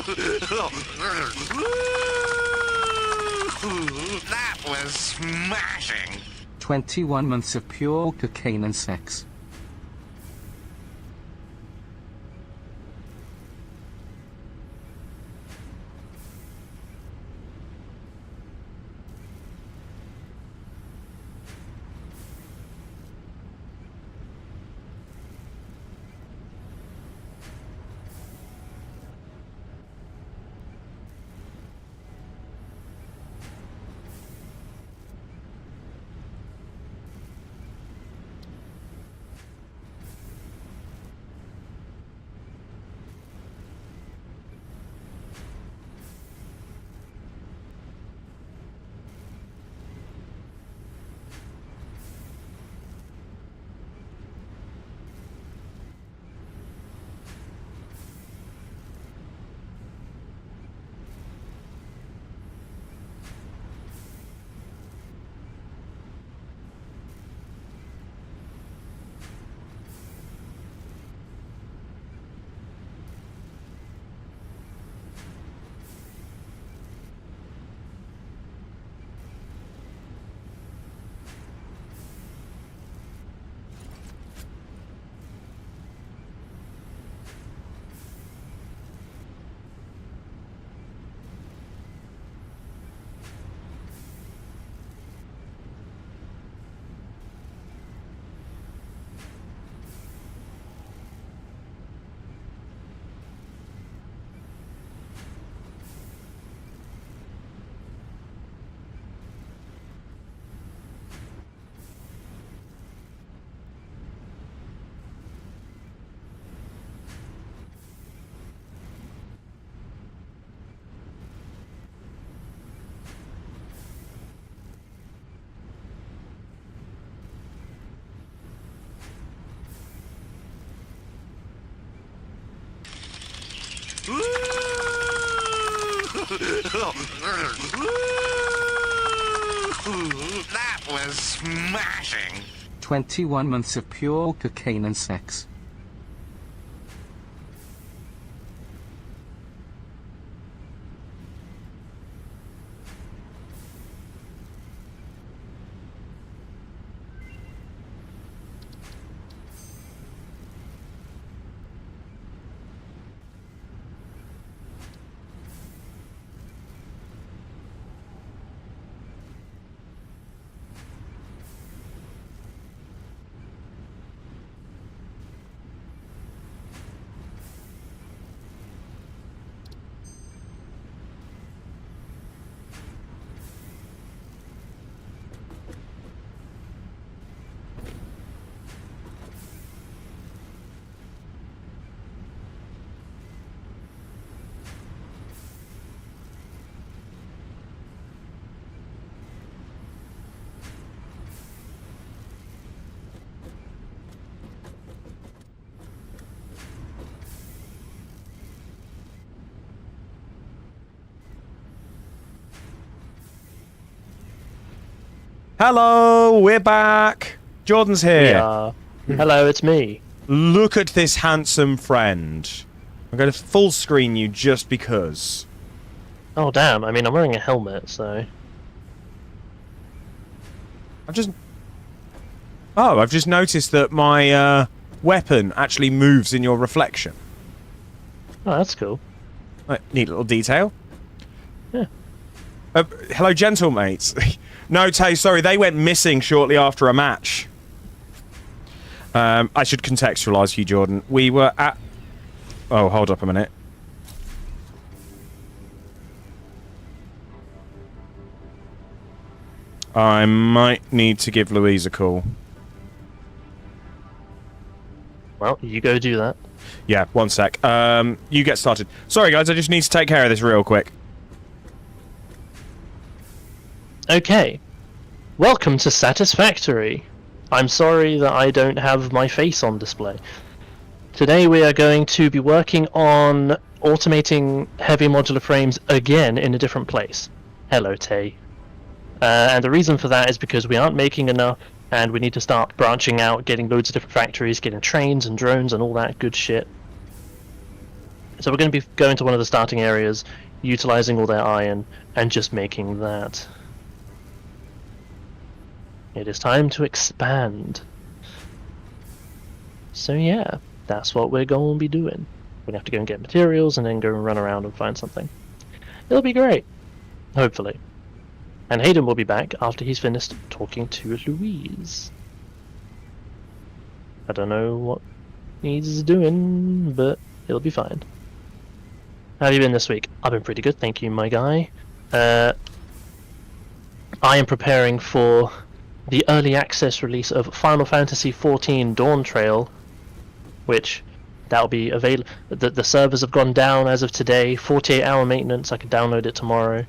That was smashing. 21 months of pure cocaine and sex. That was smashing. 21 months of pure cocaine and sex. Hello, we're back. Jordan's here. Yeah. Hello, it's me. Look at this handsome friend. I'm going to full screen you just because. Oh, damn. I mean, I'm wearing a helmet, so... I've just noticed that my weapon actually moves in your reflection. Oh, that's cool. Right, neat little detail. Yeah. Hello, gentle mates. No, Tay, sorry, they went missing shortly after a match. I should contextualise for you, Jordan. We were at... Oh, hold up a minute. I might need to give Louise a call. Well, you go do that. Yeah, one sec. You get started. Sorry, guys, I just need to take care of this real quick. Okay. Welcome to Satisfactory. I'm sorry that I don't have my face on display. Today we are going to be working on automating heavy modular frames again in a different place. Hello, Tay. And the reason for that is because we aren't making enough, and we need to start branching out, getting loads of different factories, getting trains and drones and all that good shit. So we're going to be going to one of the starting areas, utilizing all their iron, and just making that. It is time to expand. So yeah, that's what we're going to be doing. We're going to have to go and get materials and then go and run around and find something. It'll be great. Hopefully. And Hayden will be back after he's finished talking to Louise. I don't know what he's doing, but it'll be fine. How have you been this week? I've been pretty good, thank you, my guy. I am preparing for the early access release of Final Fantasy XIV Dawn Trail, which that'll be available. The servers have gone down as of today. 48-hour maintenance. I can download it tomorrow,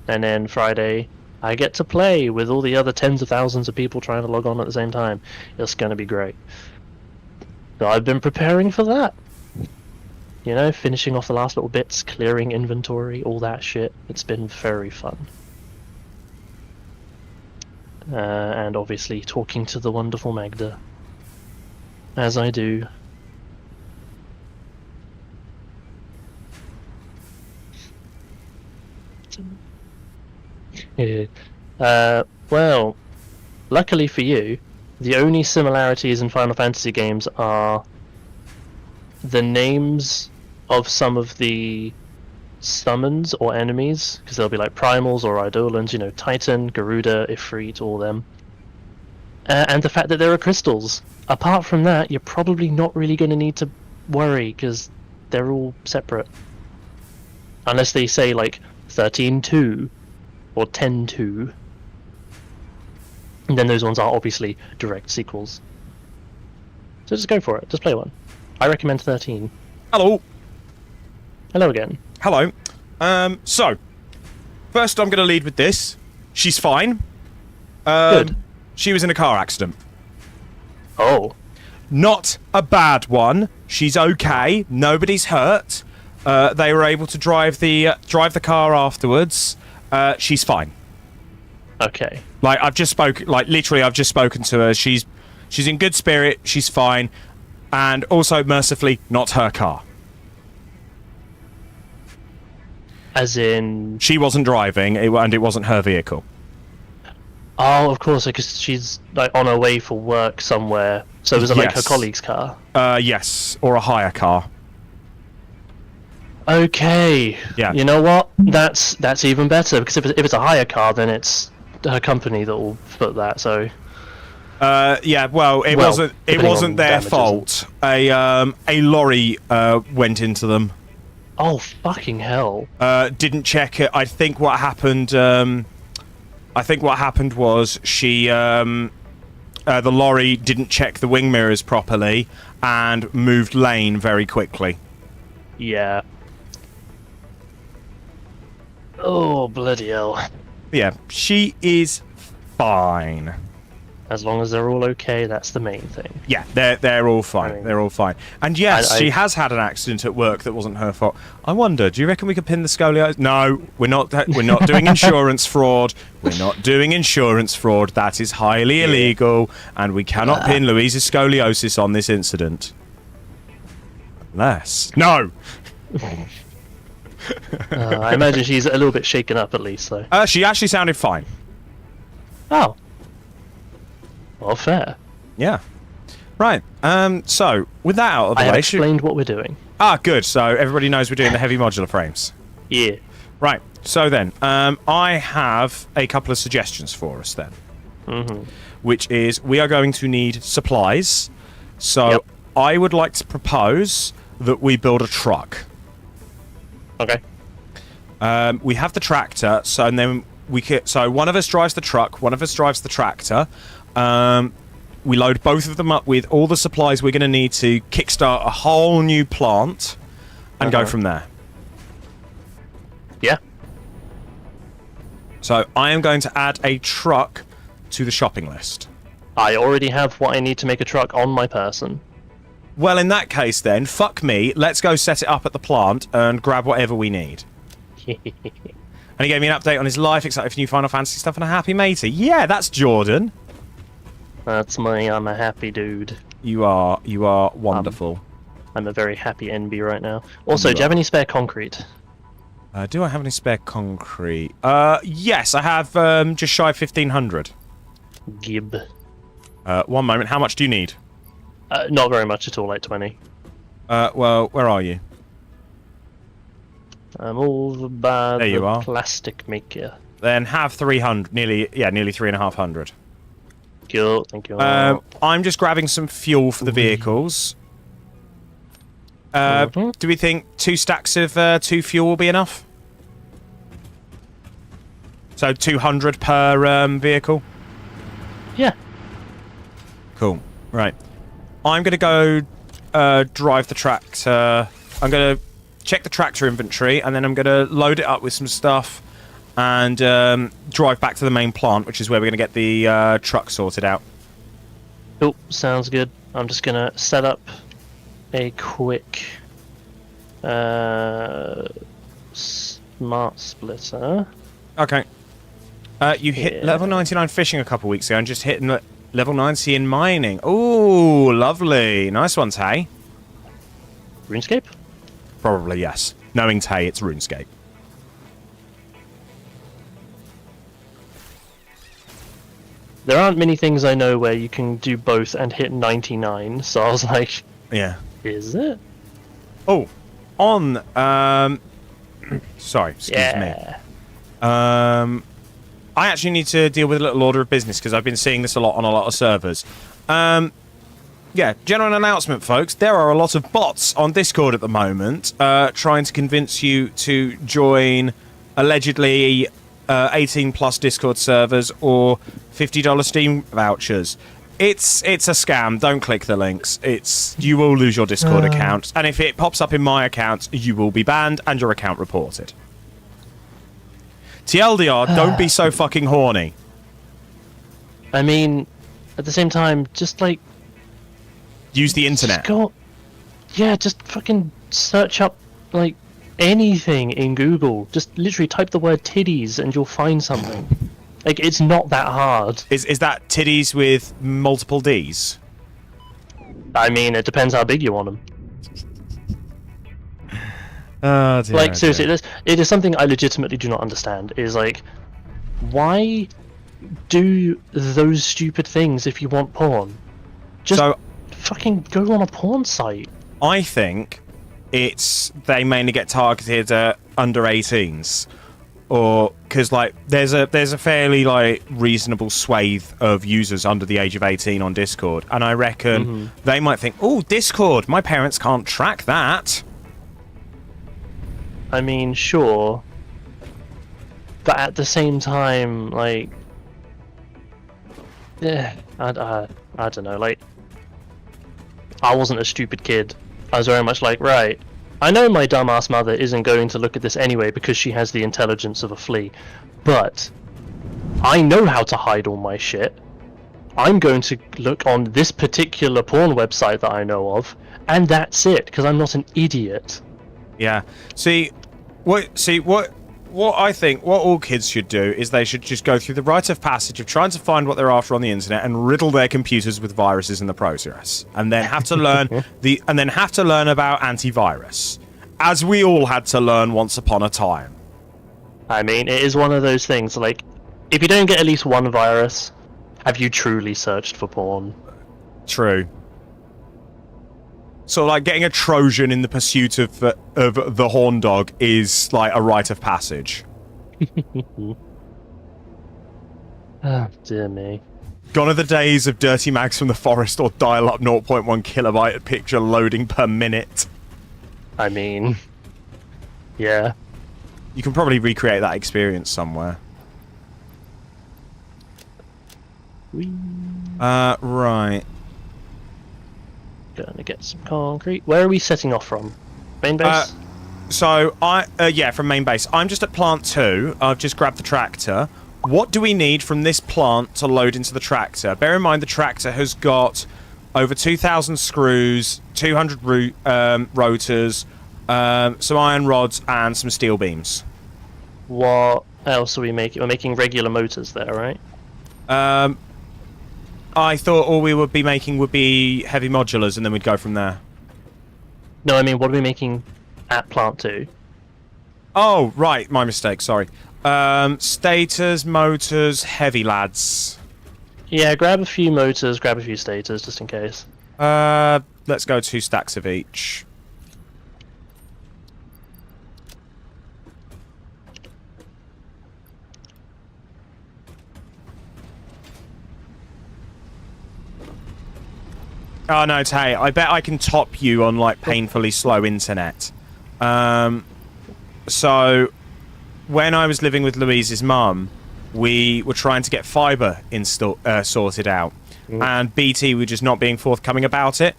and then Friday I get to play with all the other tens of thousands of people trying to log on at the same time. It's going to be great. So I've been preparing for that. You know, finishing off the last little bits, clearing inventory, all that shit. It's been very fun. And obviously talking to the wonderful Magda, as I do. Well, luckily for you, the only similarities in Final Fantasy games are the names of some of the summons or enemies, because they'll be like primals or eidolons, you know, Titan, Garuda, Ifrit, all them. And the fact that there are crystals. Apart from that, you're probably not really going to need to worry, because they're all separate. Unless they say like 13-2 or 10-2. And then those ones are obviously direct sequels. So just go for it, just play one. I recommend 13. Hello. Hello again. Hello. So, first I'm going to lead with this. She's fine. Good. She was in a car accident. Oh. Not a bad one. She's okay. Nobody's hurt. They were able to drive the car afterwards. She's fine. Okay. Like I've just spoken to her. She's in good spirit. She's fine, and also mercifully not her car. As in... She wasn't driving, and it wasn't her vehicle. Oh, of course, because she's like on her way for work somewhere. So was it like her Yes. colleague's car? Yes, or a hire car. Okay. Yeah. You know what? That's even better, because if it's a hire car, then it's her company that will put that. So. Yeah. Well, it Well, wasn't their damages. fault. A lorry went into them. Oh fucking hell! Didn't check it. I think what happened was she, the lorry didn't check the wing mirrors properly and moved lane very quickly. Yeah. Oh bloody hell! Yeah, she is fine. As long as they're all okay, that's the main thing. Yeah, they're all fine. I mean, They're all fine. And yes, she I- has had an accident at work that wasn't her fault. I wonder, do you reckon we could pin the scoliosis? No, we're not. We're not doing insurance fraud. We're not doing insurance fraud. That is highly illegal, and we cannot pin Louise's scoliosis on this incident. Unless no. I imagine she's a little bit shaken up at least, though. She actually sounded fine. Oh. Well, fair. Yeah. Right. So with that out of the I have way, explained what we're doing. good. So everybody knows we're doing the heavy modular frames. Yeah. Right. So then, I have a couple of suggestions for us then. Mm-hmm. Which is we are going to need supplies. So Yep. I would like to propose that we build a truck. Okay. We have the tractor, so and then so one of us drives the truck, one of us drives the tractor. We load both of them up with all the supplies we're going to need to kickstart a whole new plant and go from there. Yeah. So I am going to add a truck to the shopping list. I already have what I need to make a truck on my person. Well, in that case then, fuck me, let's go set it up at the plant and grab whatever we need. And he gave me an update on his life, excited for new Final Fantasy stuff, and a happy matey. Yeah, that's Jordan. That's me. I'm a happy dude. You are wonderful. I'm a very happy NB right now. Also, You do you have are. any spare concrete? Do I have any spare concrete? Yes, I have just shy of 1,500. Gib. 1 moment. How much do you need? Not very much at all, like 20. Well, where are you? I'm over by There you the are. plastic maker. Then have 300. Nearly 3,500. Cool, thank you. I'm just grabbing some fuel for the vehicles. Mhm. Do we think 2 stacks of 2 fuel will be enough? So 200 per vehicle? Yeah. Cool. Right. I'm going to go drive the tractor. I'm going to check the tractor inventory, and then I'm going to load it up with some stuff and drive back to the main plant, which is where we're going to get the truck sorted out. Cool, sounds good. I'm just gonna set up a quick smart splitter. Okay. You hit Yeah. level 99 fishing a couple weeks ago and just hit level 90 in mining. Ooh, lovely. Nice one, Tay. RuneScape? Probably, yes. Knowing Tay, it's RuneScape. There aren't many things I know where you can do both and hit 99, so I was like, Yeah. is it? Oh, on, sorry, excuse me. Yeah. I actually need to deal with a little order of business because I've been seeing this a lot on a lot of servers. Yeah, general announcement, folks. There are a lot of bots on Discord at the moment trying to convince you to join allegedly 18-plus Discord servers or $50 Steam vouchers. It's a scam. Don't click the links. You will lose your Discord account, and if it pops up in my account, you will be banned and your account reported. TLDR, don't be so fucking horny. I mean, at the same time, just like... Use the internet. Just go... Yeah, just fucking search up, like, anything in Google. Just literally type the word titties and you'll find something. Like, it's not that hard. Is that titties with multiple Ds? I mean, it depends how big you want them. Oh, dear, Like, seriously, it is something I legitimately do not understand. Is like, why do those stupid things if you want porn? Just So, fucking go on a porn site. I think they mainly get targeted at under 18s, or because like there's a fairly like reasonable swathe of users under the age of 18 on Discord, and I reckon they might think, oh, Discord, my parents can't track that. I mean, sure, but at the same time, like, yeah, I don't know. Like, I wasn't a stupid kid. I was very much like, right, I know my dumbass mother isn't going to look at this anyway because she has the intelligence of a flea, but I know how to hide all my shit. I'm going to look on this particular porn website that I know of, and that's it, because I'm not an idiot. Yeah. What I think what all kids should do is they should just go through the rite of passage of trying to find what they're after on the internet and riddle their computers with viruses in the process, and then have to learn about antivirus, as we all had to learn once upon a time. I mean, it is one of those things, like, if you don't get at least one virus, have you truly searched for porn? True. So, like, getting a Trojan in the pursuit of the horn dog is, like, a rite of passage. Oh, dear me. Gone are the days of dirty mags from the forest or dial-up 0.1 kilobyte picture loading per minute. I mean, yeah. You can probably recreate that experience somewhere. Right. Gonna get some concrete. Where are we setting off from? Main base? Yeah, from main base. I'm just at plant 2. I've just grabbed the tractor. What do we need from this plant to load into the tractor? Bear in mind the tractor has got over 2,000 screws, 200 rotors, some iron rods, and some steel beams. What else are we making? We're making regular motors there, right? I thought all we would be making would be heavy modulars, and then we'd go from there. No, I mean, what are we making at plant 2? Oh, right, my mistake, sorry. Stators, motors, heavy lads. Yeah, grab a few motors, grab a few stators, just in case. Let's go 2 stacks of each. Oh no, Tay, I bet I can top you on, like, painfully slow internet. So, when I was living with Louise's mum, we were trying to get fibre sorted out. And BT were just not being forthcoming about it.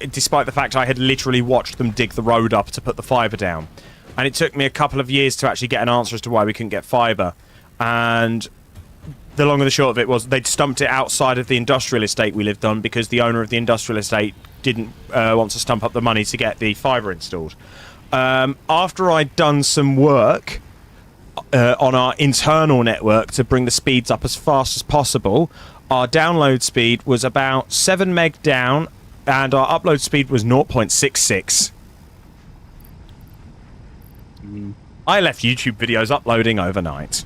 Despite the fact I had literally watched them dig the road up to put the fibre down. And it took me a couple of years to actually get an answer as to why we couldn't get fibre. And the long and the short of it was they'd stumped it outside of the industrial estate we lived on because the owner of the industrial estate didn't want to stump up the money to get the fibre installed. After I'd done some work on our internal network to bring the speeds up as fast as possible, our download speed was about 7 meg down and our upload speed was 0.66. I left YouTube videos uploading overnight.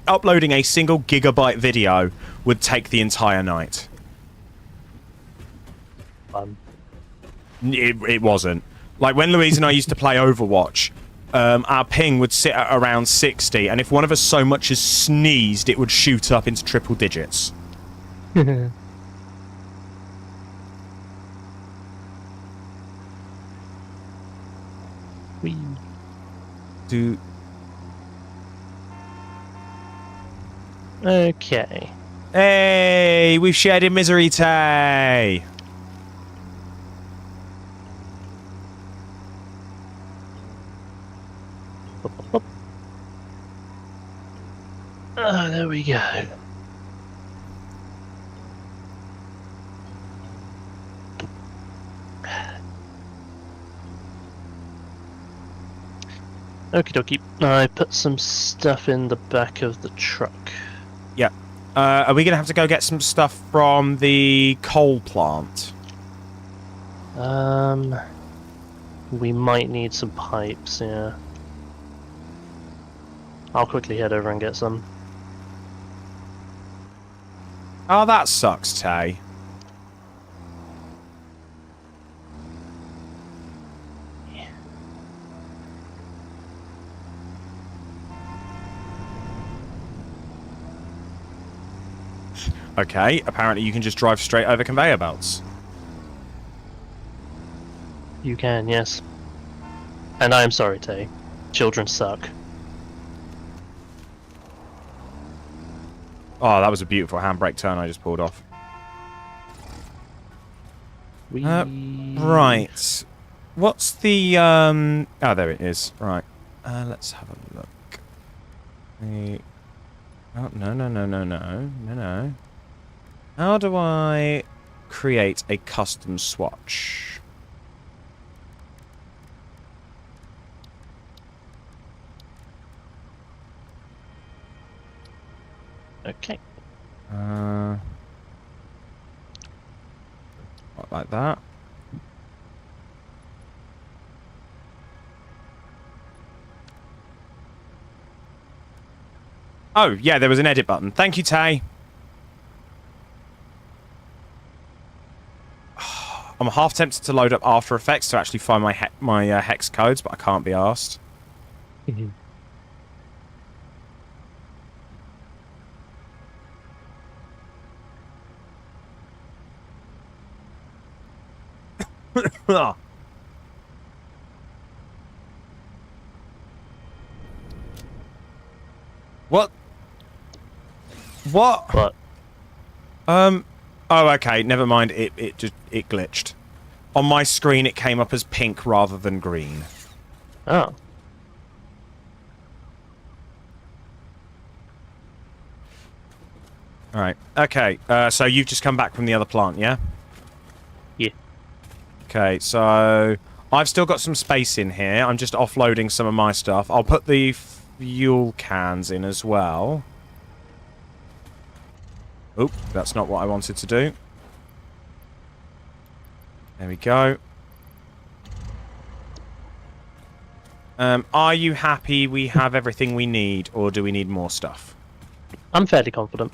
Uploading a single gigabyte video would take the entire night. It wasn't. Like, when Louise and I used to play Overwatch, our ping would sit at around 60, and if one of us so much as sneezed, it would shoot up into triple digits. Okay. Hey, we've shared in misery, Tay. There we go. Okie dokie. I put some stuff in the back of the truck. Yeah. Are we going to have to go get some stuff from the coal plant? We might need some pipes, yeah. I'll quickly head over and get some. Oh, that sucks, Tay. Okay, apparently you can just drive straight over conveyor belts. You can, yes. And I am sorry, Tay. Children suck. Oh, that was a beautiful handbrake turn I just pulled off. Right. What's the, Oh, there it is. Right. Let's have a look. Oh, no. How do I create a custom swatch? Okay. Like that. Oh, yeah, there was an edit button. Thank you, Tay. I'm half tempted to load up After Effects to actually find my hex codes, but I can't be asked. What? What? Oh, okay, never mind. It glitched. On my screen, it came up as pink rather than green. Oh. Alright, okay, so you've just come back from the other plant, yeah? Yeah. Okay, so I've still got some space in here. I'm just offloading some of my stuff. I'll put the fuel cans in as well. Oop, that's not what I wanted to do. There we go. Are you happy we have everything we need, or do we need more stuff? I'm fairly confident.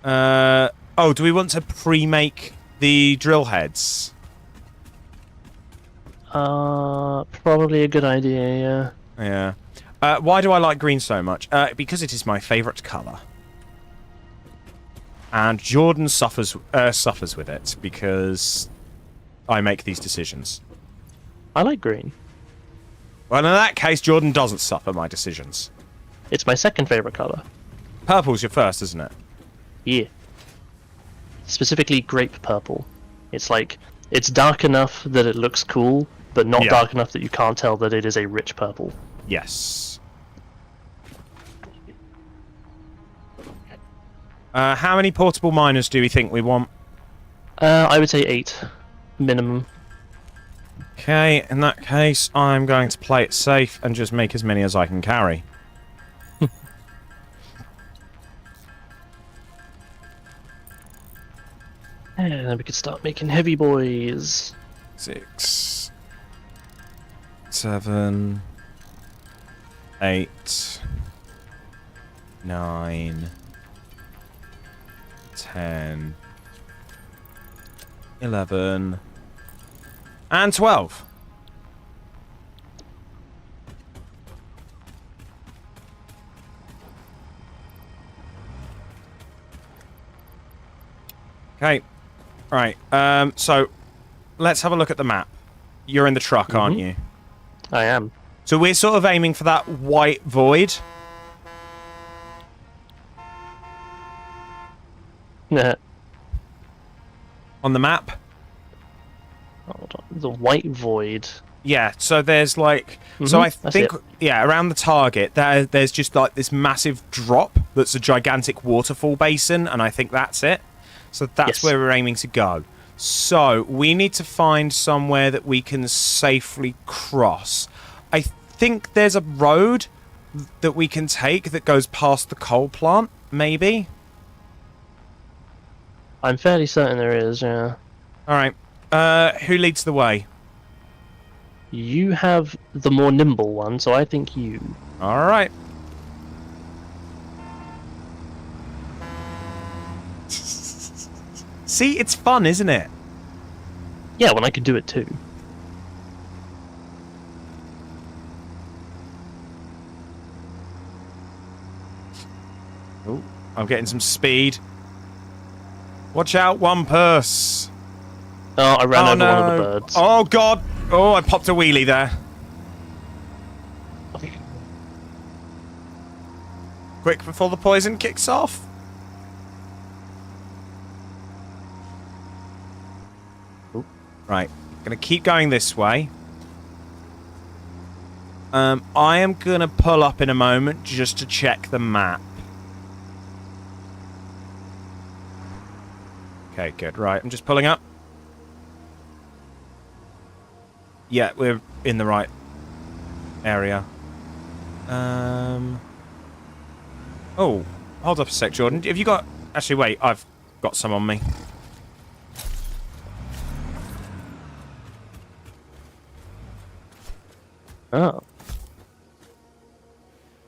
Oh, do we want to pre-make the drill heads? Probably a good idea, yeah. Yeah. Why do I like green so much? Because it is my favourite colour. And Jordan suffers with it, because I make these decisions. I like green. Well, in that case, Jordan doesn't suffer my decisions. It's my second favourite colour. Purple's your first, isn't it? Yeah. Specifically grape purple. It's like, it's dark enough that it looks cool, but not Yeah. dark enough that you can't tell that it is a rich purple. Yes. How many portable miners do we think we want? I would say 8. Minimum. Okay, in that case, I'm going to play it safe and just make as many as I can carry. And then we could start making heavy boys. 6, 7, 8, 9, 10, 11, and 12. Okay. Right. So let's have a look at the map. You're in the truck, aren't you? I am. So we're sort of aiming for that white void. On the map. Hold on. The white void. Yeah, so there's like... So I that's think, it. yeah, around the target, there's just like this massive drop that's a gigantic waterfall basin, and I think that's it. So that's Yes. where we're aiming to go. So we need to find somewhere that we can safely cross. I think there's a road that we can take that goes past the coal plant, maybe? I'm fairly certain there is, yeah. Alright. Who leads the way? You have the more nimble one, so I think you. Alright. See, it's fun, isn't it? Yeah, when I could do it too. Oh, I'm getting some speed. Watch out, one purse. Oh, I ran over no. one of the birds. Oh, God. Oh, I popped a wheelie there. Quick before the poison kicks off. Ooh. Right. Gonna keep going this way. I am gonna pull up in a moment just to check the map. Okay, good. Right, I'm just pulling up. Yeah, we're in the right area. Oh, hold up a sec, Jordan. Have you got... Actually, wait, I've got some on me. Oh.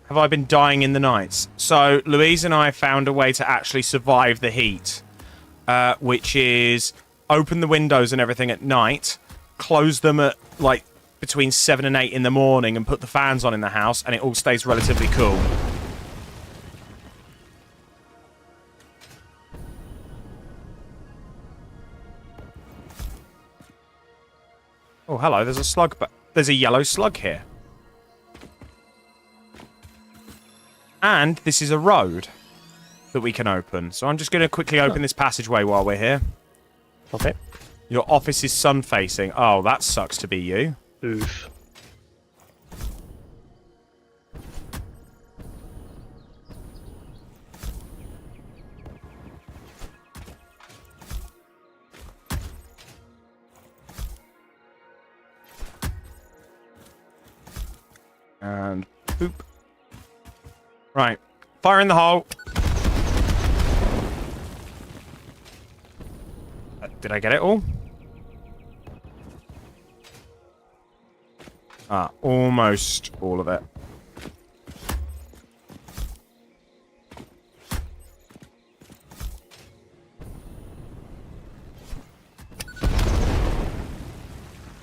Have I been dying in the nights? So, Louise and I found a way to actually survive the heat. Which is open the windows and everything at night, close them at, like, between 7 and 8 in the morning and put the fans on in the house, and it all stays relatively cool. Oh, hello, there's a slug, but there's a yellow slug here. And this is a road that we can open. So I'm just going to quickly open this passageway while we're here. Okay. Your office is sun-facing. Oh, that sucks to be you. Oof. And boop. Right. Fire in the hole. Did I get it all? Ah, almost all of it.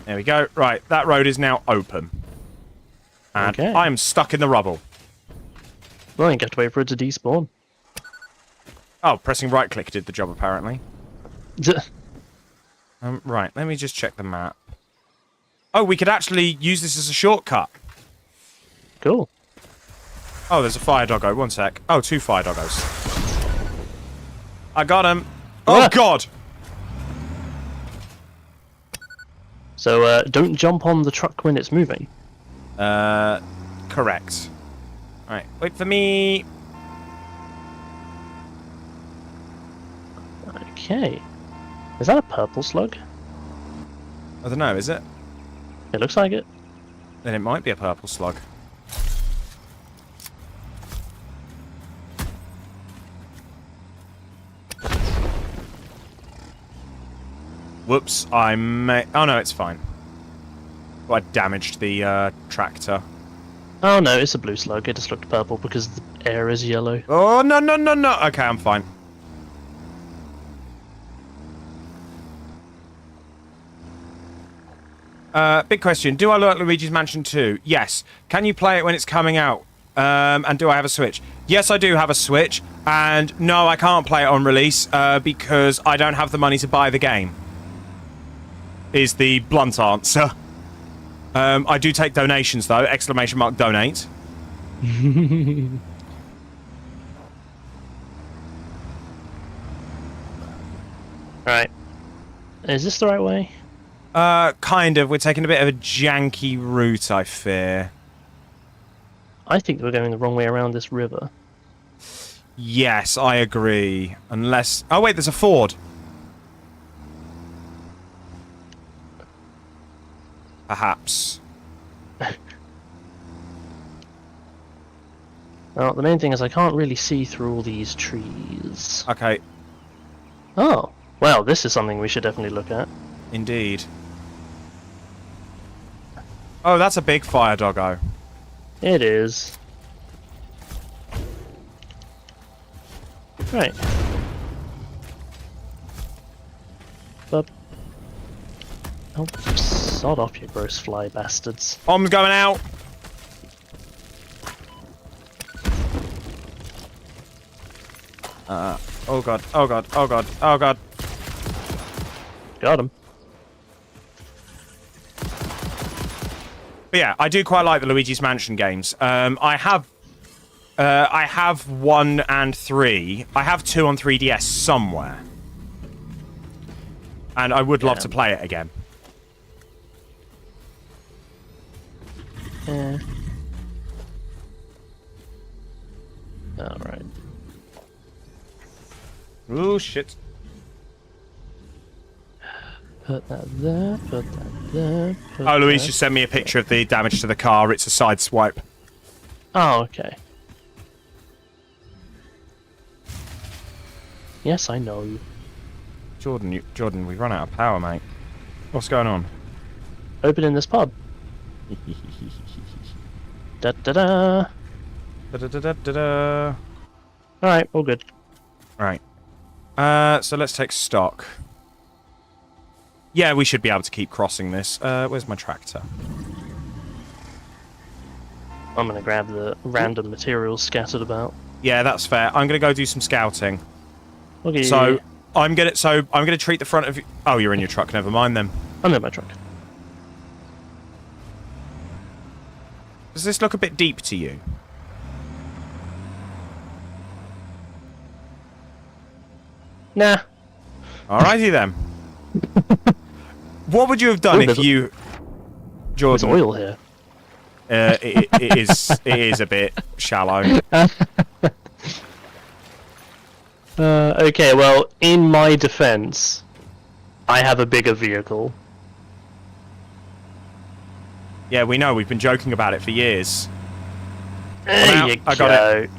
There we go. Right, that road is now open. And Okay. I am stuck in the rubble. Well, you have to wait for it to despawn. Oh, pressing right click did the job, apparently. D- Right, let me just check the map. Oh, we could actually use this as a shortcut. Cool. Oh, there's a fire doggo. One sec. Oh, 2 fire doggos. I got him. Oh, Ah! God! So, don't jump on the truck when it's moving. Correct. Alright, wait for me. Okay. Is that a purple slug? I don't know, is it? It looks like it. Then it might be a purple slug. Whoops, I may... Oh, no, it's fine. Well, I damaged the tractor. Oh no, it's a blue slug. It just looked purple because the air is yellow. Oh, no, no, no, no. Okay, I'm fine. Big question. Do I like Luigi's Mansion 2? Yes. Can you play it when it's coming out? And do I have a Switch? Yes, I do have a Switch. And no, I can't play it on release because I don't have the money to buy the game. Is the blunt answer. I do take donations, though. Exclamation mark donate. Right. Is this the right way? Kind of. We're taking a bit of a janky route, I fear. I think we're going the wrong way around this river. Yes, I agree. Unless... Oh, wait, there's a ford. Perhaps. Well, the main thing is I can't really see through all these trees. Okay, Oh. Well, this is something we should definitely look at. indeed. Oh, that's a big fire doggo. It is. Right. But... Oh, sod off, you gross fly bastards. Bomb's going out. Oh god, oh god, oh god, oh god. Got him. But yeah, I do quite like the Luigi's Mansion games. I have 1 and 3. I have 2 on 3DS somewhere. And I would love to play it again. Yeah. Alright. Oh shit. Put that there, put that there, put Oh, Louise that... just sent me a picture of the damage to the car. It's a side swipe. Oh, okay. Yes, I know. Jordan, we've run out of power, mate. What's going on? Opening this pub. Da da da. Da-da-da-da-da-da. Alright, all good. Right. So let's take stock. Yeah, we should be able to keep crossing this. Where's my tractor? I'm gonna grab the random materials scattered about. Yeah, that's fair. I'm gonna go do some scouting. Okay. So I'm gonna treat the front of you. Oh, you're in your truck. Never mind then. I'm in my truck. Does this look a bit deep to you? Nah. Alrighty then. What would you have done Ooh, if there's you, There's Jordan? oil here. It is a bit shallow. Okay, well, in my defense, I have a bigger vehicle. Yeah, we know. We've been joking about it for years. There out. you I go. got it.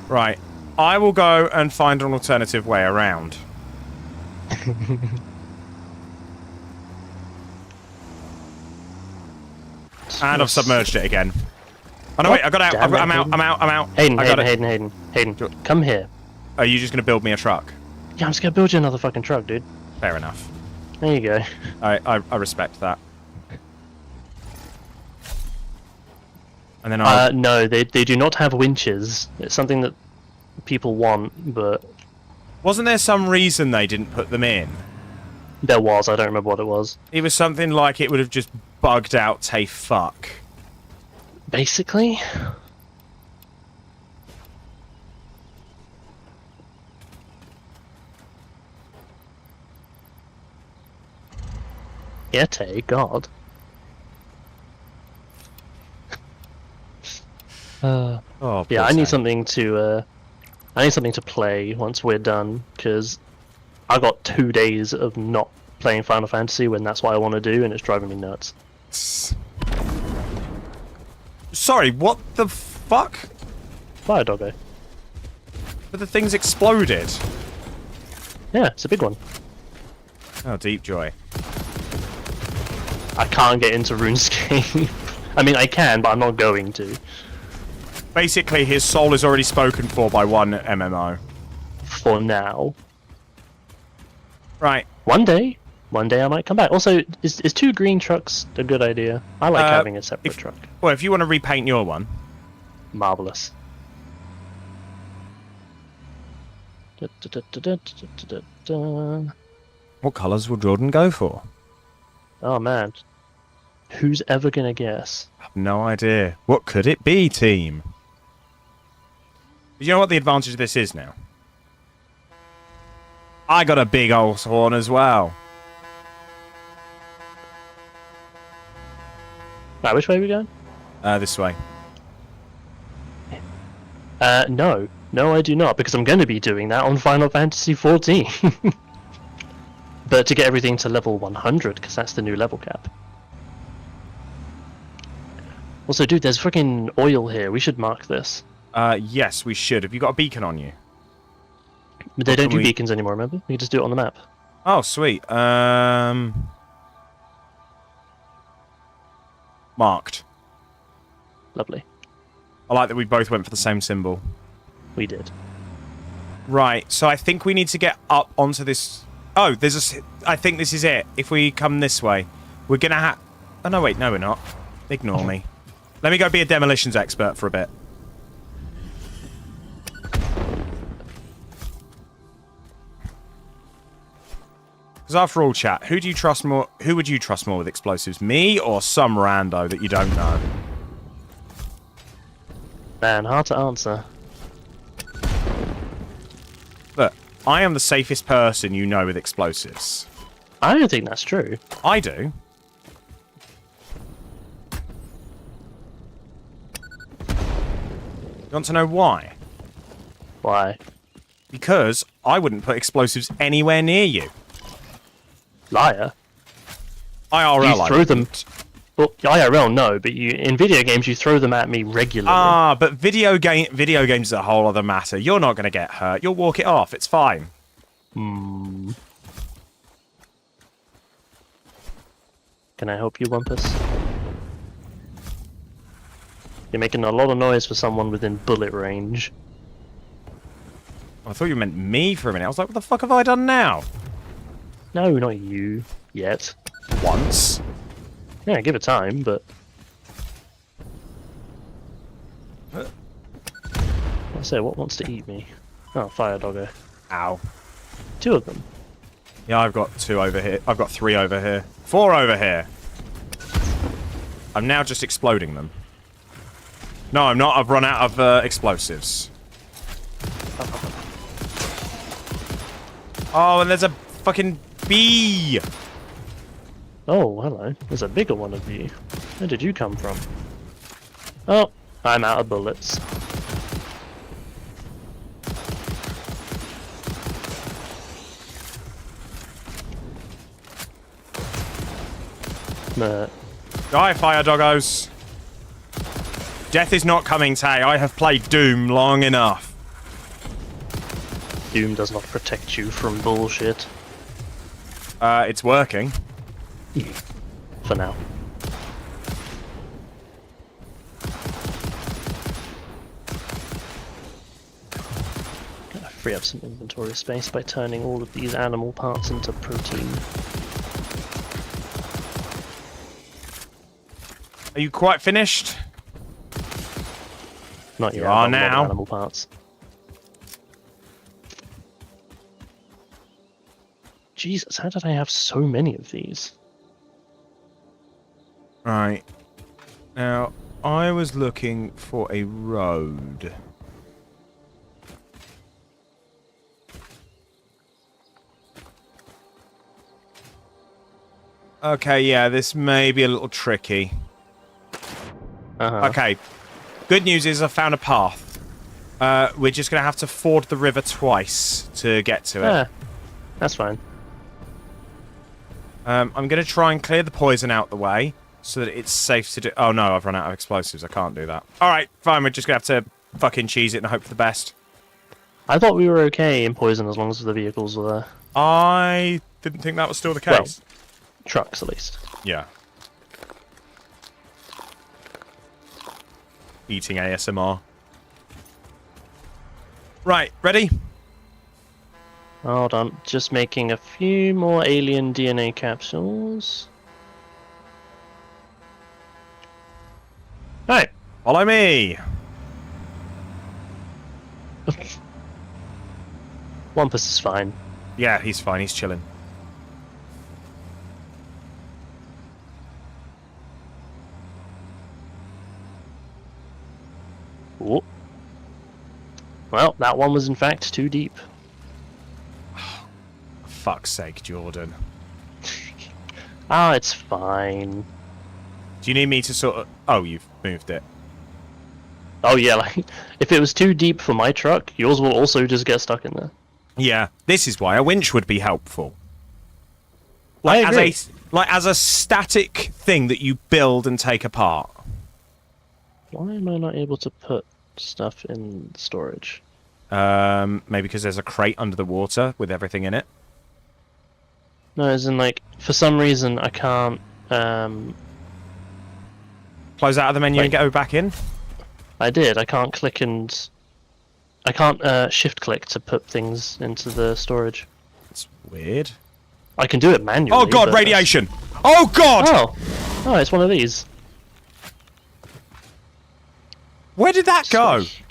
Right. I will go and find an alternative way around. And I've submerged it again. Oh no, wait, I got out. Damn I'm it, out. I'm out. I'm out. Hayden, I got Hayden, come here. Are you just going to build me a truck? Yeah, I'm just gonna build you another fucking truck, dude. Fair enough. There you go. I respect that. And then I'll... No, they do not have winches. It's something that people want, but... Wasn't there some reason they didn't put them in? There was, I don't remember what it was. It was something like it would have just bugged out Tay fuck. Basically. Yeah, Tay, God. Oh, Yeah, poor I need Tay. something to play once we're done, because I got 2 days of not playing Final Fantasy when that's what I want to do, and it's driving me nuts. Sorry, what the fuck? Fire doggo. But the thing's exploded. Yeah, it's a big one. Oh, deep joy. I can't get into RuneScape. I mean, I can, but I'm not going to. Basically, his soul is already spoken for by one MMO. For now. Right. One day I might come back. Also, is 2 green trucks a good idea? I like having a separate truck. Well, if you want to repaint your one. Marvelous. What colours will Jordan go for? Oh man. Who's ever gonna guess? I have no idea. What could it be, team? You know what the advantage of this is now? I got a big old horn as well. Right, which way are we going? This way. No. No, I do not, because I'm going to be doing that on Final Fantasy XIV. But to get everything to level 100, because that's the new level cap. Also, dude, there's freaking oil here. We should mark this. Yes, we should. Have you got a beacon on you? But they don't do we- beacons anymore, remember? We can just do it on the map. Oh, sweet. Marked. Lovely. I like that we both went for the same symbol. We did. Right, so I think we need to get up onto this... Oh, there's a... I think this is it. If we come this way, we're gonna have... Oh, no, wait, no, we're not. Ignore me. Let me go be a demolitions expert for a bit. Because after all, chat, who do you trust more? Who would you trust more with explosives? Me or some rando that you don't know? Man, hard to answer. Look, I am the safest person you know with explosives. I don't think that's true. I do. You want to know why? Why? Because I wouldn't put explosives anywhere near you. Liar. IRL, You I throw them. wouldn't. Well, IRL, no, but in video games, you throw them at me regularly. Ah, but video games is a whole other matter. You're not going to get hurt. You'll walk it off. It's fine. Hmm. Can I help you, Wumpus? You're making a lot of noise for someone within bullet range. I thought you meant me for a minute. I was like, what the fuck have I done now? No, not you. Yet. Once. Yeah, give it time, but... I say, what wants to eat me? Oh, fire doggo. Ow. 2 of them. Yeah, I've got 2 over here. I've got 3 over here. 4 over here. I'm now just exploding them. No, I'm not. I've run out of explosives. Oh, and there's a fucking bee. Oh, hello. There's a bigger one of you. Where did you come from? Oh, I'm out of bullets. Nah. Die, fire doggos. Death is not coming, Tay. I have played Doom long enough. Doom does not protect you from bullshit. It's working. For now. free up some inventory space by turning all of these animal parts into protein. Are you quite finished? Not yet. You are I've got a lot of now. animal parts. Jesus, how did I have so many of these? Right. Now, I was looking for a road. Okay, yeah, this may be a little tricky. Okay. Good news is I found a path. We're just going to have to ford the river twice to get to it. Yeah, that's fine. I'm going to try and clear the poison out the way so that it's safe to do... Oh, no, I've run out of explosives. I can't do that. All right, fine. We're just going to have to fucking cheese it and hope for the best. I thought we were okay in poison as long as the vehicles were there. I didn't think that was still the case. Well, trucks, at least. Yeah. Eating ASMR. Right, ready? Hold on, just making a few more alien DNA capsules. Right. Follow me. Wampus is fine. Yeah, he's fine. He's chilling. Ooh. Well, that one was in fact too deep. Fuck's sake, Jordan. Ah, it's fine. Do you need me to sort of... Oh, you've moved it. Oh yeah, like, if it was too deep for my truck, yours will also just get stuck in there. Yeah, this is why a winch would be helpful. I Like agree. as a static thing that you build and take apart. Why am I not able to put stuff in storage? Maybe because there's a crate under the water with everything in it. No, as in, like, for some reason I can't, Close out of the menu and Like- go back in. I did, I can't click and... I can't, shift-click to put things into the storage. It's weird. I can do it manually. Oh god, but radiation! Oh god! Oh, it's one of these. Where did that go? Sweet.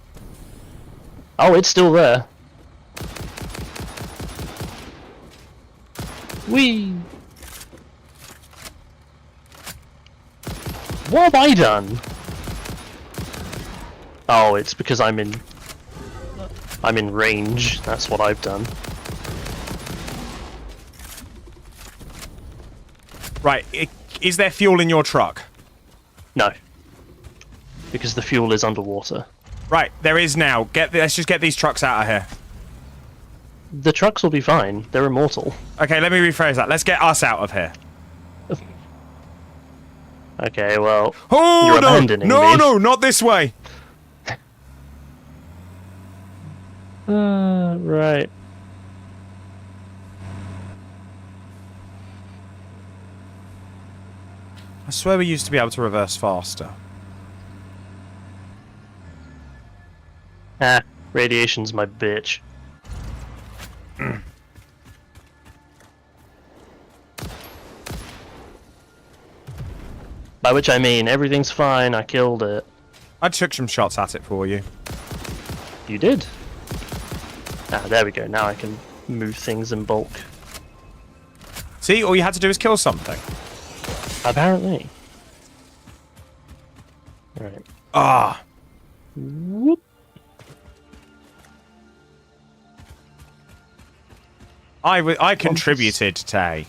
Oh, it's still there. Whee! What have I done? Oh, it's because I'm in range. That's what I've done. Right, is there fuel in your truck? No. Because the fuel is underwater. Right, there is now. Let's just get these trucks out of here. The trucks will be fine. They're immortal. Okay, let me rephrase that. Let's get us out of here. Okay, well, Oh you're no! abandoning No, me. no, not this way. Right. I swear we used to be able to reverse faster. Ah, radiation's my bitch. By which I mean, everything's fine, I killed it. I took some shots at it for you. You did? Ah, there we go, now I can move things in bulk. See, all you had to do is kill something. Apparently. Right. Ah, Whoop. I contributed, Tay.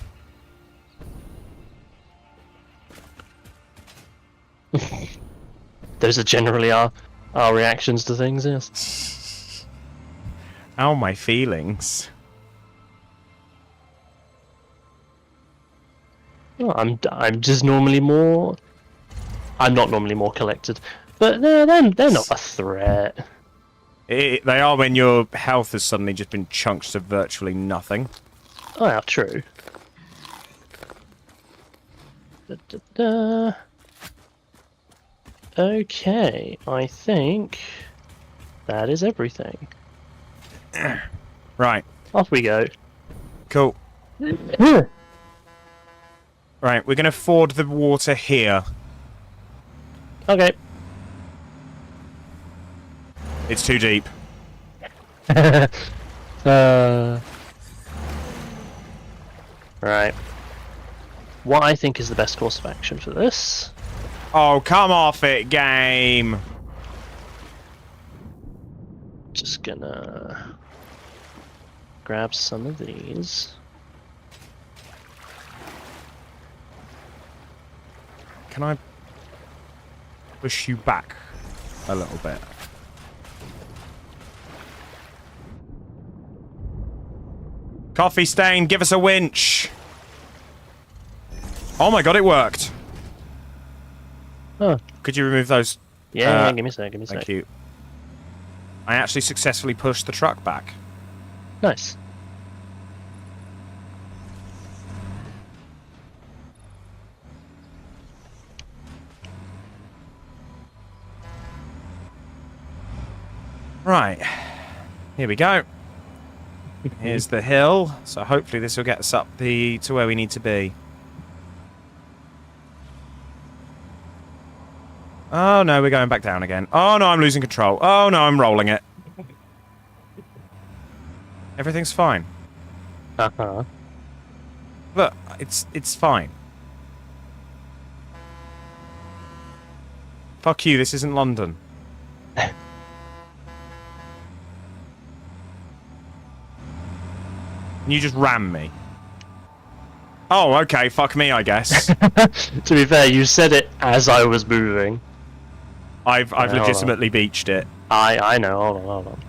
Those are generally our reactions to things, yes. Ow, my feelings. Oh, I'm just normally more... I'm not normally more collected. But they're not a threat. They are when your health has suddenly just been chunked to virtually nothing. Oh, yeah, true. Da, da, da. Okay, I think that is everything. Right. Off we go. Cool. Right, we're gonna ford the water here. Okay. It's too deep. Right. What I think is the best course of action for this. Oh, come off it, game! Just gonna grab some of these. Can I push you back a little bit? Coffee stain, give us a winch! Oh my god, it worked! Oh. Could you remove those? Yeah, give me a sec, give me a sec. Thank you. I actually successfully pushed the truck back. Nice. Right. Here we go. Here's the hill. So hopefully this will get us up to where we need to be. Oh no, we're going back down again. Oh no, I'm losing control. Oh no, I'm rolling it. Everything's fine. Uh-huh. Look, it's fine. Fuck you, this isn't London. You just ram me. Oh, okay, fuck me, I guess. To be fair, you said it as I was moving. I've hold on. legitimately beached it. I know, hold on.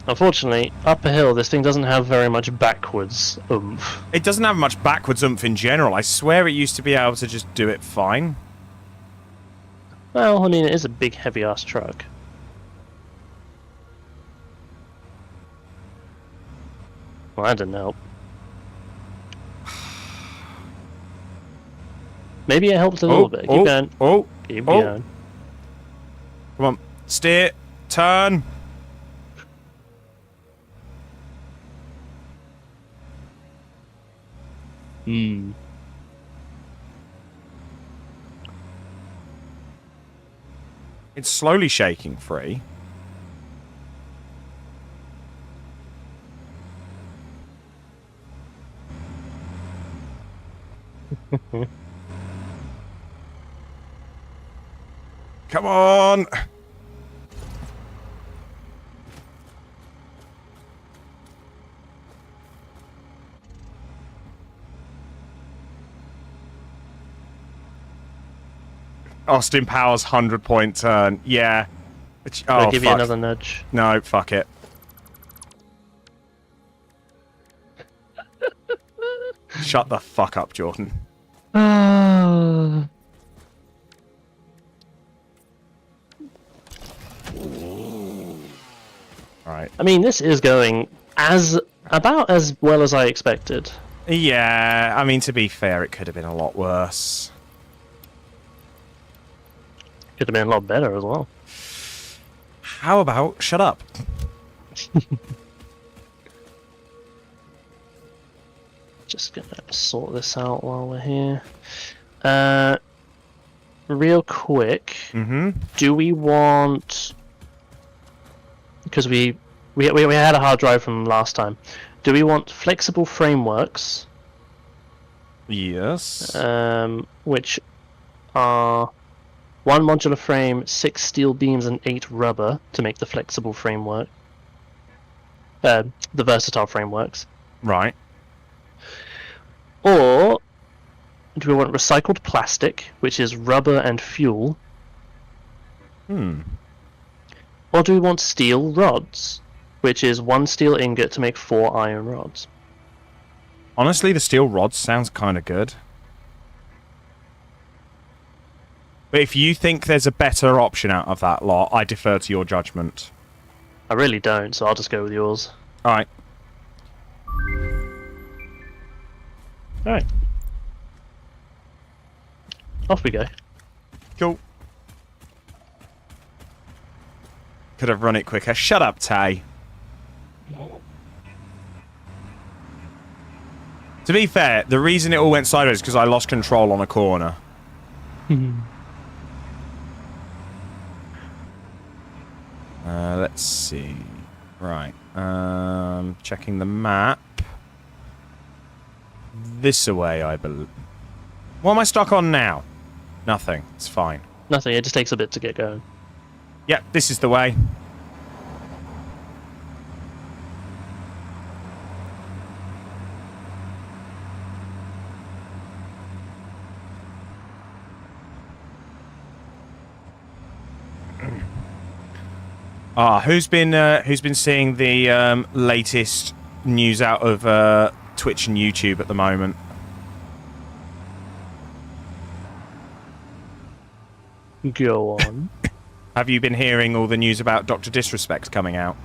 Unfortunately, up a hill, this thing doesn't have very much backwards oomph. It doesn't have much backwards oomph in general. I swear it used to be able to just do it fine. Well, I mean, it is a big, heavy-ass truck. Well, that didn't help. Maybe it helped a little bit. Keep going. Keep going. Come on. Steer. Turn. Hmm. It's slowly shaking free. Come on! Austin Powers 100-point turn. Yeah. I'll give you another nudge. No, fuck it. Shut the fuck up, Jordan. Right. I mean, this is going about as well as I expected. Yeah, I mean, to be fair, it could have been a lot worse. Could have been a lot better as well. How about shut up? Just gonna sort this out while we're here. Real quick. Mm-hmm. Do we want? Because we had a hard drive from last time. Do we want flexible frameworks? Yes. Which are 1 modular frame, 6 steel beams, and 8 rubber to make the flexible framework. The versatile frameworks. Right. Or do we want recycled plastic, which is rubber and fuel? Or do we want steel rods, which is 1 steel ingot to make 4 iron rods? Honestly, the steel rods sounds kind of good. But if you think there's a better option out of that lot, I defer to your judgment. I really don't, so I'll just go with yours. Alright. Alright. Off we go. Cool. Could have run it quicker. Shut up, Tay. To be fair, the reason it all went sideways is because I lost control on a corner. Let's see. Right. Checking the map. This away, I believe. What am I stuck on now? Nothing. It's fine. Nothing, it just takes a bit to get going. Yep, this is the way. Who's been seeing the latest news out of Twitch and YouTube at the moment? Go on. Have you been hearing all the news about Dr. Disrespect coming out?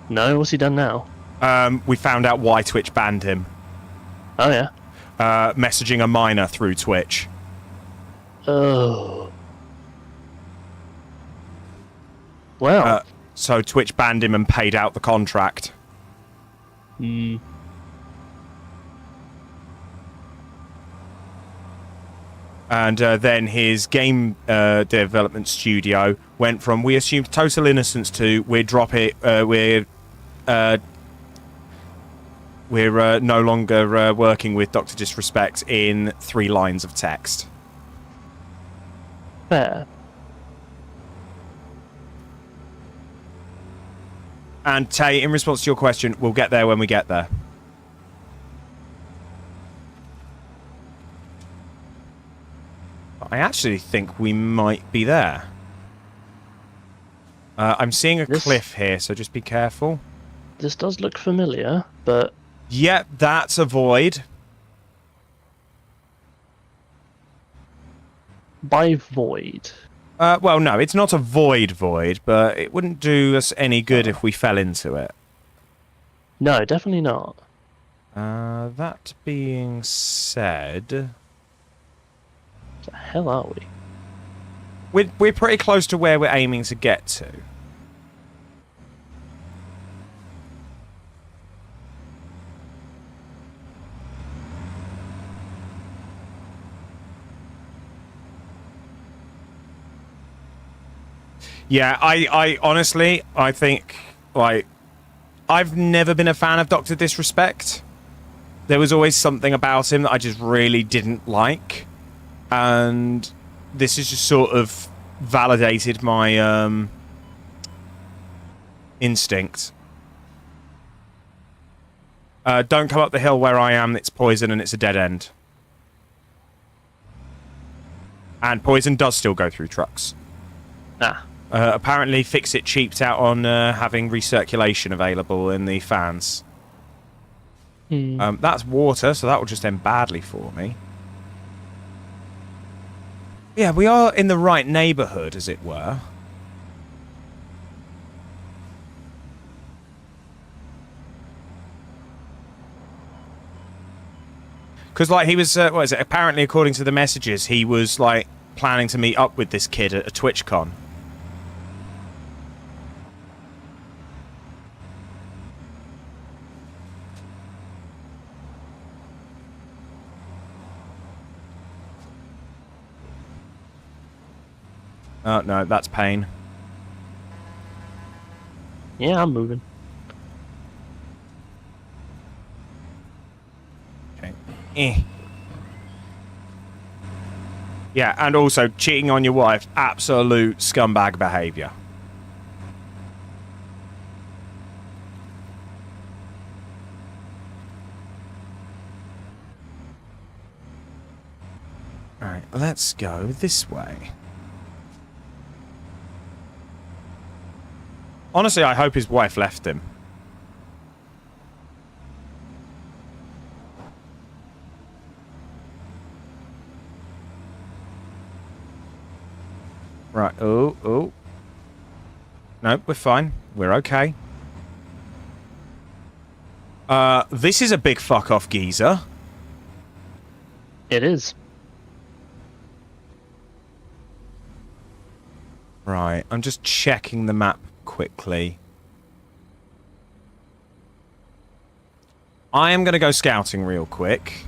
No, what's he done now? We found out why Twitch banned him. Oh yeah. Messaging a minor through Twitch. Oh. Well. So Twitch banned him and paid out the contract. Hmm. And then his game development studio went from we assumed total innocence to we're no longer working with Dr. Disrespect in 3 lines of text. Fair. And Tay, in response to your question, we'll get there when we get there. I actually think we might be there. I'm seeing a cliff here, so just be careful. This does look familiar, but... Yep, that's a void. By void? Well, no, it's not a void, but it wouldn't do us any good if we fell into it. No, definitely not. That being said... The hell are we? We're pretty close to where we're aiming to get to. Yeah, I honestly, I think, like, I've never been a fan of Dr. Disrespect. There was always something about him that I just really didn't like. And this has just sort of validated my instinct. Don't come up the hill where I am, it's poison and it's a dead end. And poison does still go through trucks. Ah. Apparently Fix-It cheaped out on having recirculation available in the fans. That's water, so that will just end badly for me. Yeah, we are in the right neighbourhood, as it were. Because, like, he was, what is it? Apparently, according to the messages, he was, like, planning to meet up with this kid at a TwitchCon. Oh, no, that's pain. Yeah, I'm moving. Okay. Yeah, and also cheating on your wife, absolute scumbag behaviour. Alright, let's go this way. Honestly, I hope his wife left him. Right, oh. Nope, we're fine. We're okay. This is a big fuck-off geezer. It is. Right, I'm just checking the map quickly. I am going to go scouting real quick.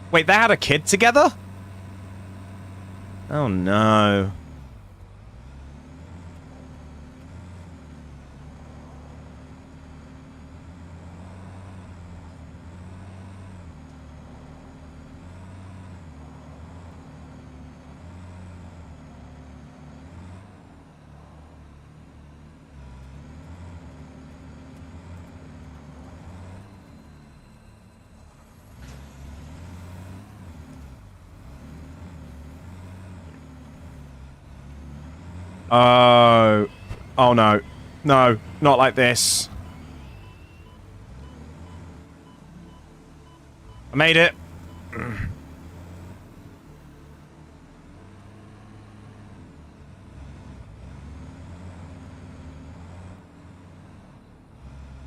Wait, they had a kid together? Oh no. Oh. Oh no. No, not like this. I made it.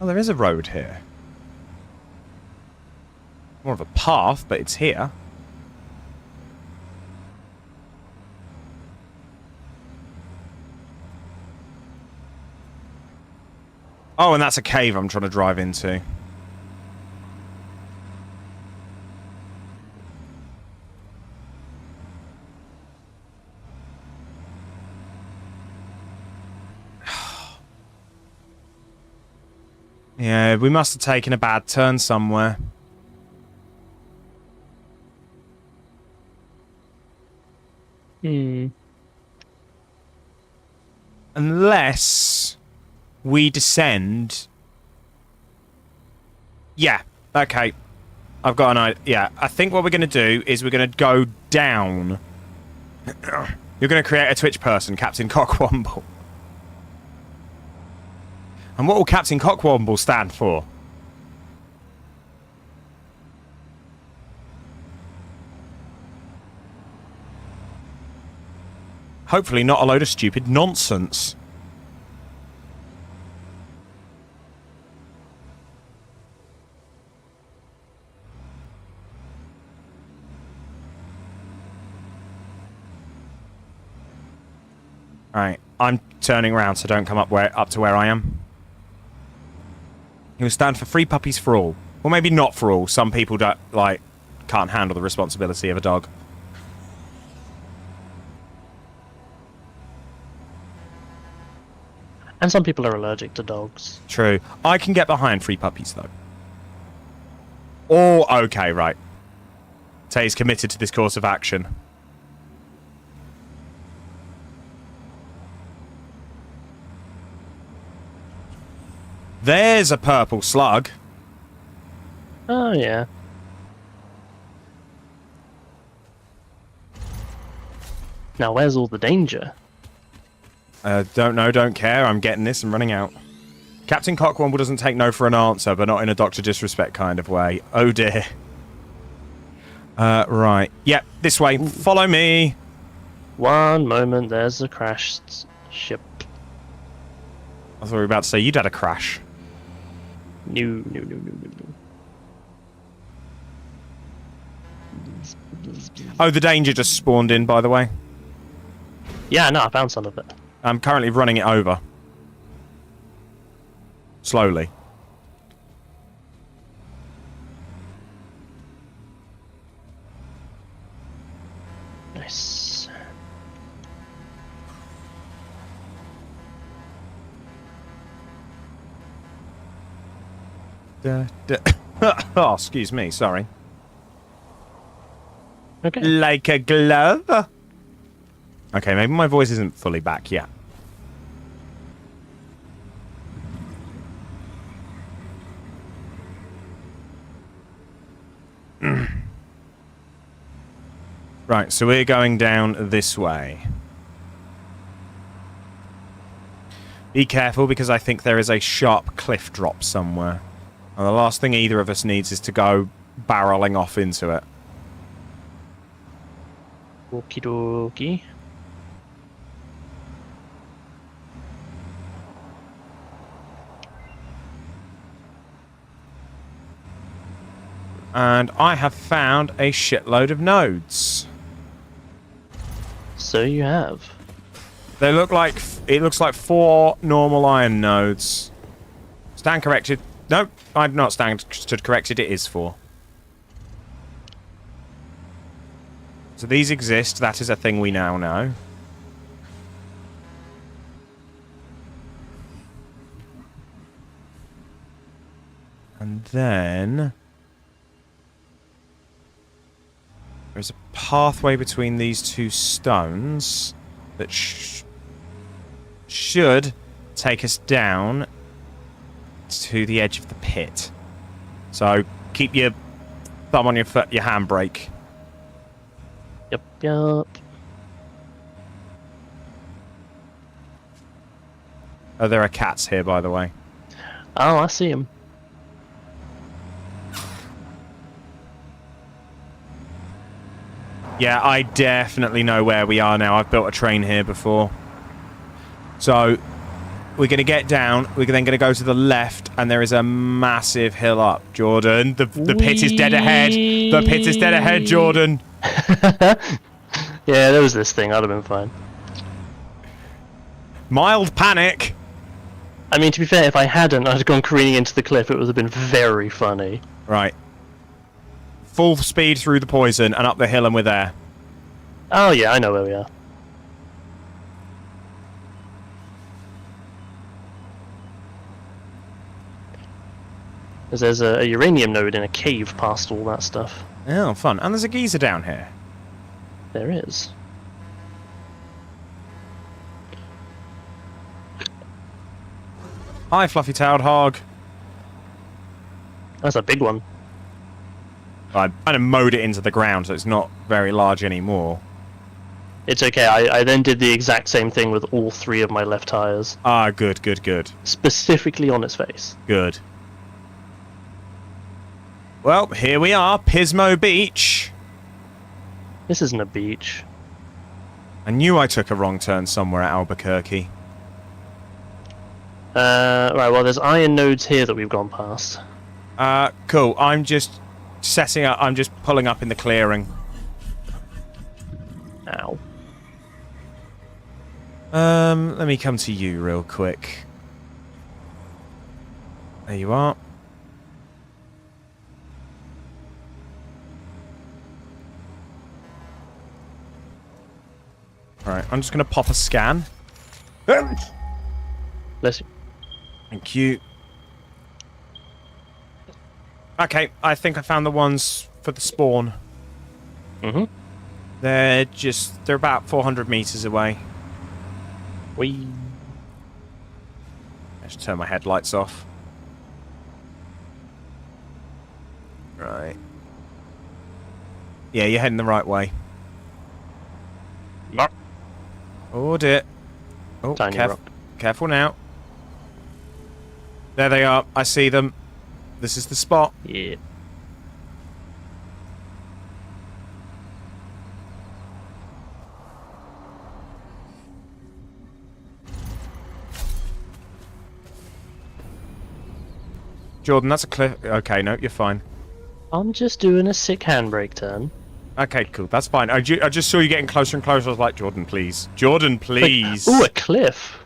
Oh, there is a road here. More of a path, but it's here. Oh, and that's a cave I'm trying to drive into. Yeah, we must have taken a bad turn somewhere. Hmm. Unless we descend. Yeah, okay. I've got an idea. Yeah, I think what we're going to do is we're going to go down. You're going to create a Twitch person, Captain Cockwomble. And what will Captain Cockwomble stand for? Hopefully not a load of stupid nonsense. Alright, I'm turning around, so don't come up to where I am. He will stand for free puppies for all. Well, maybe not for all. Some people don't, can't handle the responsibility of a dog. And some people are allergic to dogs. True. I can get behind free puppies, though. Oh, okay, right. Tay's committed to this course of action. There's a purple slug. Oh, yeah. Now, where's all the danger? Don't know, don't care. I'm getting this and running out. Captain Cockwomble doesn't take no for an answer, but not in a Dr. Disrespect kind of way. Oh, dear. Right. Yep, this way. Follow me. One moment, there's a crashed ship. I thought we were about to say you'd had a crash. No. Oh, the danger just spawned in, by the way. Yeah, no, I found some of it. I'm currently running it over. Slowly. Nice. Oh, excuse me, sorry. Okay. Like a glove? Okay, maybe my voice isn't fully back yet. Right, so we're going down this way. Be careful, because I think there is a sharp cliff drop somewhere. And the last thing either of us needs is to go barreling off into it. Okie dokie. And I have found a shitload of nodes. So you have. They look like... It looks like 4 normal iron nodes. Stand corrected. Nope, I'm not stood corrected. It is 4. So these exist. That is a thing we now know. And then... There's a pathway between these 2 stones that should take us down to the edge of the pit. So keep your thumb on your foot, your handbrake. Yep, yep. Oh, there are cats here, by the way. Oh, I see him. Yeah, I definitely know where we are now. I've built a train here before. So, we're going to get down. We're then going to go to the left, and there is a massive hill up, Jordan. The pit is dead ahead. The pit is dead ahead, Jordan. Yeah, there was this thing. I'd have been fine. Mild panic. I mean, to be fair, if I hadn't, I'd gone careening into the cliff. It would have been very funny. Right. Full speed through the poison and up the hill, and we're there. Oh yeah, I know where we are. 'Cause there's a uranium node in a cave past all that stuff. Oh, fun. And there's a geezer down here. There is. Hi, fluffy-tailed hog. That's a big one. I kind of mowed it into the ground, so it's not very large anymore. It's okay, I then did the exact same thing with all 3 of my left tires. Ah, good, good, good. Specifically on its face. Good. Well, here we are, Pismo Beach. This isn't a beach. I knew I took a wrong turn somewhere at Albuquerque. Right, well there's iron nodes here that we've gone past. Cool. I'm just setting up, I'm just pulling up in the clearing. Ow. Let me come to you real quick. There you are. Alright, I'm just going to pop a scan. Bless you. Thank you. Okay, I think I found the ones for the spawn. Mm-hmm. They're about 400 meters away. Whee. I should turn my headlights off. Right. Yeah, you're heading the right way. Mark. Oh dear. Oh, Tiny rock. Careful now. There they are. I see them. This is the spot. Yeah. Jordan, that's a cliff. Okay, no, you're fine. I'm just doing a sick handbrake turn. Okay, cool. That's fine. I just saw you getting closer and closer. I was like, Jordan, please. Jordan, please. Ooh, a cliff.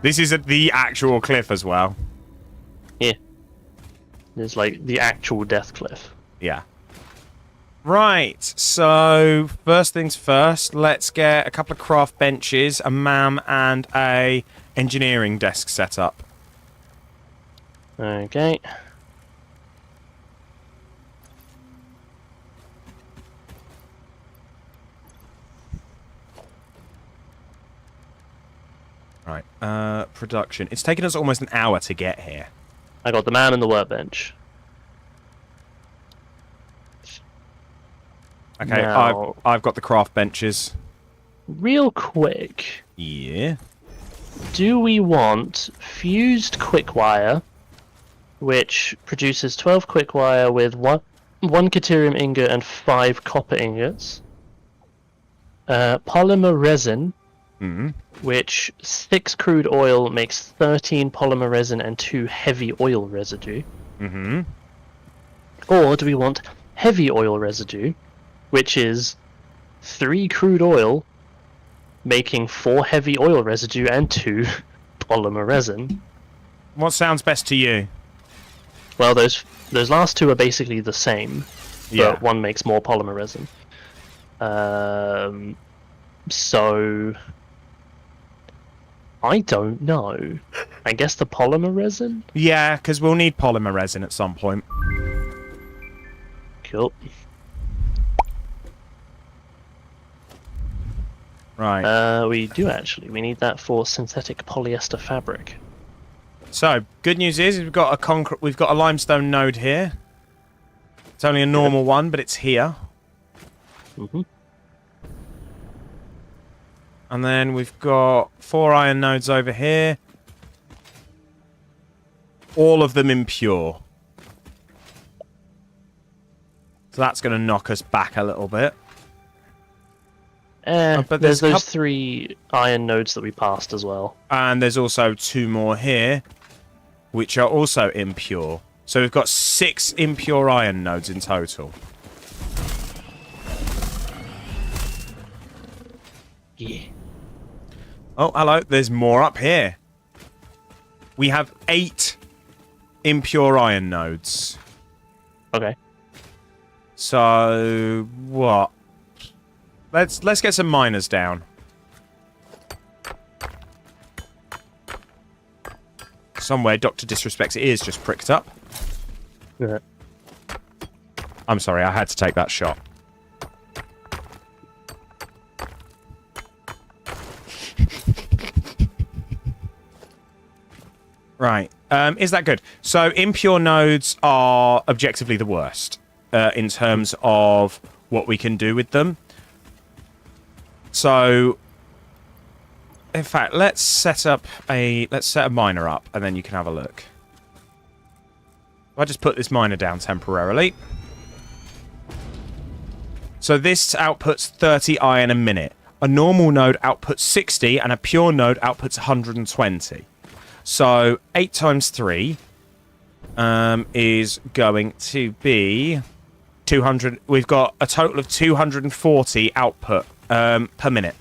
This is the actual cliff as well. Yeah. There's like the actual death cliff. Yeah. Right, so first things first, let's get a couple of craft benches, a MAM, and a engineering desk set up. Okay. Right, production. It's taken us almost an hour to get here. I got the man and the workbench. Okay, Now, I've got the craft benches. real quick, Yeah. do we want fused quickwire, which produces 12 quickwire with one caterium ingot and 5 copper ingots? Polymer resin, Mm-hmm. which 6 crude oil makes 13 polymer resin and 2 heavy oil residue. Mm-hmm. Or do we want heavy oil residue, which is 3 crude oil making 4 heavy oil residue and 2 polymer resin? What sounds best to you? Well, those last two are basically the same, Yeah. but one makes more polymer resin. So I don't know. I guess the polymer resin? Yeah, because we'll need polymer resin at some point. Cool. Right. We do actually. We need that for synthetic polyester fabric. So, good news is we've got a limestone node here. It's only a normal one, but it's here. Mm-hmm. And then we've got 4 iron nodes over here. All of them impure. So that's going to knock us back a little bit. But there's those 3 iron nodes that we passed as well. And there's also 2 more here, which are also impure. So we've got 6 impure iron nodes in total. Yeah. Oh, hello. There's more up here. We have 8 impure iron nodes. Okay. So, what? Let's get some miners down. Somewhere Dr. Disrespect's ears just pricked up. Yeah. I'm sorry, I had to take that shot. Right. Is that good? So, impure nodes are objectively the worst in terms of what we can do with them. So, in fact, let's set a miner up, and then you can have a look. I'll just put this miner down temporarily. So this outputs 30 iron a minute. A normal node outputs 60, and a pure node outputs 120. So 8 times 3 is going to be 200. We've got a total of 240 output per minute.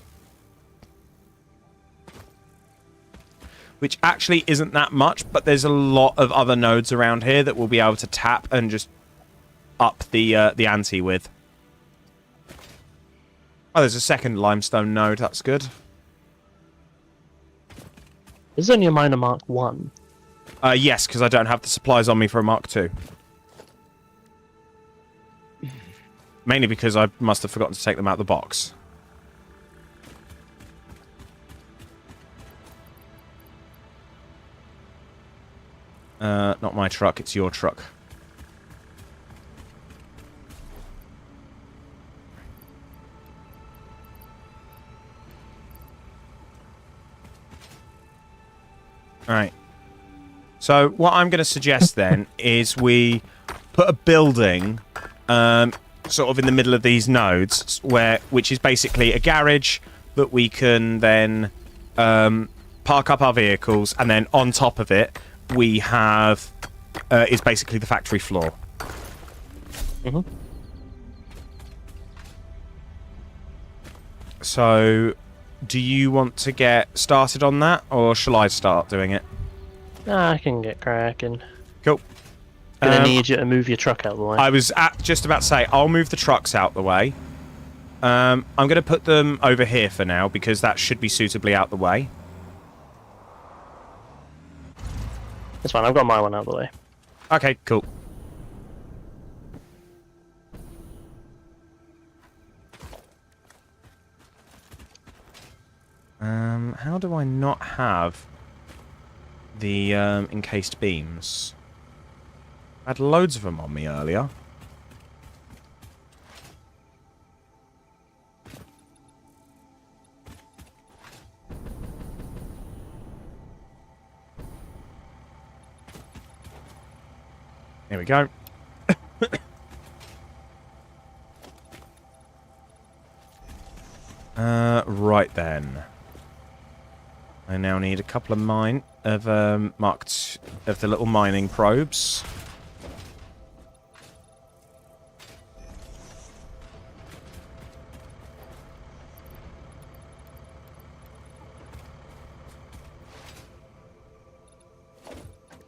Which actually isn't that much, but there's a lot of other nodes around here that we'll be able to tap and just up the ante with. Oh, there's a second limestone node. That's good. Is only a miner Mark 1? Yes, because I don't have the supplies on me for a Mark 2. Mainly because I must have forgotten to take them out of the box. Not my truck, it's your truck. Alright. So, what I'm going to suggest then is we put a building sort of in the middle of these nodes, which is basically a garage that we can then park up our vehicles, and then on top of it, we have is basically the factory floor. Mm-hmm. So, do you want to get started on that, or shall I start doing it? I can get cracking. Cool. Gonna need you to move your truck out of the way. I was just about to say, I'll move the trucks out the way. I'm going to put them over here for now, because that should be suitably out the way. That's fine, I've got my one out of the way. Okay, cool. How do I not have the encased beams? I had loads of them on me earlier. There we go. Right then. I now need a couple of the little mining probes.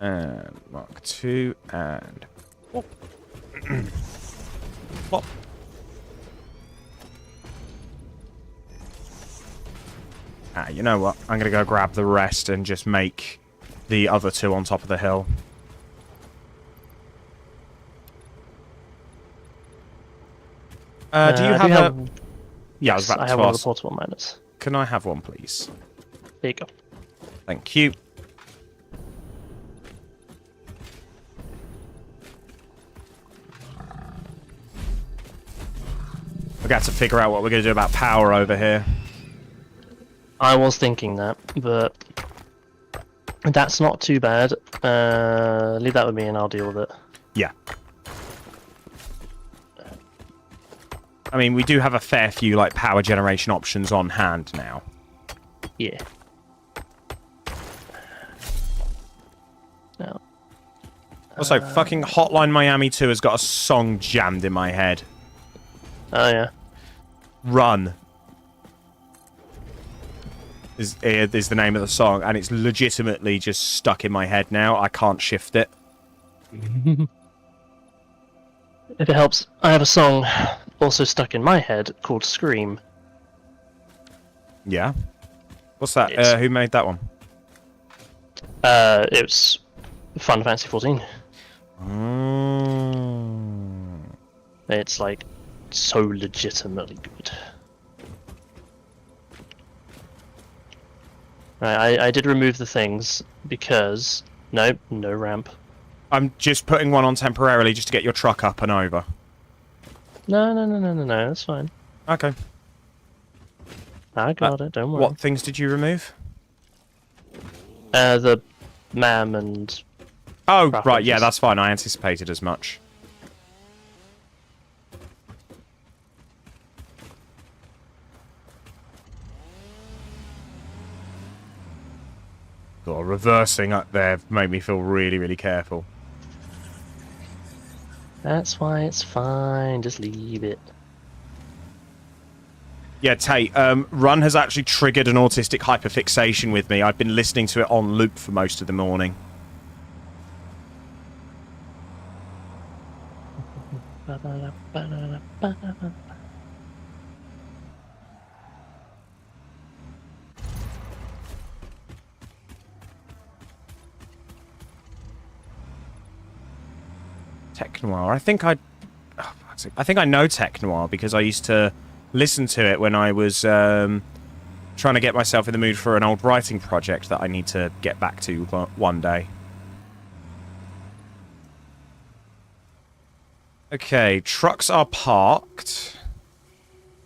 And Mark 2 and... Plop. Plop. Ah, you know what? I'm going to go grab the rest and just make the other 2 on top of the hill. Do you have a... Yeah, I was about to have one of the ask. portable miners. Can I have one, please? There you go. Thank you. We've got to figure out what we're going to do about power over here. I was thinking that, but that's not too bad. Leave that with me and I'll deal with it. Yeah. I mean, we do have a fair few, like, power generation options on hand now. Yeah. Now. Also, fucking Hotline Miami 2 has got a song jammed in my head. Oh, yeah. Run. Is the name of the song, and it's legitimately just stuck in my head now. I can't shift it. If it helps, I have a song also stuck in my head called Scream. Yeah? What's that? It's- Who made that one? It's Final Fantasy 14. It's like so legitimately good. Right, I did remove the things because no ramp. I'm just putting one on temporarily just to get your truck up and over. No, that's fine. Okay. I got it, don't worry. What things did you remove? The MAM and... Oh, Crap, right, yeah, just- that's fine. I anticipated as much. God, reversing up there made me feel really, really careful. That's why it's fine, just leave it. Yeah, Tate, Run has actually triggered an autistic hyperfixation with me. I've been listening to it on loop for most of the morning. Tech Noir. I think I know Tech Noir because I used to listen to it when I was trying to get myself in the mood for an old writing project that I need to get back to one day. Okay, trucks are parked.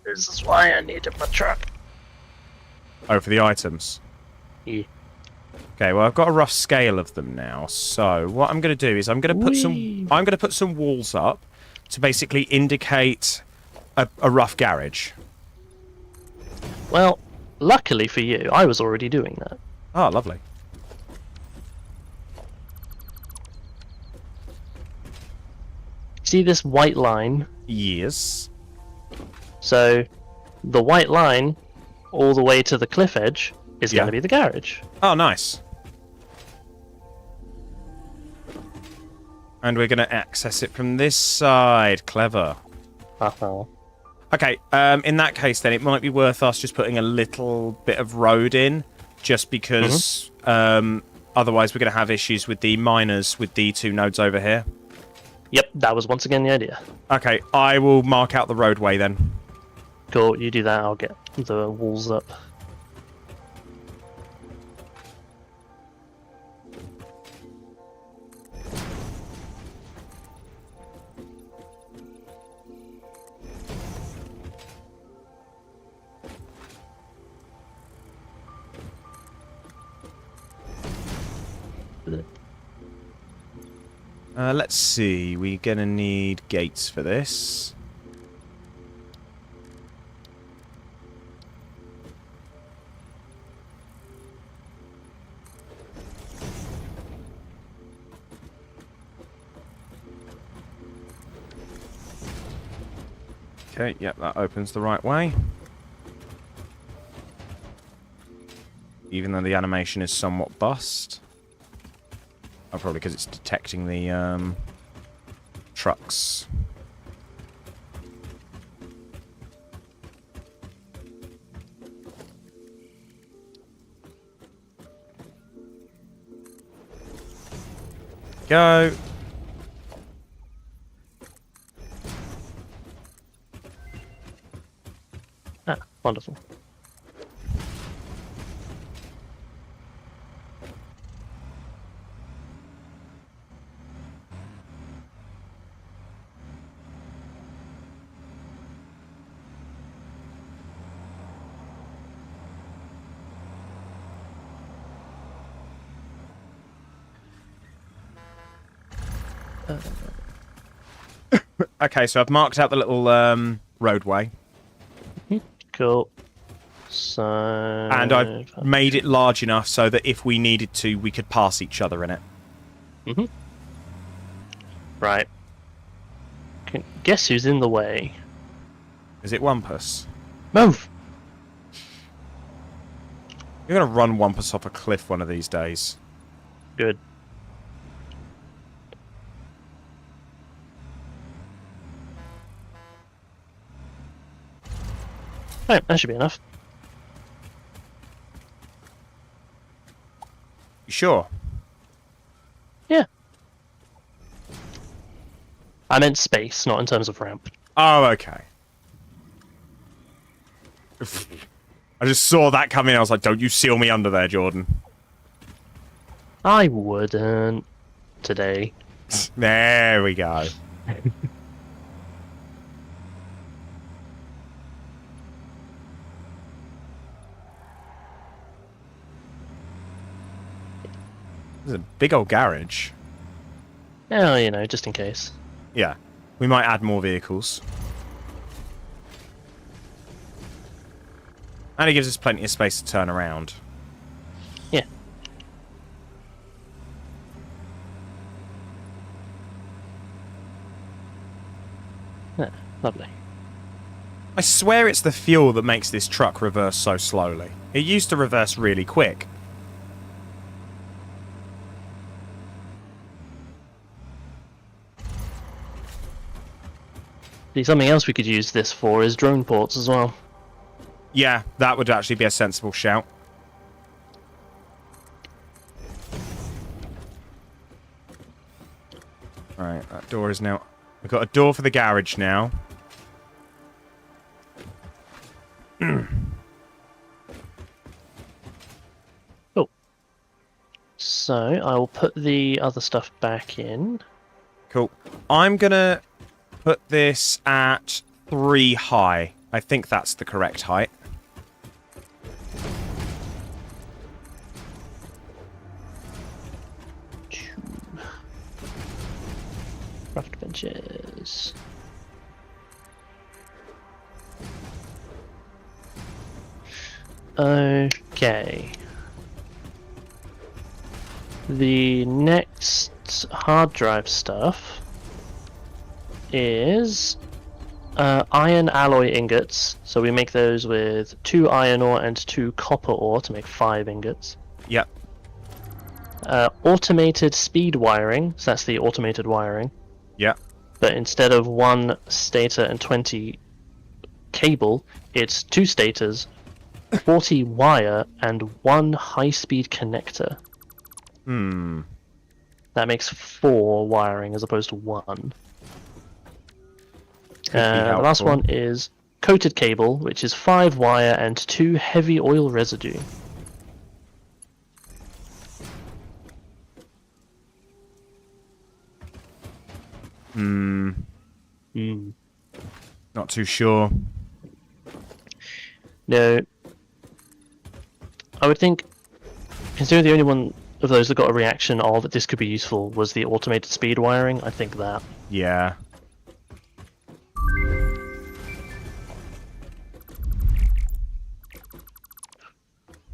This is why I needed my truck. Oh, for the items. Yeah. Okay, well I've got a rough scale of them now. So what I'm going to do is I'm going to put some walls up to basically indicate a rough garage. Well, luckily for you, I was already doing that. Oh, lovely. See this white line? Yes. So, the white line, all the way to the cliff edge, is going Yeah. to be the garage. Oh, nice. And we're going to access it from this side. Clever. Uh-huh. Okay, in that case, then, it might be worth us just putting a little bit of road in, just because otherwise we're going to have issues with the miners with the 2 nodes over here. Yep, that was once again the idea. Okay, I will mark out the roadway then. Cool, you do that, I'll get the walls up. Let's see, we're going to need gates for this. Okay, yep, that opens the right way. Even though the animation is somewhat bust. Oh, probably because it's detecting the trucks. Go. Ah, wonderful. Okay, so I've marked out the little roadway. Cool. So... And I've made it large enough so that if we needed to, we could pass each other in it. Mm-hmm. Right. Guess who's in the way? Is it Wampus? Move! You're going to run Wampus off a cliff one of these days. Good. Right, that should be enough. You sure? Yeah. I meant space, not in terms of ramp. Oh, okay. I just saw that coming. I was like, don't you seal me under there, Jordan. I wouldn't. Today. There we go. There's a big old garage. Oh, you know, just in case. Yeah. We might add more vehicles. And it gives us plenty of space to turn around. Yeah. Yeah, lovely. I swear it's the fuel that makes this truck reverse so slowly. It used to reverse really quick. See, something else we could use this for is drone ports as well. Yeah, that would actually be a sensible shout. Right, that door is now... We've got a door for the garage now. Cool. So, I will put the other stuff back in. Cool. I'm gonna put this at 3 high. I think that's the correct height. Craft benches. Okay. The next hard drive stuff is iron alloy ingots. So we make those with 2 iron ore and 2 copper ore to make 5 ingots. Yep. Automated speed wiring, so that's the automated wiring. Yep. But instead of 1 stator and 20 cable, it's 2 stators, 40 wire, and 1 high-speed connector. Hmm. That makes 4 wiring as opposed to 1. The last one is coated cable, which is 5 wire and 2 heavy oil residue. Not too sure. No. I would think, considering the only one of those that got a reaction of this could be useful was the automated speed wiring, I think that. Yeah.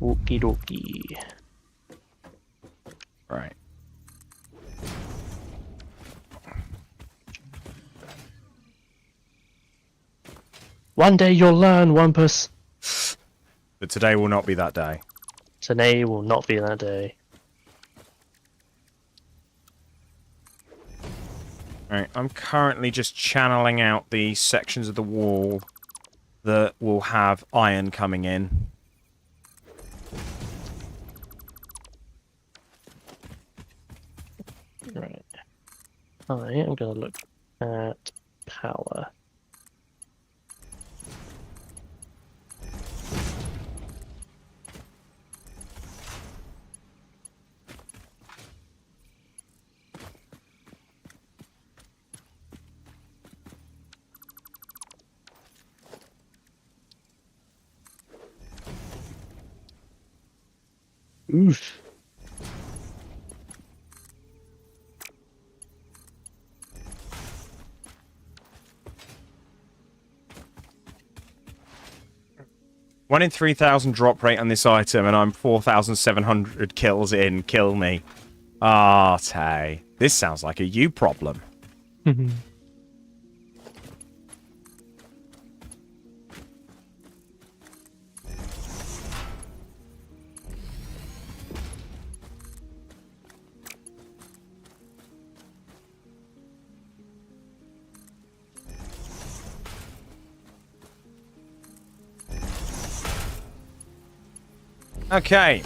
Okie dokie. Right. One day you'll learn, Wampus. But today will not be that day. Today will not be that day. Right, I'm currently just channeling out the sections of the wall that will have iron coming in. Right. I am going to look at power. Oof. One in 3,000 drop rate on this item, and I'm 4,700 kills in. Kill me. Ah, Tay. This sounds like a you problem. Okay.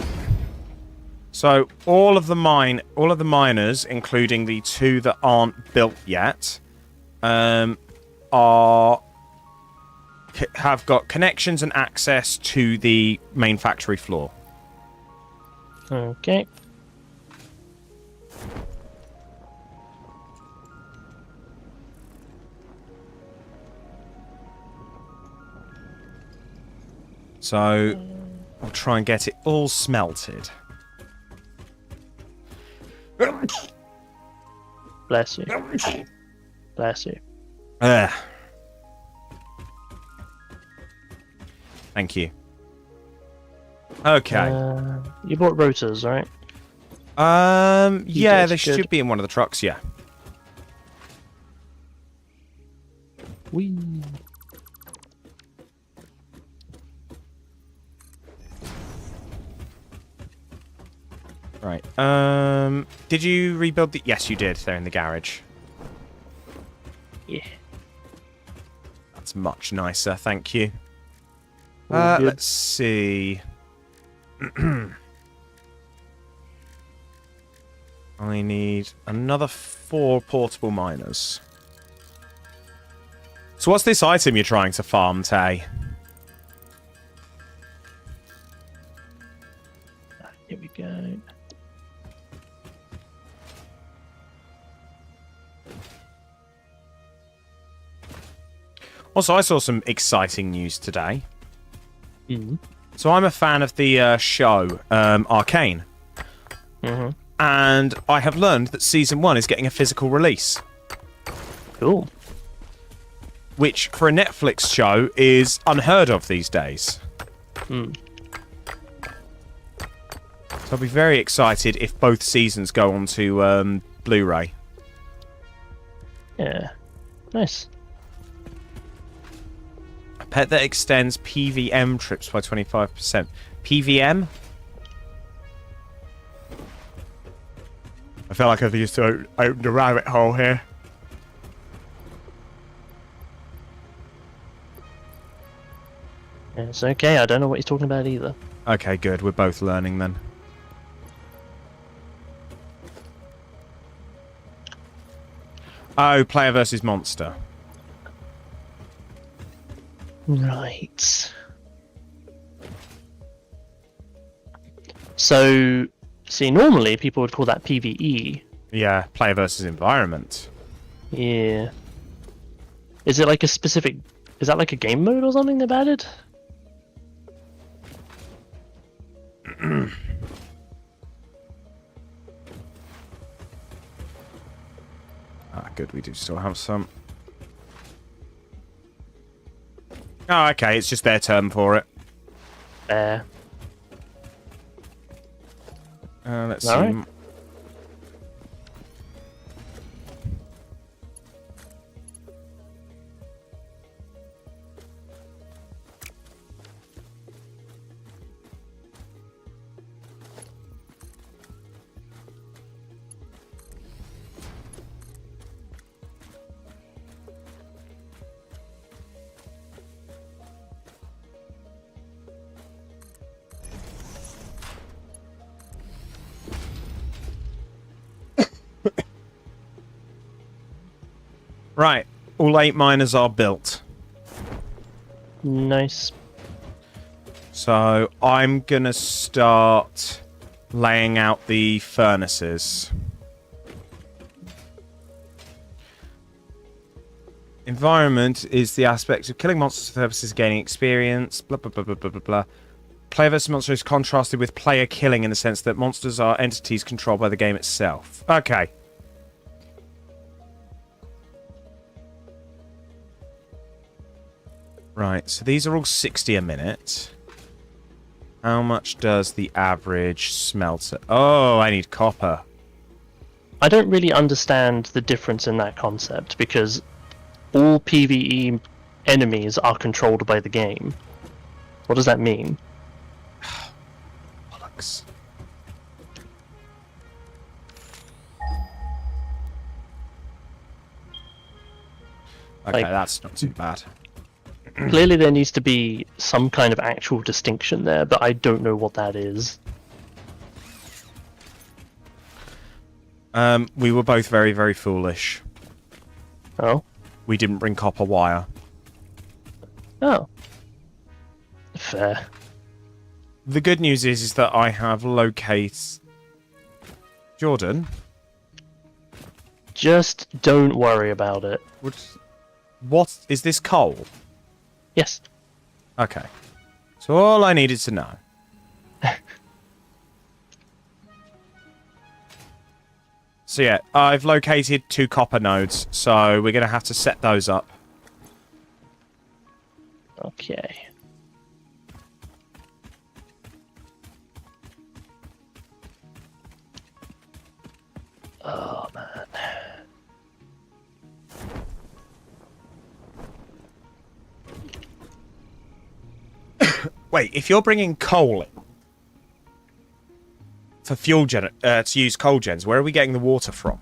So all of the miners, including the 2 that aren't built yet, have got connections and access to the main factory floor. Okay. So I'll try and get it all smelted. Bless you. Bless you. Thank you. Okay. You bought rotors, right? Yeah, did, they good. should be in one of the trucks, yeah. Whee. Right. Did you rebuild the... Yes, you did. They're in the garage. Yeah. That's much nicer, thank you. All good. Let's see. I need another 4 portable miners. So what's this item you're trying to farm, Tay? Here we go. Also, I saw some exciting news today. Mm. So I'm a fan of the show Arcane. Mm-hmm. And I have learned that Season 1 is getting a physical release. Cool. Which, for a Netflix show, is unheard of these days. Mm. So I'll be very excited if both seasons go onto Blu-ray. Yeah. Nice. A pet that extends PVM trips by 25%. PVM? I feel like I've used to open the rabbit hole here. Yeah, it's okay. I don't know what he's talking about either. Okay, good. We're both learning then. Oh, player versus monster. Right. So, see, normally people would call that PvE. Yeah, player versus environment. Yeah. Is it like a specific... Is that like a game mode or something they've added? Ah, good. We do still have some. Oh, okay. It's just their term for it. Let's see. Alright. Right. All 8 miners are built. Nice. So I'm going to start laying out the furnaces. Environment is the aspect of killing monsters for purposes of gaining experience. Blah, blah, blah, blah, blah, blah, blah. Player versus monster is contrasted with player killing in the sense that monsters are entities controlled by the game itself. Okay. Right, so these are all 60 a minute. How much does the average smelter... Oh, I need copper. I don't really understand the difference in that concept, because all PvE enemies are controlled by the game. What does that mean? Bollocks. Okay, Like- that's not too bad. Clearly there needs to be some kind of actual distinction there, but I don't know what that is. We were both very, very foolish. Oh? We didn't bring copper wire. Oh. Fair. The good news is that I have located... Jordan? Just don't worry about it. What is this coal? Yes. Okay. So all I needed to know. So yeah, I've located 2 copper nodes, so we're going to have to set those up. Okay. Oh, man. Wait, if you're bringing coal in for fuel to use coal gens, where are we getting the water from?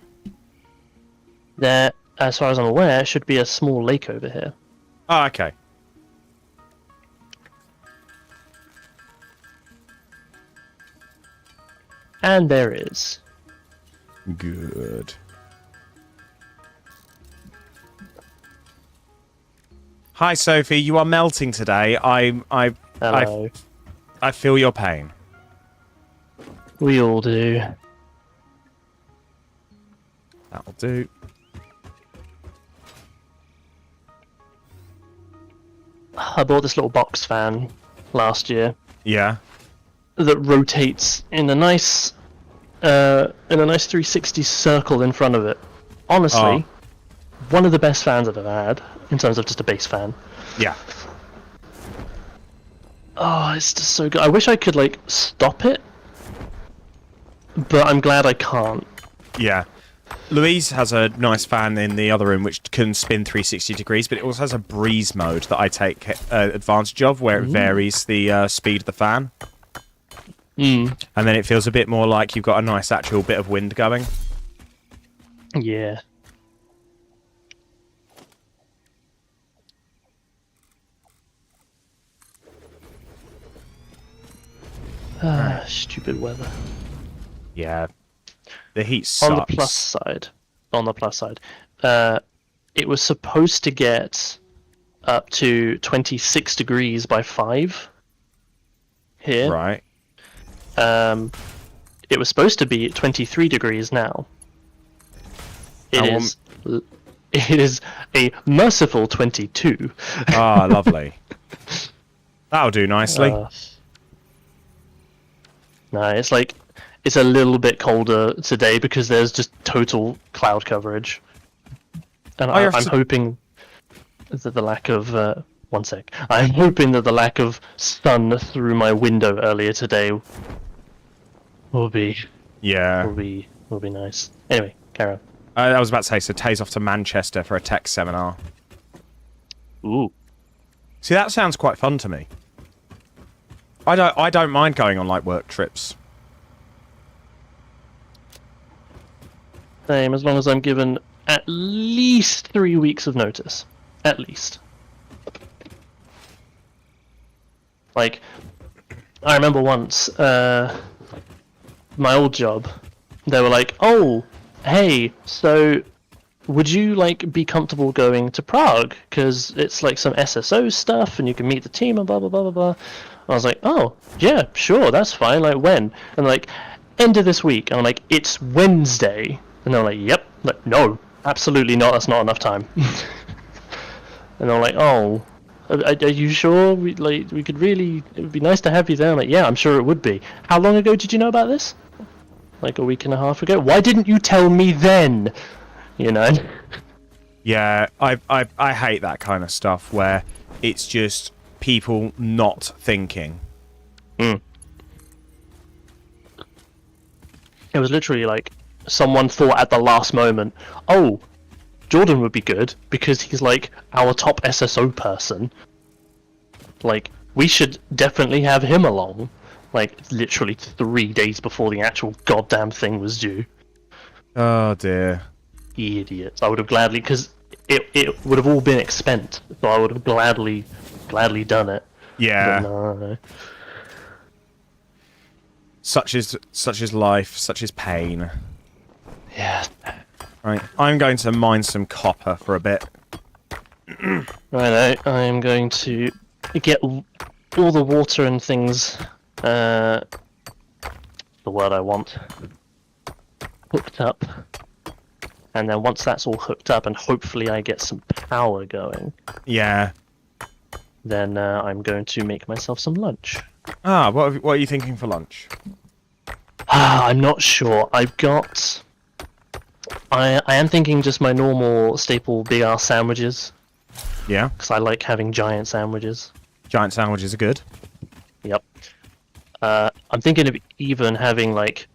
There, as far as I'm aware, should be a small lake over here. Oh, okay. And there is. Good. Hi, Sophie. You are melting today. Hello. I feel your pain. We all do. That'll do. I bought this little box fan last year Yeah. that rotates in a nice 360 circle in front of it. Honestly, one of the best fans I've ever had in terms of just a base fan. Yeah. Oh, it's just so good. I wish I could like stop it, but I'm glad I can't. Yeah. Louise has a nice fan in the other room which can spin 360 degrees, but it also has a breeze mode that I take advantage of, where it varies the speed of the fan. Mm. And then it feels a bit more like you've got a nice actual bit of wind going. Yeah. Stupid weather. Yeah. The heat sucks. On the plus side, it was supposed to get up to 26 degrees by 5 here. Right. It was supposed to be 23 degrees now. It is a merciful 22. Ah, lovely. That'll do nicely. No, it's a little bit colder today because there's just total cloud coverage, and I'm hoping that the lack of one sec. I'm hoping that the lack of sun through my window earlier today will be nice. Anyway, carry on. I was about to say, so Tay's off to Manchester for a tech seminar. Ooh. See, that sounds quite fun to me. I don't mind going on like work trips. Same, as long as I'm given at least 3 weeks of notice. At least. Like, I remember once, my old job, they were like, oh, hey, so would you like be comfortable going to Prague? Because it's like some SSO stuff, and you can meet the team and blah blah blah blah blah. I was like, oh yeah, sure, that's fine. Like when? And like, end of this week. And I'm like, it's Wednesday. And they're like, yep. Like, no, absolutely not. That's not enough time. And I'm like, oh, are you sure? We could really. It would be nice to have you there. I'm like, yeah, I'm sure it would be. How long ago did you know about this? Like a week and a half ago. Why didn't you tell me then? You know. Yeah, I hate that kind of stuff where it's just people not thinking. It was literally like someone thought at the last moment, oh, Jordan would be good because he's like our top SSO person. Like, we should definitely have him along. Like, literally 3 days before the actual goddamn thing was due. Oh dear. Idiots. I would have gladly, because it would have all been expensed, so I would have gladly done it. Yeah. But no. Such is life, such is pain. Yeah. Right, I'm going to mine some copper for a bit. Right, I am going to get all the water and things, the word I want, hooked up. And then once that's all hooked up and hopefully I get some power going, Yeah. then I'm going to make myself some lunch. Ah, what are you thinking for lunch? I'm not sure. I've got... I am thinking just my normal staple big ass sandwiches, Yeah. because I like having giant sandwiches. Giant sandwiches are good. Yep. I'm thinking of even having like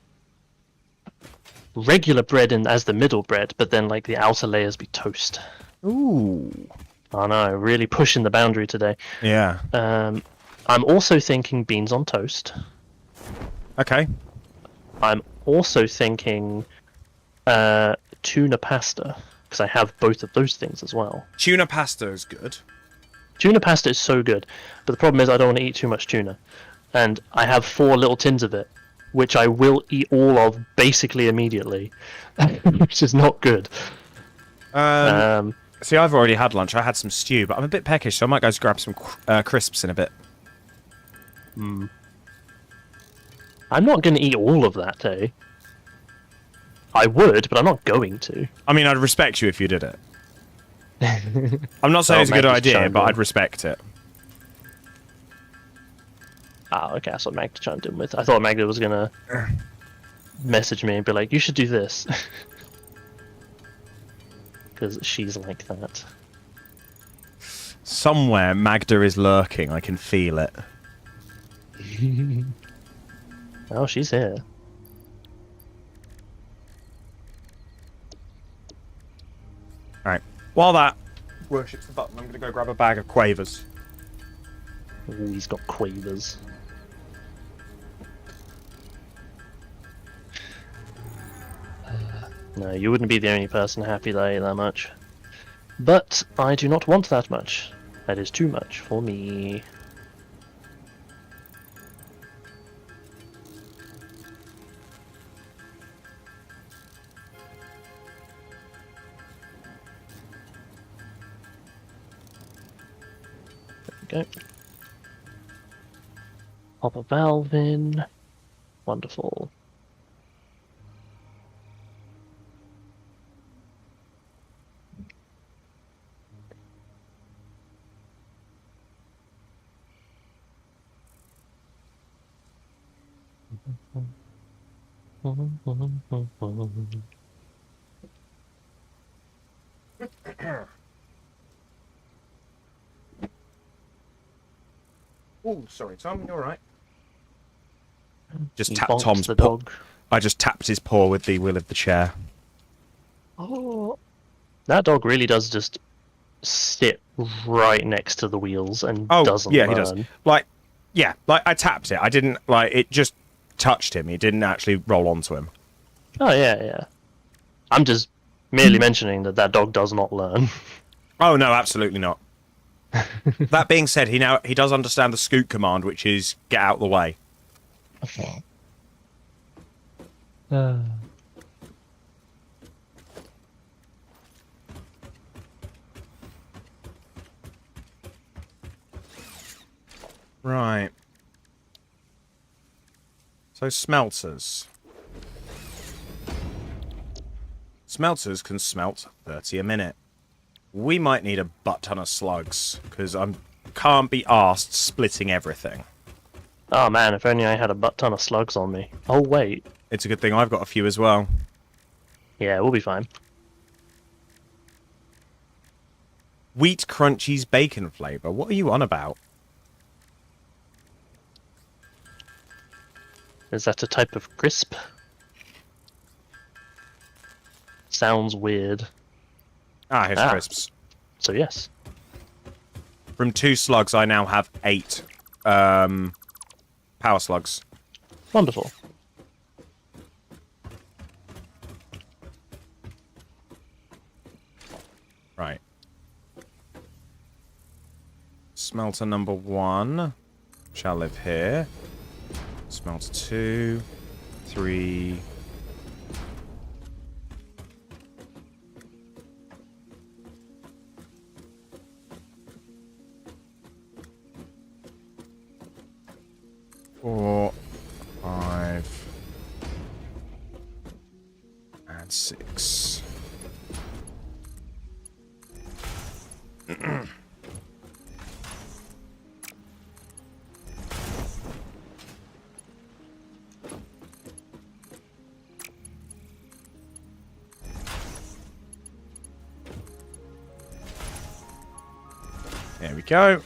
regular bread as the middle bread, but then like the outer layers be toast. Ooh. I know, really pushing the boundary today. Yeah. I'm also thinking beans on toast. Okay. I'm also thinking tuna pasta, because I have both of those things as well. Tuna pasta is good. Tuna pasta is so good, but the problem is I don't want to eat too much tuna. And I have 4 little tins of it, which I will eat all of basically immediately, which is not good. See, I've already had lunch. I had some stew, but I'm a bit peckish, so I might go to grab some crisps in a bit. I'm not going to eat all of that, eh? I would, but I'm not going to. I mean, I'd respect you if you did it. I'm not saying it's a good idea, but I'd respect it. Ah, okay, that's what Magda chimed in with. I thought Magda was gonna message me and be like, you should do this. Because she's like that. Somewhere, Magda is lurking. I can feel it. Oh, she's here. Alright. While that worships the button, I'm going to go grab a bag of quavers. Ooh, he's got quavers. No, you wouldn't be the only person happy that I ate that much. But I do not want that much. That is too much for me. There we go. Pop a valve in. Wonderful. Oh, sorry, Tom. You all right? Just He tapped bonks Tom's the paw. dog. I just tapped his paw with the wheel of the chair. Oh, that dog really does just sit right next to the wheels and Oh, doesn't yeah, learn. he does. Like, yeah, like I tapped it. I didn't like it. Just touched him. He didn't actually roll onto him. Oh yeah, yeah. I'm just merely mentioning that that dog does not learn. Oh no, absolutely not. That being said, he does understand the scoot command, which is get out of the way. Right. So smelters. Smelters can smelt 30 a minute. We might need a butt ton of slugs, because I can't be arsed splitting everything. Oh man, if only I had a butt ton of slugs on me. Oh wait. It's a good thing I've got a few as well. Yeah, we'll be fine. Wheat Crunchies bacon flavour. What are you on about? Is that a type of crisp? Sounds weird. Ah, here's crisps. So yes. From 2 slugs, I now have 8 power slugs. Wonderful. Right. Smelter number 1 shall live here. Smelter 2, 3. Four, 5, and 6. There we go.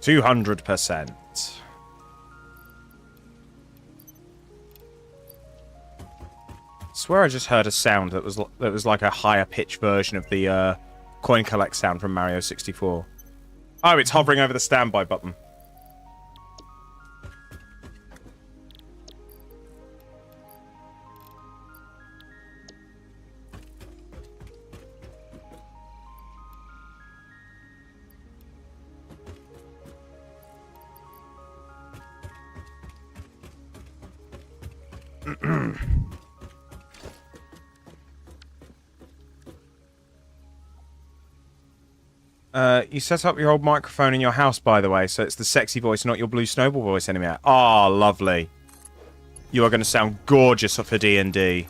%200. Swear I just heard a sound that was like a higher pitch version of the coin collect sound from Mario 64. Oh, it's hovering over the standby button. You set up your old microphone in your house, by the way, so it's the sexy voice, not your blue snowball voice anymore. Ah, oh, lovely. You are going to sound gorgeous for D&D.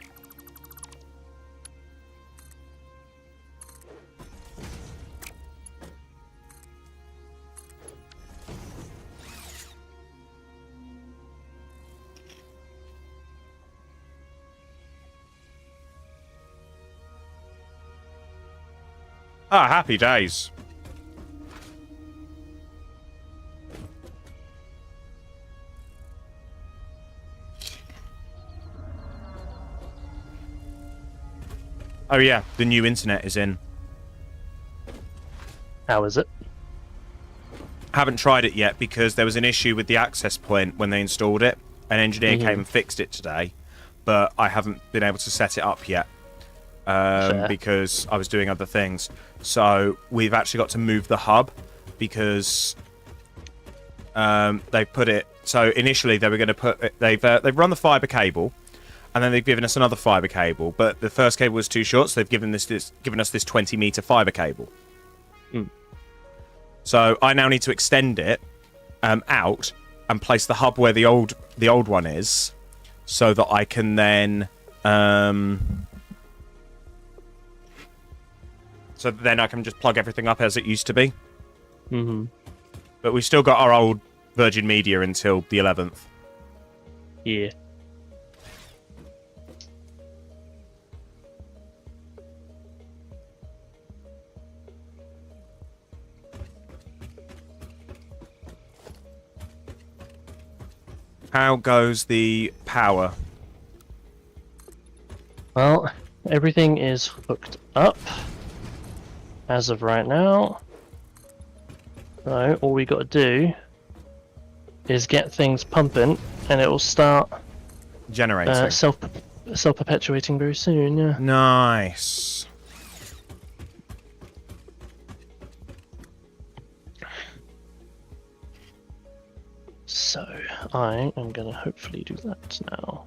Ah, happy days. Oh yeah, the new internet is in. How is it? Haven't tried it yet because there was an issue with the access point when they installed it. An engineer came and fixed it today, but I haven't been able to set it up yet because I was doing other things. So we've actually got to move the hub because they put it. So initially they were going to put it, they've run the fiber cable. And then they've given us another fiber cable, but the first cable was too short, so they've given us this 20-meter fiber cable. So I now need to extend it out and place the hub where the old one is, so that I can then I can just plug everything up as it used to be. But we've still got our old Virgin Media until the 11th. Yeah. How goes the power? Well, everything is hooked up as of right now. So all we got to do is get things pumping, and it will start Generating. self-perpetuating very soon. Yeah. Nice. So I am gonna hopefully do that now.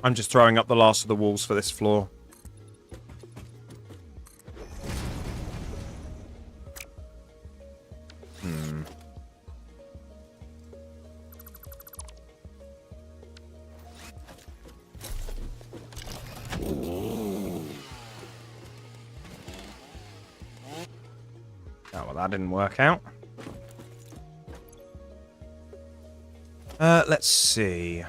I'm just throwing up the last of the walls for this floor. Oh, well, that didn't work out. Let's see.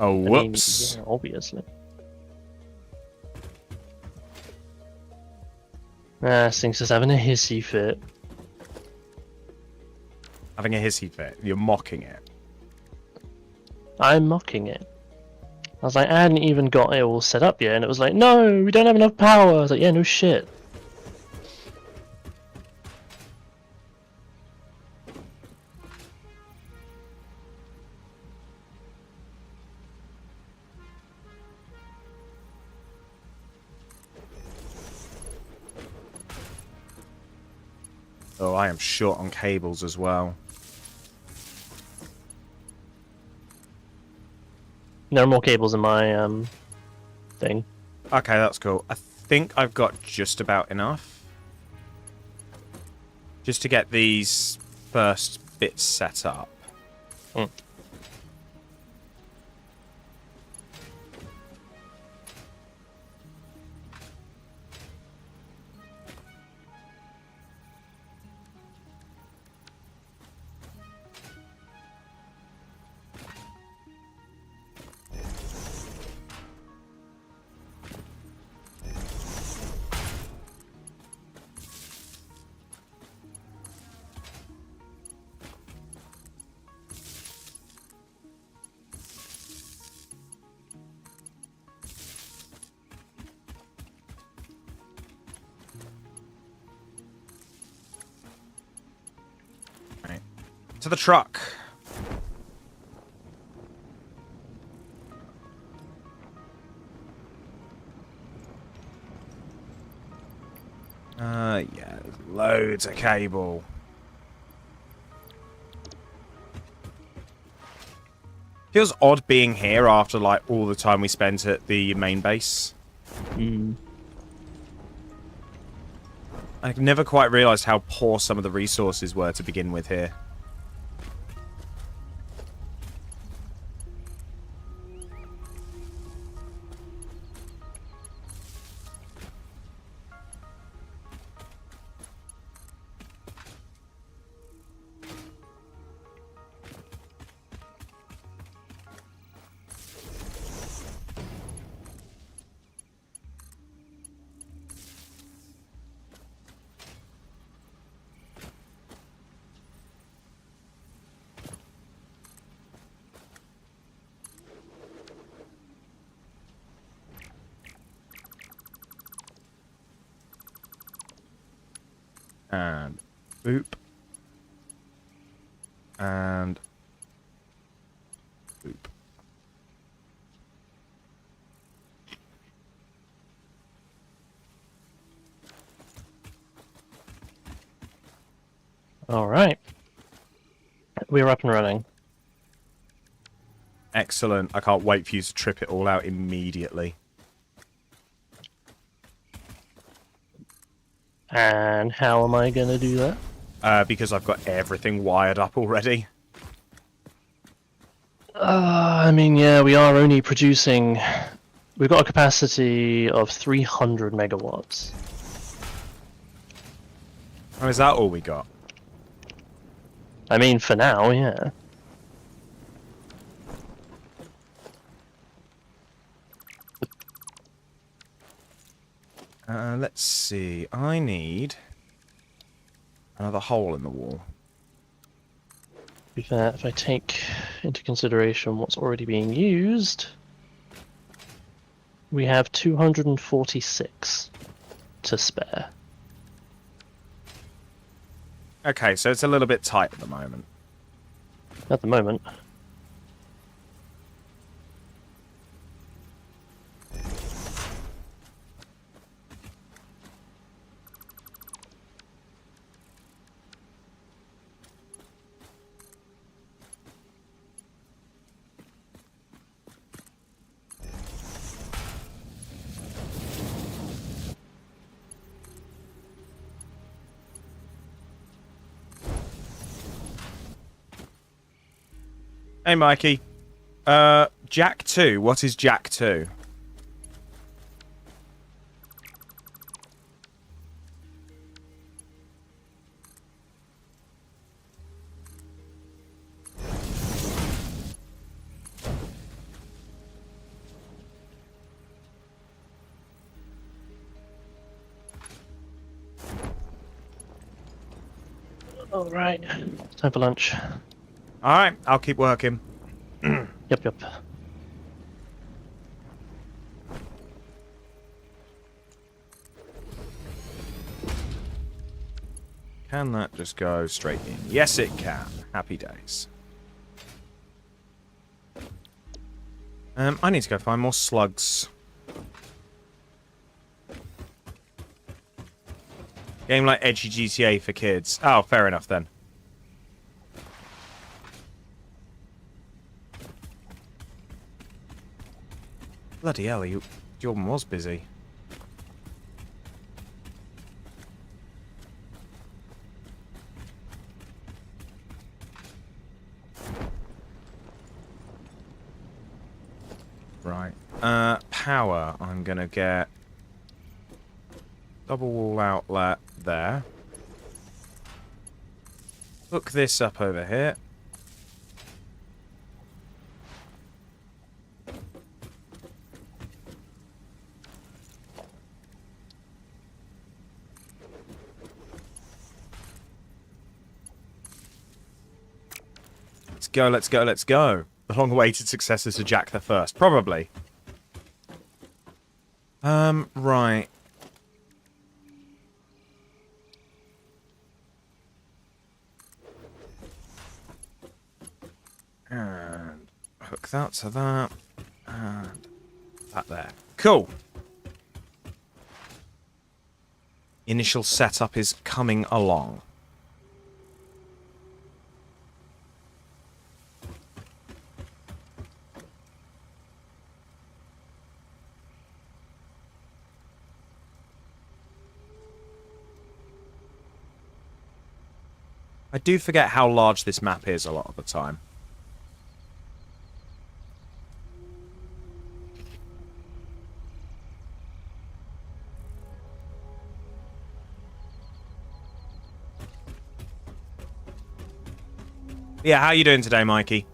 Oh, whoops. I mean, yeah, obviously. This thing's just having a hissy fit. Having a hissy fit. You're mocking it. I'm mocking it. I was like, I hadn't even got it all set up yet, and it was like, no, we don't have enough power. I was like, yeah, no shit. Oh, I am short on cables as well. There are more cables in my thing. Okay, that's cool. I think I've got just about enough. Just to get these first bits set up. Mm. Right. To the truck. Yeah, loads of cable. Feels odd being here after, like, all the time we spent at the main base. Mm. I never quite realised how poor some of the resources were to begin with here. And boop. And boop. Alright. We're up and running. Excellent. I can't wait for you to trip it all out immediately. And how am I gonna do that? Because I've got everything wired up already. I mean, yeah, we are only producing... We've got a capacity of 300 megawatts. Oh, is that all we got? I mean, for now, yeah. Let's see. I need another hole in the wall. To be fair, if I take into consideration what's already being used, we have 246 to spare. Okay, so it's a little bit tight at the moment. At the moment. Hey, Mikey. Jack 2. What is Jack 2? Alright. Time for lunch. Alright, I'll keep working. Yep, yep. Can that just go straight in? Yes, it can. Happy days. I need to go find more slugs. Game like edgy GTA for kids. Oh, fair enough then. Bloody hell, Jordan was busy. Right. Power. I'm gonna get double wall outlet there. Hook this up over here. Let's go, let's go, let's go. The long-awaited successor to Jack the First. Probably. Right. And hook that to that. And that there. Cool. Initial setup is coming along. I do forget how large this map is a lot of the time. Yeah, how you doing today, Mikey?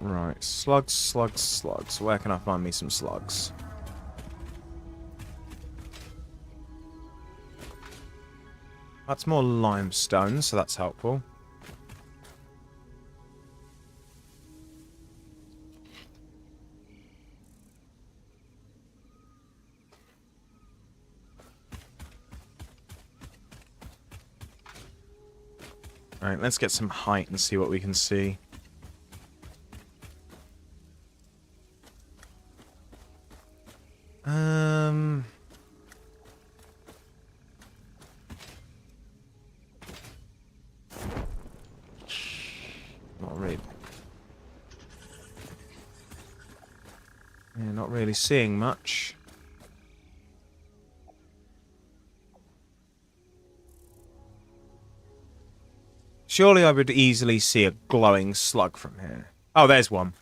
Right. Slugs, slugs, slugs. Where can I find me some slugs? That's more limestone, so that's helpful. Right, let's get some height and see what we can see. Not really. Yeah, not really seeing much. Surely I would easily see a glowing slug from here. Oh, there's one.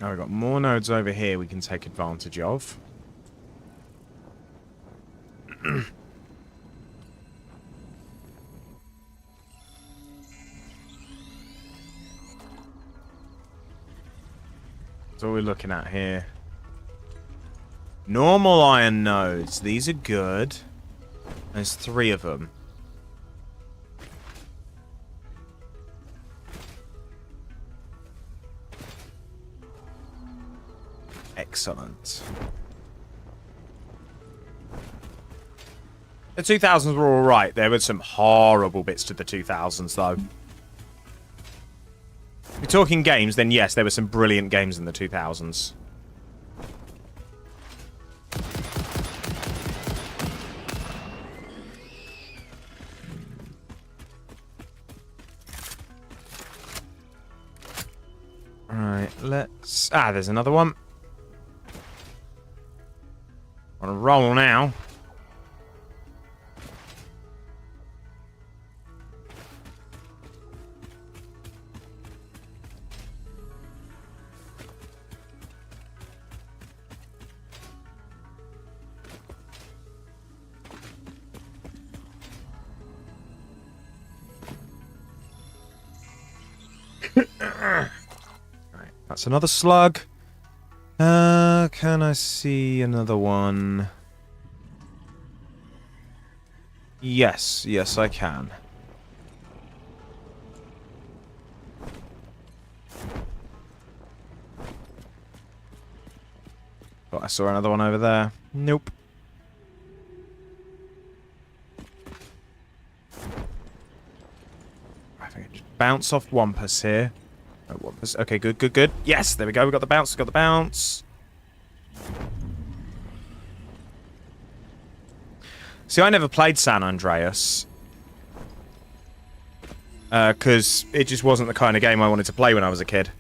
Now we've got more nodes over here we can take advantage of. What are we looking at here? Normal iron nodes. These are good. There's 3 of them. Excellent. The 2000s were alright. There were some horrible bits to the 2000s, though. If we're talking games, then yes, there were some brilliant games in the 2000s. Alright, let's... Ah, there's another one. On a roll now. Right, that's another slug. Can I see another one? Yes, yes I can. Thought I saw another one over there. Nope. I think I just bounce off Wampus here. Oh, Wampus. Okay, good, good, good. Yes, there we go. We got the bounce. We got the bounce. See, I never played San Andreas. Because it just wasn't the kind of game I wanted to play when I was a kid.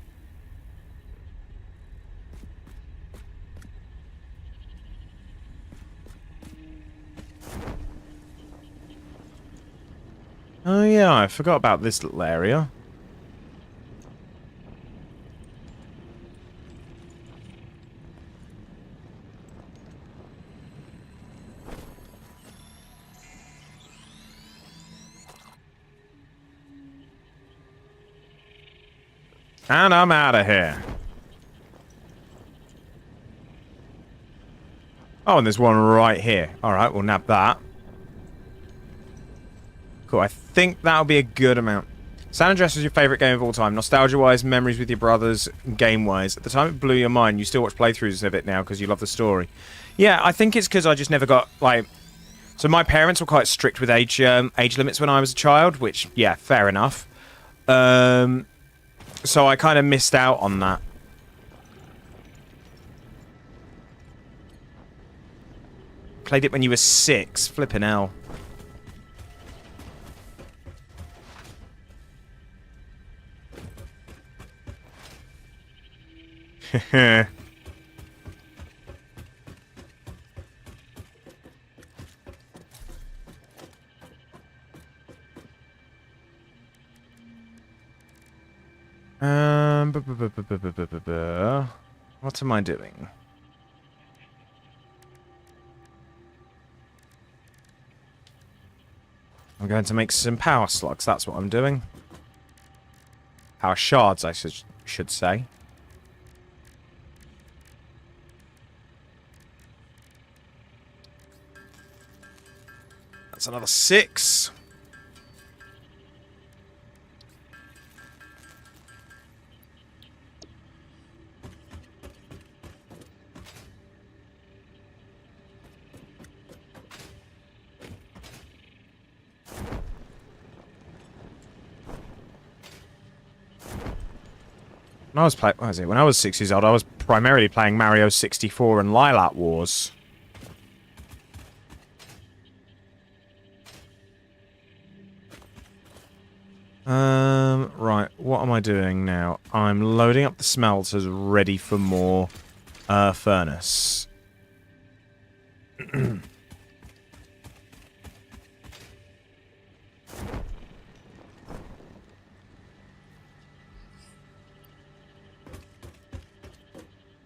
Oh yeah, I forgot about this little area. And I'm out of here. Oh, and there's one right here. Alright, we'll nab that. Cool, I think that'll be a good amount. San Andreas was your favourite game of all time. Nostalgia-wise, memories with your brothers, game-wise. At the time it blew your mind. You still watch playthroughs of it now because you love the story. Yeah, I think it's because I just never got, like... So my parents were quite strict with age limits when I was a child, which, yeah, fair enough. So I kind of missed out on that. Played it when you were 6. Flipping hell. What am I doing? I'm going to make some power slugs, that's what I'm doing. Power shards, I should say. That's another 6. When I was 6 years old, I was primarily playing Mario 64 and Lilac Wars. Right, what am I doing now? I'm loading up the smelters ready for more furnace.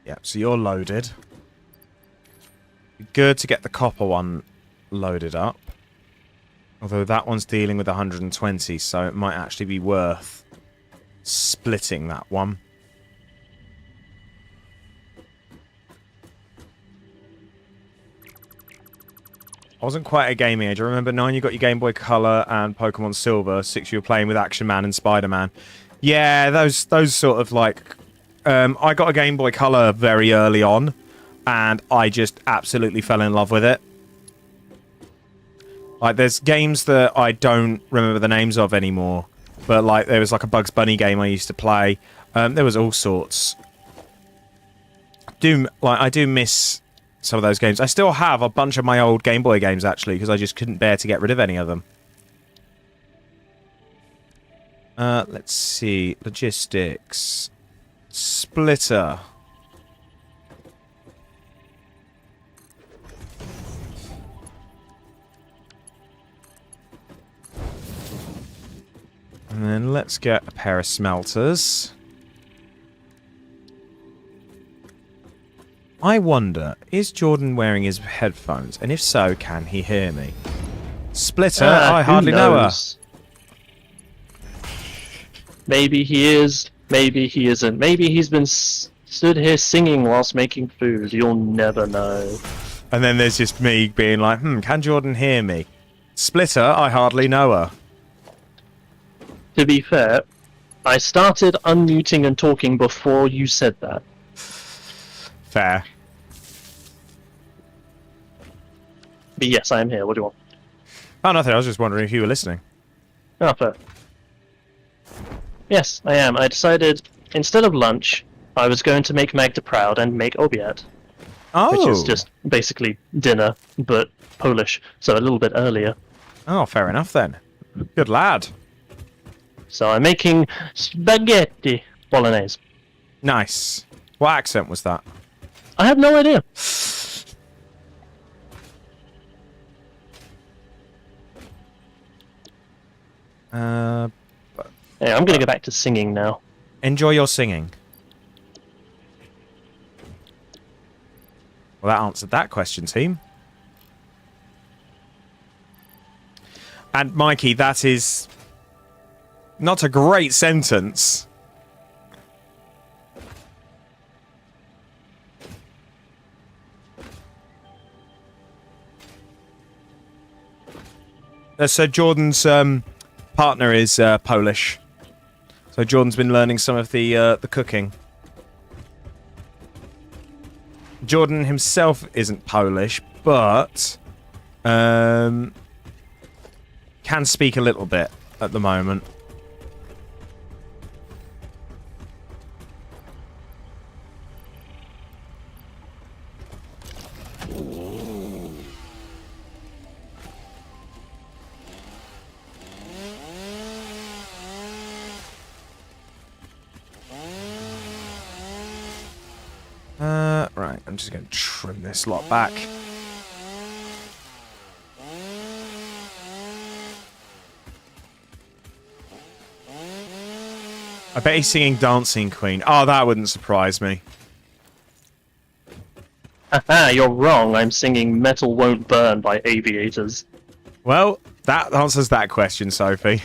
Yep, so you're loaded. Good to get the copper one loaded up. Although that one's dealing with 120, so it might actually be worth splitting that one. I wasn't quite a gaming age. I remember 9 you got your Game Boy Color and Pokemon Silver. 6 you were playing with Action Man and Spider-Man. Yeah, those sort of like... I got a Game Boy Color very early on, and I just absolutely fell in love with it. Like, there's games that I don't remember the names of anymore, but like there was like a Bugs Bunny game I used to play. There was all sorts. I do miss some of those games. I still have a bunch of my old Game Boy games, actually, because I just couldn't bear to get rid of any of them. Let's see. Logistics. Splitter. And then let's get a pair of smelters. I wonder, is Jordan wearing his headphones? And if so, can he hear me? Splitter, I hardly know her. Maybe he is, maybe he isn't. Maybe he's been stood here singing whilst making food. You'll never know. And then there's just me being like, can Jordan hear me? Splitter, I hardly know her. To be fair, I started unmuting and talking before you said that. Fair. But yes, I am here. What do you want? Oh, nothing. I was just wondering if you were listening. Oh, fair. Yes, I am. I decided, instead of lunch, I was going to make Magda proud and make obiad. Oh. Which is just basically dinner, but Polish, so a little bit earlier. Oh, fair enough then. Good lad. So I'm making spaghetti bolognese. Nice. What accent was that? I have no idea. Yeah, I'm gonna go back to singing now. Enjoy your singing. Well, that answered that question, team. And Mikey, that is not a great sentence. So Jordan's partner is Polish. So Jordan's been learning some of the cooking. Jordan himself isn't Polish, but can speak a little bit at the moment. Right, I'm just going to trim this lot back. I bet he's singing Dancing Queen. Oh, that wouldn't surprise me. Haha, you're wrong. I'm singing Metal Won't Burn by Aviators. Well, that answers that question, Sophie.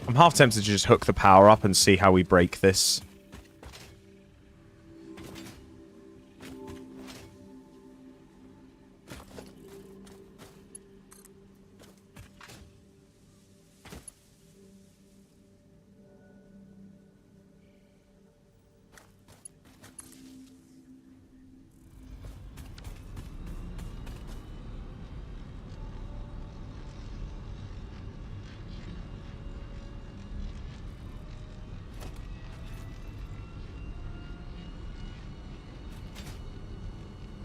I'm half tempted to just hook the power up and see how we break this.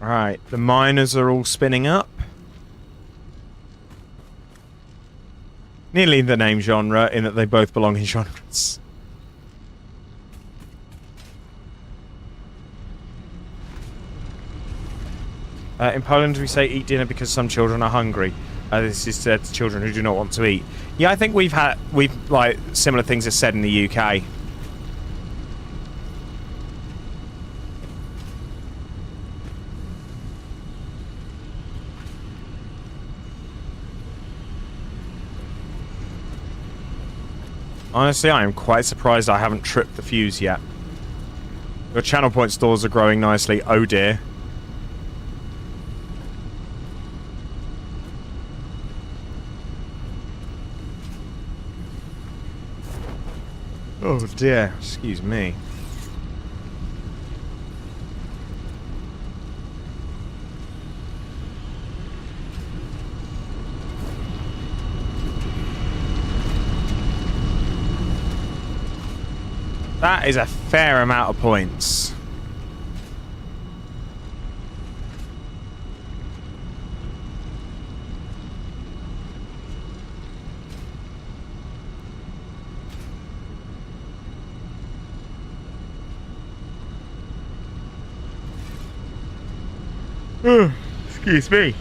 Right, the miners are all spinning up. Nearly the name genre, in that they both belong in genres. In Poland, we say eat dinner because some children are hungry. This is said to children who do not want to eat. Yeah, I think we've like similar things are said in the UK. Honestly, I am quite surprised I haven't tripped the fuse yet. Your channel point stores are growing nicely. Oh dear. Oh dear. Excuse me. That is a fair amount of points. Excuse me.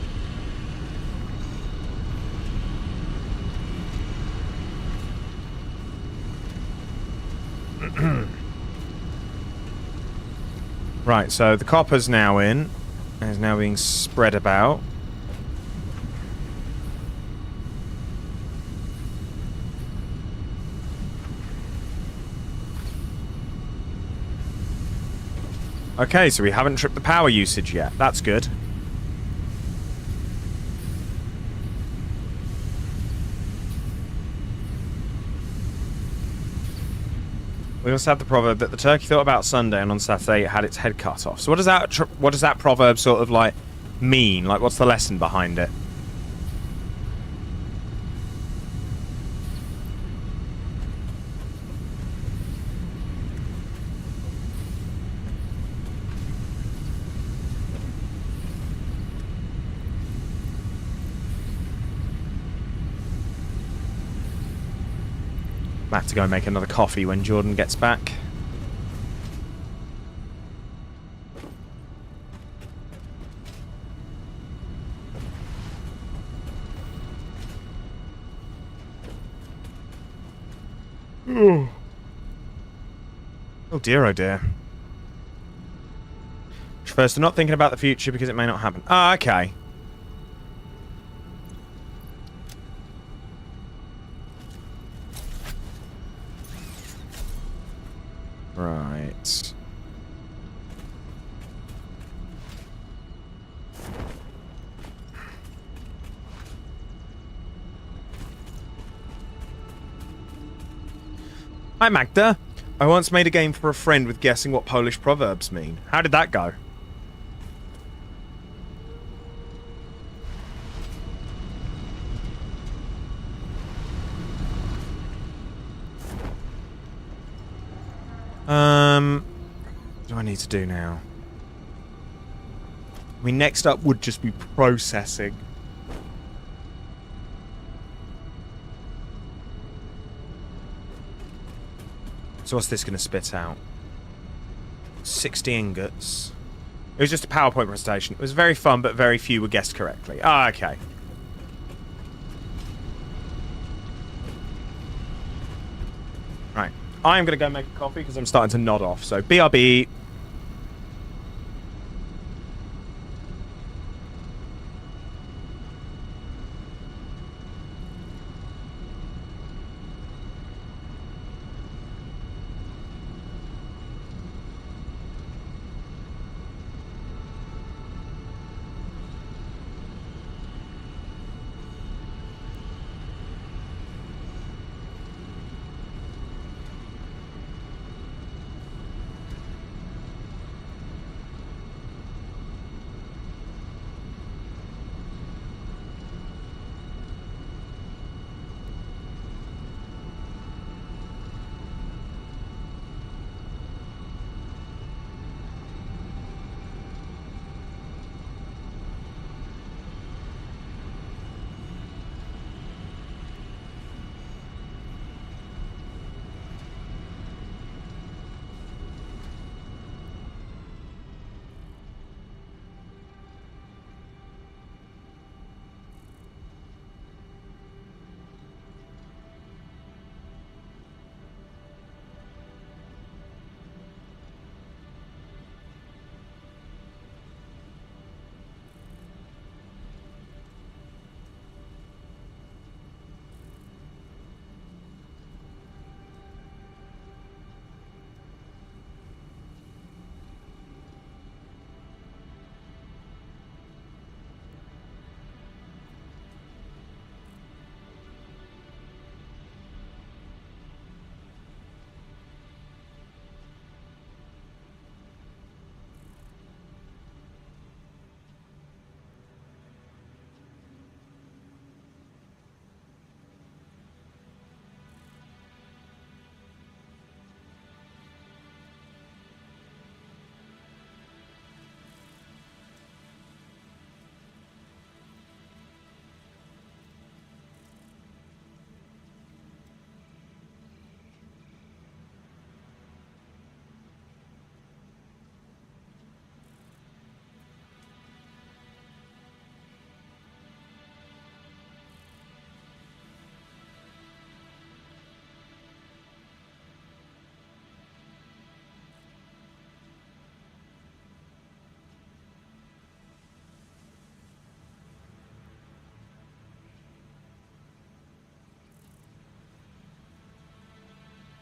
Right, so the copper's now in. And is now being spread about. Okay, so we haven't tripped the power usage yet. That's good. We also have the proverb that the turkey thought about Sunday and on Saturday it had its head cut off. So what does that proverb sort of like mean? Like, what's the lesson behind it? I have to go and make another coffee when Jordan gets back. Oh dear, oh dear. First, I'm not thinking about the future because it may not happen. Ah, okay. Right. Hi, Magda. I once made a game for a friend with guessing what Polish proverbs mean. How did that go? What do I need to do now? I mean, next up would just be processing. So what's this going to spit out? 60 ingots. It was just a PowerPoint presentation. It was very fun, but very few were guessed correctly. Ah, okay. Right. I'm going to go make a coffee because I'm starting to nod off. So, BRB.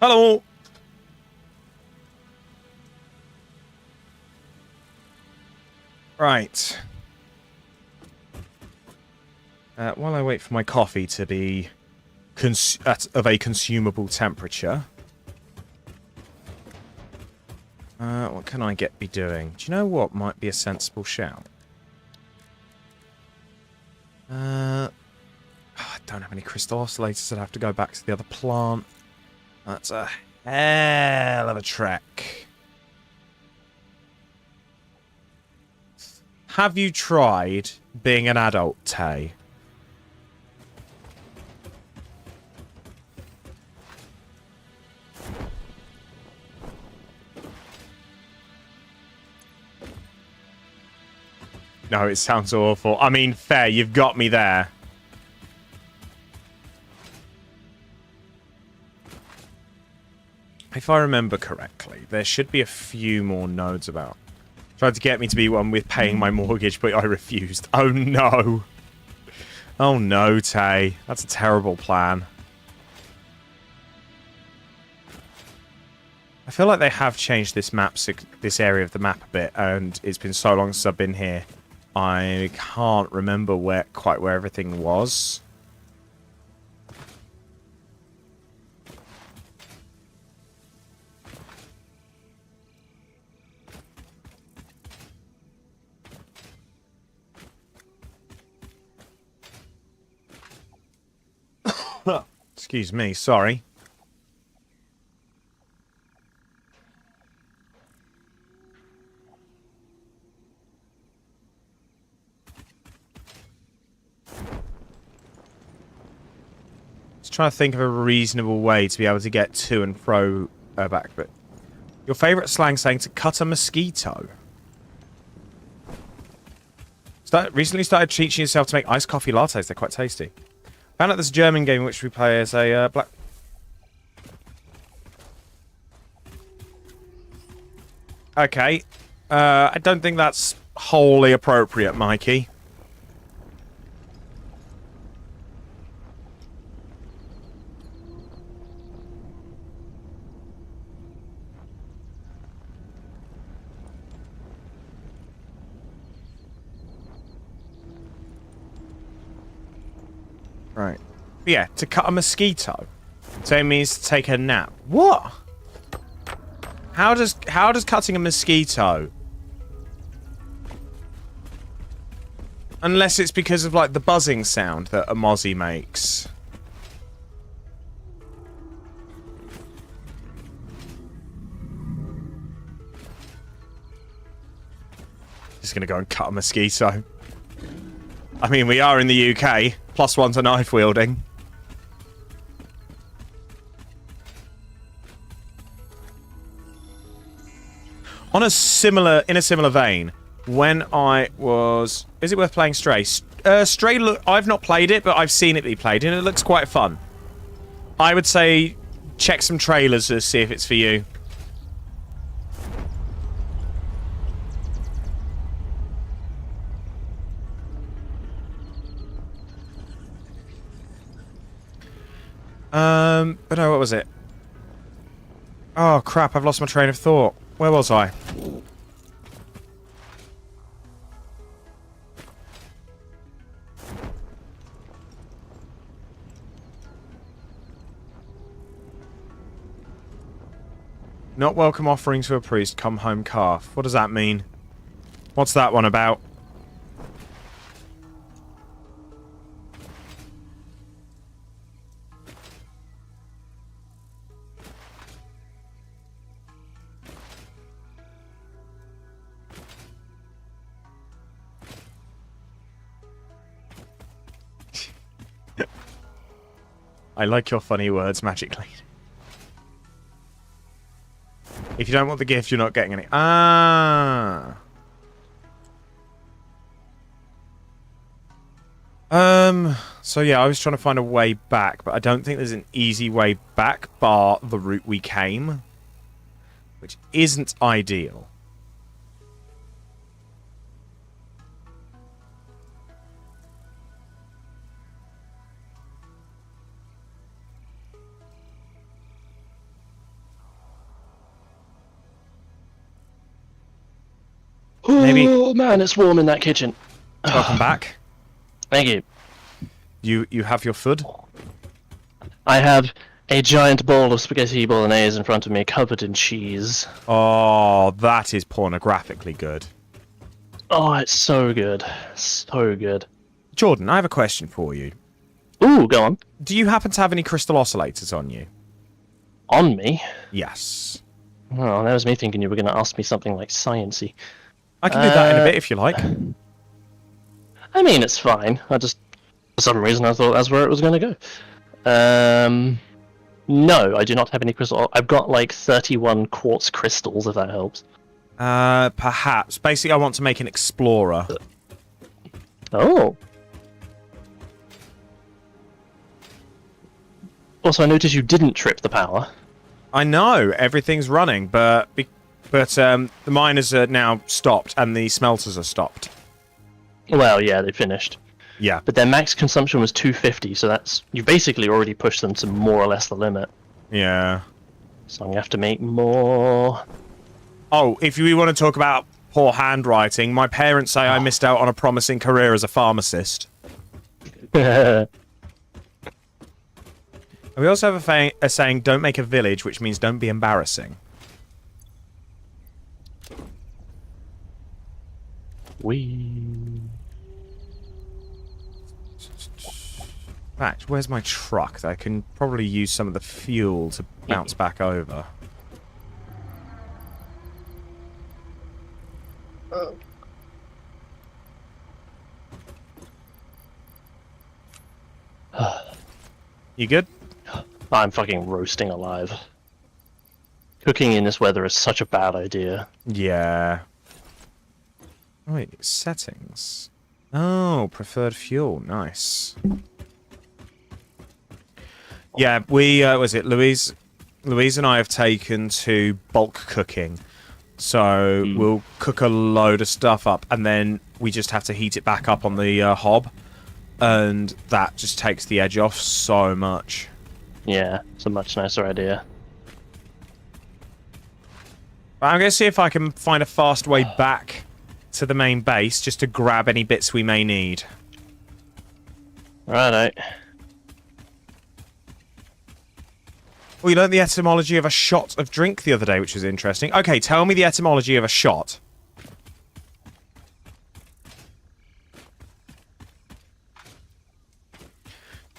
Hello. Right. While I wait for my coffee to be of a consumable temperature, what can I be doing? Do you know what might be a sensible shout? I don't have any crystal oscillators. I'd have to go back to the other plant. That's a hell of a trek. Have you tried being an adult, Tay? No, it sounds awful. I mean, fair, you've got me there. If I remember correctly, there should be a few more nodes about. Tried to get me to be one with paying my mortgage, but I refused. Oh no. Oh no, Tay. That's a terrible plan. I feel like they have changed this this area of the map a bit, and it's been so long since I've been here. I can't remember quite where everything was. Excuse me, sorry. Just trying to think of a reasonable way to be able to get to and fro back. But your favourite slang saying to cut a mosquito. Recently started teaching yourself to make iced coffee lattes. They're quite tasty. Found out this German game in which we play as a black... Okay. I don't think that's wholly appropriate, Mikey. Right. But yeah, to cut a mosquito. So it means to take a nap. What? How does cutting a mosquito? Unless it's because of like the buzzing sound that a mozzie makes. Just gonna go and cut a mosquito. I mean, we are in the UK. +1 to knife wielding. In a similar vein, when I was... Is it worth playing Stray? Stray, I've not played it, but I've seen it be played, and it looks quite fun. I would say check some trailers to see if it's for you. But no, what was it? Oh, crap, I've lost my train of thought. Where was I? Not welcome offering to a priest, come home calf. What does that mean? What's that one about? I like your funny words, magically. If you don't want the gift, you're not getting any. Ah. So yeah, I was trying to find a way back, but I don't think there's an easy way back, bar the route we came. Which isn't ideal. Maybe- Oh man, it's warm in that kitchen. Welcome back. Thank you. You have your food? I have a giant bowl of spaghetti bolognese in front of me, covered in cheese. Oh, that is pornographically good. Oh, it's so good. So good. Jordan, I have a question for you. Ooh, go on. Do you happen to have any crystal oscillators on you? On me? Yes. Oh, that was me thinking you were going to ask me something like sciencey. I can do that in a bit if you like. I mean, it's fine. For some reason, I thought that's where it was going to go. No, I do not have any crystal. I've got like 31 quartz crystals, if that helps. Perhaps. Basically, I want to make an explorer. Oh. Also, I noticed you didn't trip the power. I know everything's running, but the miners are now stopped and the smelters are stopped. Well, yeah, they finished. Yeah. But their max consumption was 250, so you basically already pushed them to more or less the limit. Yeah. So I'm gonna have to make more. Oh, if we want to talk about poor handwriting, my parents say I missed out on a promising career as a pharmacist. We also have a saying, don't make a village, which means don't be embarrassing. In fact, where's my truck? I can probably use some of the fuel to bounce back over. You good? I'm fucking roasting alive. Cooking in this weather is such a bad idea. Yeah. Oh, wait, settings. Oh, preferred fuel. Nice. Yeah, we, was it Louise and I have taken to bulk cooking. So we'll cook a load of stuff up and then we just have to heat it back up on the hob. And that just takes the edge off so much. Yeah, it's a much nicer idea. But I'm going to see if I can find a fast way back to the main base just to grab any bits we may need. Righto. Well, you learned the etymology of a shot of drink the other day, which was interesting. Okay, tell me the etymology of a shot.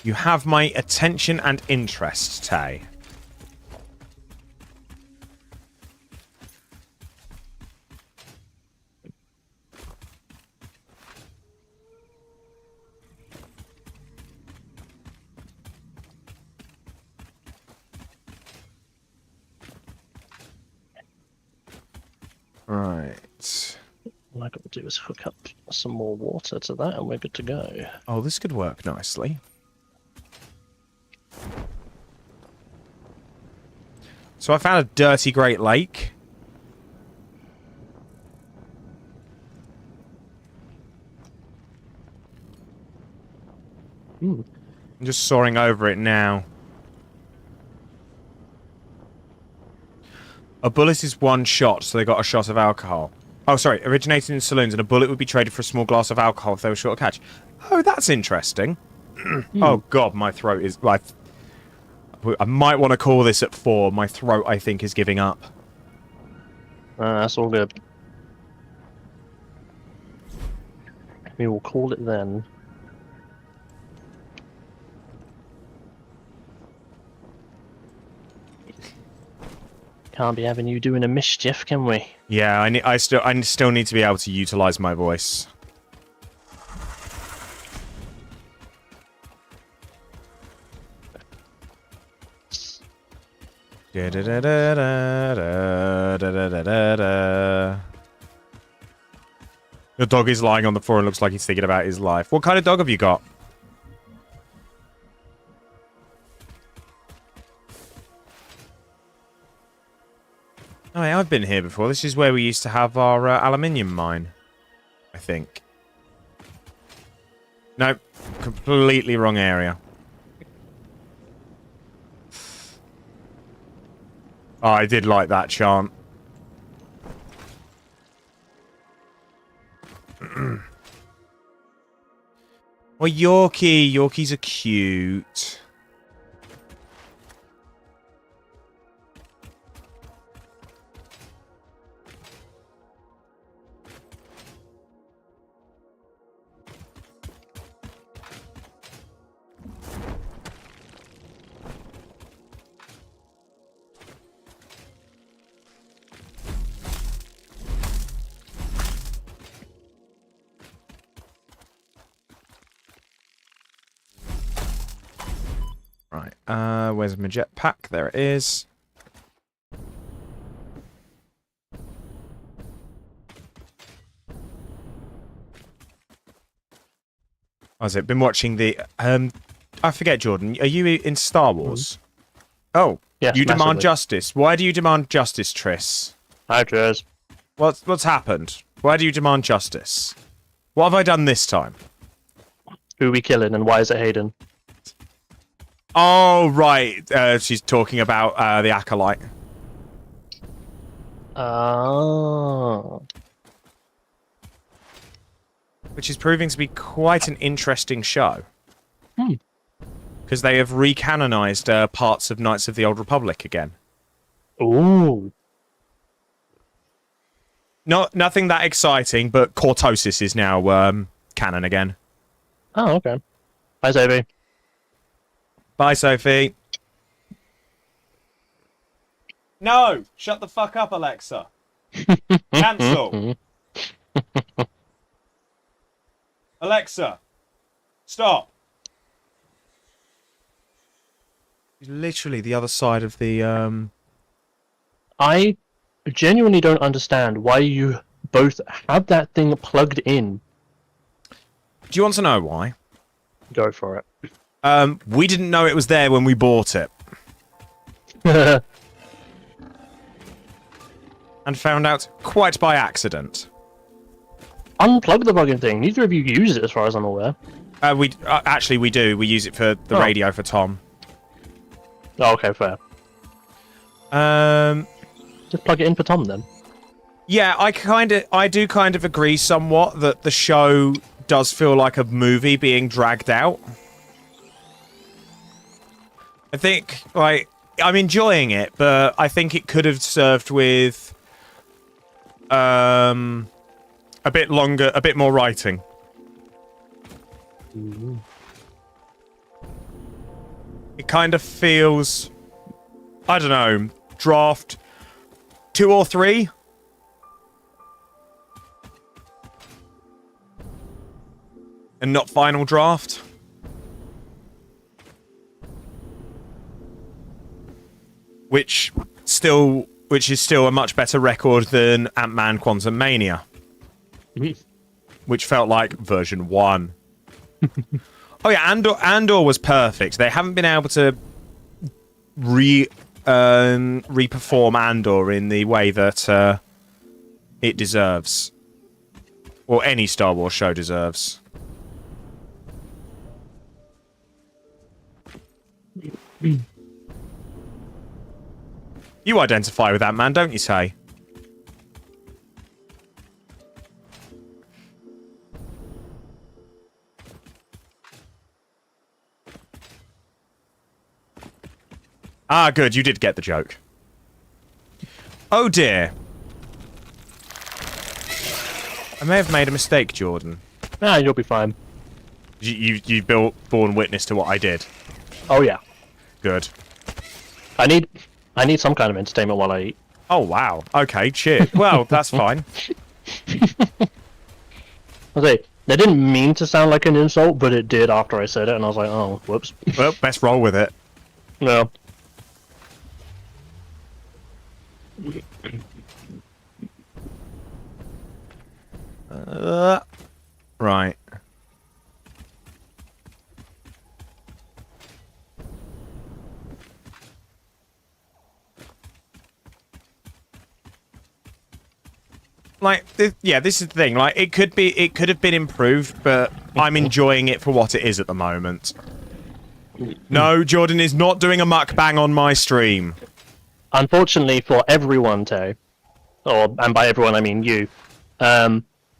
You have my attention and interest, Tay. Right. All I got to do is hook up some more water to that and we're good to go. Oh, this could work nicely. So I found a dirty Great Lake. Mm. I'm just soaring over it now. A bullet is one shot, so they got a shot of alcohol. Oh, sorry. Originated in saloons, and a bullet would be traded for a small glass of alcohol if they were short of catch. Oh, that's interesting. Oh, God, my throat is... I might want to call this at 4. My throat, I think, is giving up. That's all good. We will call it then. Can't be having you doing a mischief, can we? Yeah, I still need to be able to utilize my voice. Da da da da da da da da da. Your dog is lying on the floor and looks like he's thinking about his life. What kind of dog have you got? Oh, yeah, I've been here before. This is where we used to have our aluminium mine, I think. Nope, completely wrong area. Oh, I did like that chant. Well, Yorkies are cute. Right, where's my jetpack? There it is. How's it? Been watching the, I forget, Jordan, are you in Star Wars? Oh, Yes, you demand massively. justice. Why do you demand justice, Triss? Hi, Cheers. What's happened? Why do you demand justice? What have I done this time? Who are we killing and why is it Hayden? Oh, right. She's talking about the Acolyte. Oh. Which is proving to be quite an interesting show. Hmm. Because they have recanonized parts of Knights of the Old Republic again. Ooh. Nothing that exciting, but Cortosis is now canon again. Oh, okay. Hi, Sophie. Bye, Sophie. No! Shut the fuck up, Alexa. Cancel. Alexa, stop. He's literally the other side of the, I genuinely don't understand why you both have that thing plugged in. Do you want to know why? Go for it. We didn't know it was there when we bought it. And found out quite by accident. Unplug the fucking thing. Neither of you use it, as far as I'm aware. Actually, we do. We use it for the radio for Tom. Oh, okay, fair. Just plug it in for Tom, then. Yeah, I do kind of agree somewhat that the show does feel like a movie being dragged out. I think, like, I'm enjoying it, but I think it could have served with a bit longer, a bit more writing. Ooh. It kind of feels, I don't know, draft 2 or 3. And not final draft. Which is still a much better record than Ant-Man Quantumania. Which felt like version 1. Oh yeah, Andor was perfect. They haven't been able to re-perform Andor in the way that it deserves. Or any Star Wars show deserves. You identify with that man, don't you, Tay? Ah, good, you did get the joke. Oh dear. I may have made a mistake, Jordan. Ah, you'll be fine. You borne witness to what I did. Oh, yeah. Good. I need some kind of entertainment while I eat. Oh, wow. Okay, cheers. Well, that's fine. I say, that didn't mean to sound like an insult, but it did after I said it, and I was like, oh, whoops. Well, best roll with it. No. Right. Like, yeah, this is the thing. Like, it could have been improved, but I'm enjoying it for what it is at the moment. No, Jordan is not doing a mukbang on my stream. Unfortunately for everyone, Tay, and by everyone I mean you,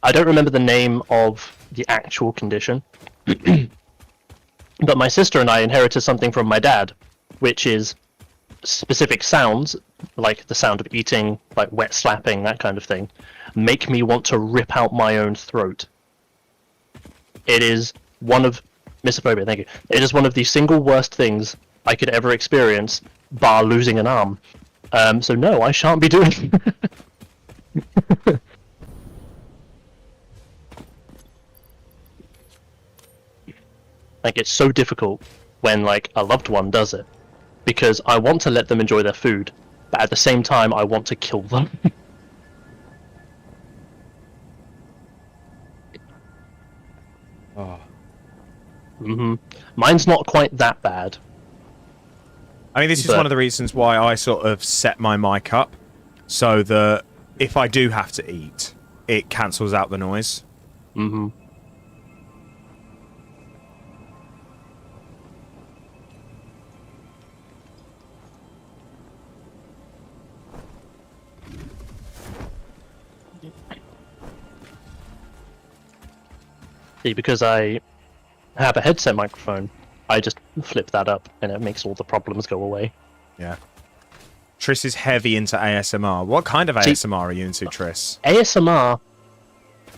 I don't remember the name of the actual condition, but my sister and I inherited something from my dad, which is specific sounds, like the sound of eating, like wet slapping, that kind of thing, make me want to rip out my own throat. It is one of... Misophonia, thank you. It is one of the single worst things I could ever experience, bar losing an arm. So no, I shan't be doing... Like, it's so difficult when, like, a loved one does it. Because I want to let them enjoy their food, but at the same time, I want to kill them. Oh. Mine's not quite that bad. I mean, this is one of the reasons why I sort of set my mic up, so that if I do have to eat, it cancels out the noise. See, because I have a headset microphone, I just flip that up, and it makes all the problems go away. Yeah. Triss is heavy into ASMR. What kind of ASMR are you into, Triss? ASMR,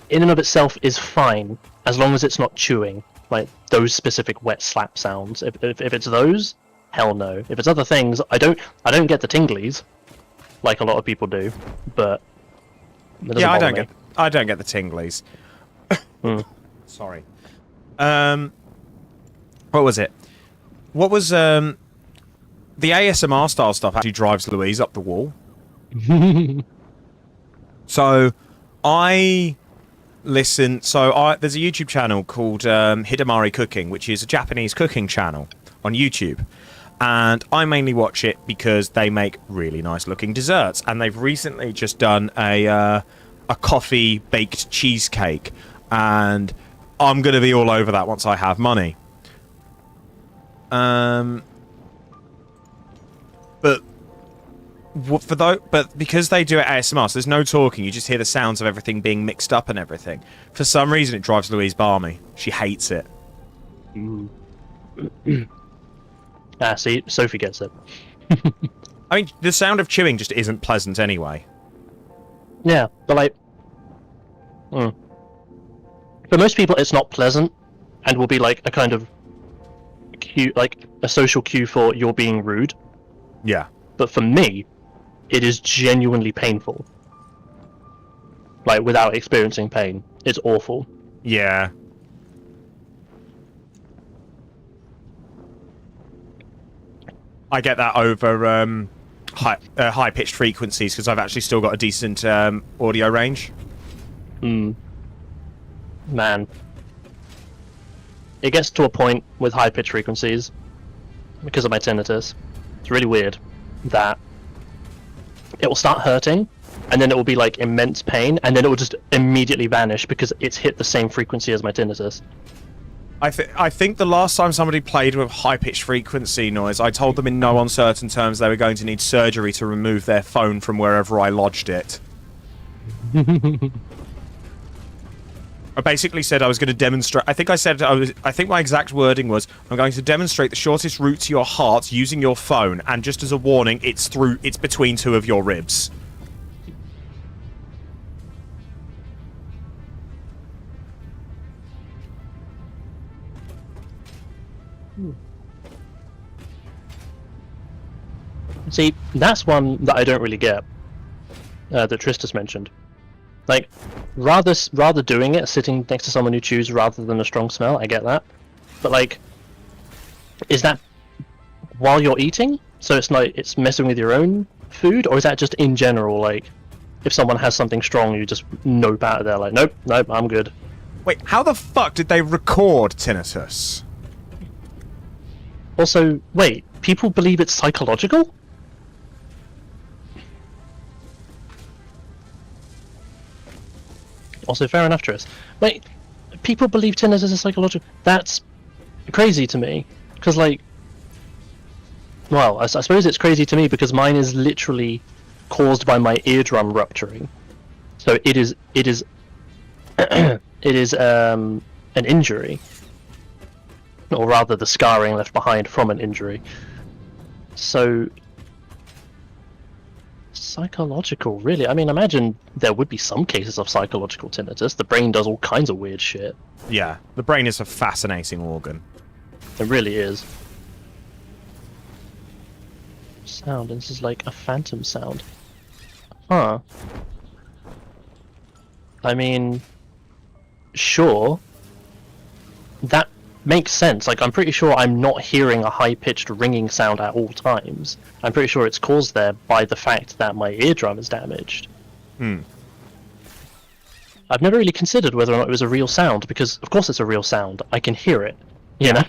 in and of itself, is fine, as long as it's not chewing. Like, those specific wet slap sounds. If it's those, hell no. If it's other things, I don't get the tinglies, like a lot of people do, but... Yeah, I don't get the tinglies. Sorry. What was it? What was the ASMR style stuff actually drives Louise up the wall. So I listen. So there's a YouTube channel called Hidamari Cooking, which is a Japanese cooking channel on YouTube, and I mainly watch it because they make really nice looking desserts, and they've recently just done a coffee baked cheesecake, and I'm gonna be all over that once I have money. But because they do it ASMR, so there's no talking. You just hear the sounds of everything being mixed up and everything. For some reason, it drives Louise balmy. She hates it. See, Sophie gets it. I mean, the sound of chewing just isn't pleasant anyway. Yeah, but like... For most people, it's not pleasant, and will be like a kind of cue, like a social cue for you're being rude. Yeah. But for me, it is genuinely painful. Like, without experiencing pain. It's awful. Yeah. I get that over high-pitched frequencies, because I've actually still got a decent audio range. Man. It gets to a point with high-pitched frequencies, because of my tinnitus. It's really weird that it will start hurting, and then it will be like immense pain, and then it will just immediately vanish because it's hit the same frequency as my tinnitus. I think the last time somebody played with high-pitched frequency noise, I told them in no uncertain terms they were going to need surgery to remove their phone from wherever I lodged it. I basically said I was going to demonstrate... I think my exact wording was, I'm going to demonstrate the shortest route to your heart using your phone, and just as a warning, it's between two of your ribs. See, that's one that I don't really get, that Tristus mentioned. Like, rather doing it, sitting next to someone who chews rather than a strong smell, I get that. But like, is that while you're eating? So it's like, it's messing with your own food? Or is that just in general, like, if someone has something strong, you just nope out of there, like, nope, I'm good. Wait, how the fuck did they record tinnitus? Also, wait, people believe it's psychological? Also, fair enough, Tris. Wait, people believe tinnitus is psychological? That's crazy to me. Because, like... Well, I suppose it's crazy to me because mine is literally caused by my eardrum rupturing. So it is it is an injury, or rather the scarring left behind from an injury. So, psychological, really? I mean, imagine there would be some cases of psychological tinnitus. The brain does all kinds of weird shit. Yeah, the brain is a fascinating organ. It really is. Sound, and this is like a phantom sound. Huh. I mean, sure. That makes sense. Like, I'm pretty sure I'm not hearing a high-pitched ringing sound at all times. I'm pretty sure it's caused there by the fact that my eardrum is damaged. I've never really considered whether or not it was a real sound, because of course it's a real sound. I can hear it, you know?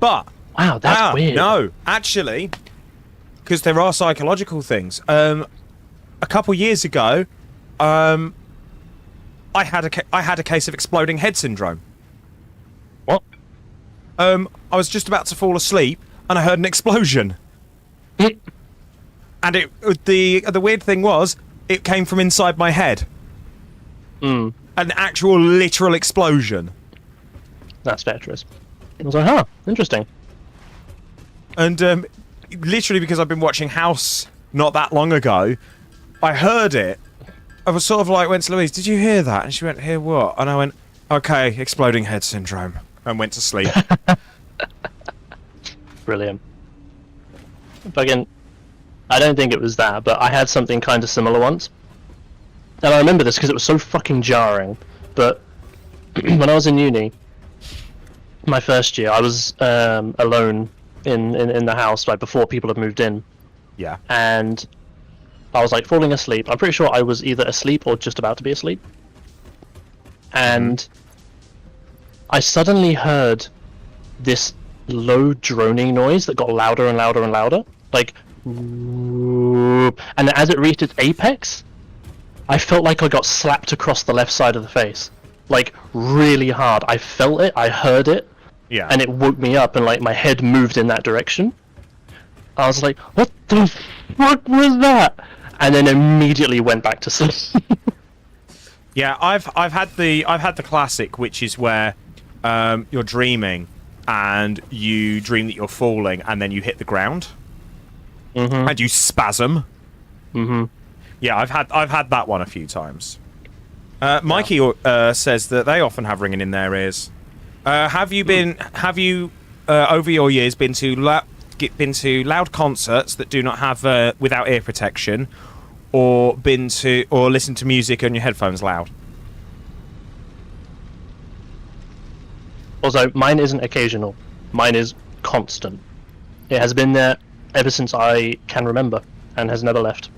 But Wow, that's weird. No, actually, because there are psychological things. A couple years ago, I had a case of exploding head syndrome. What? I was just about to fall asleep, and I heard an explosion. And the weird thing was, it came from inside my head. An actual literal explosion. That's Tetris. I was like, huh, interesting. And literally, because I've been watching House not that long ago, I heard it. I was sort of like, went to Louise, did you hear that? And she went, hear what? And I went, okay, exploding head syndrome. And went to sleep. Brilliant. But again, I don't think it was that, but I had something kind of similar once. And I remember this because it was so fucking jarring. But when I was in uni, my first year, I was alone in the house, like before people had moved in. Yeah. And I was like falling asleep. I'm pretty sure I was either asleep or just about to be asleep. And I suddenly heard this low droning noise that got louder and louder and louder. Like, and as it reached its apex, I felt like I got slapped across the left side of the face. Like, really hard. I felt it, I heard it, Yeah. and it woke me up, and like my head moved in that direction. I was like, what the fuck was that? And then immediately went back to sleep. Yeah, I've had the classic, which is where you're dreaming and you dream that you're falling and then you hit the ground and you spasm. Yeah, I've had that one a few times. Mikey says that they often have ringing in their ears. Have you over your years been to loud concerts that do not have without ear protection, or listened to music on your headphones loud? Also, mine isn't occasional. Mine is constant. It has been there ever since I can remember, and has never left.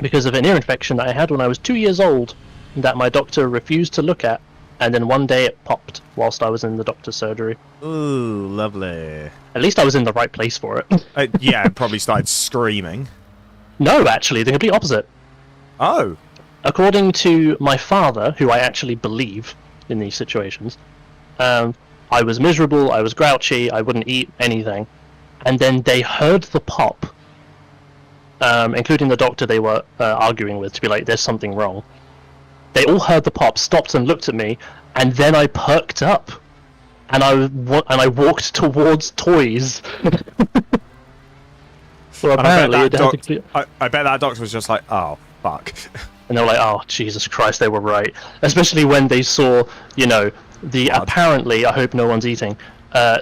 Because of an ear infection that I had when I was 2 years old, that my doctor refused to look at, and then one day it popped whilst I was in the doctor's surgery. Ooh, lovely. At least I was in the right place for it. Yeah, it probably started screaming. No, actually, the complete opposite. Oh. According to my father, who I actually believe in these situations, I was miserable, I was grouchy, I wouldn't eat anything, and then they heard the pop, including the doctor they were arguing with to be like, there's something wrong. They all heard the pop, stopped and looked at me, and then I perked up, and I walked towards toys. Well, apparently, I bet that doctor was just like, oh, fuck. And they were like, oh, Jesus Christ, they were right. Especially when they saw, you know, the apparently, I hope no one's eating,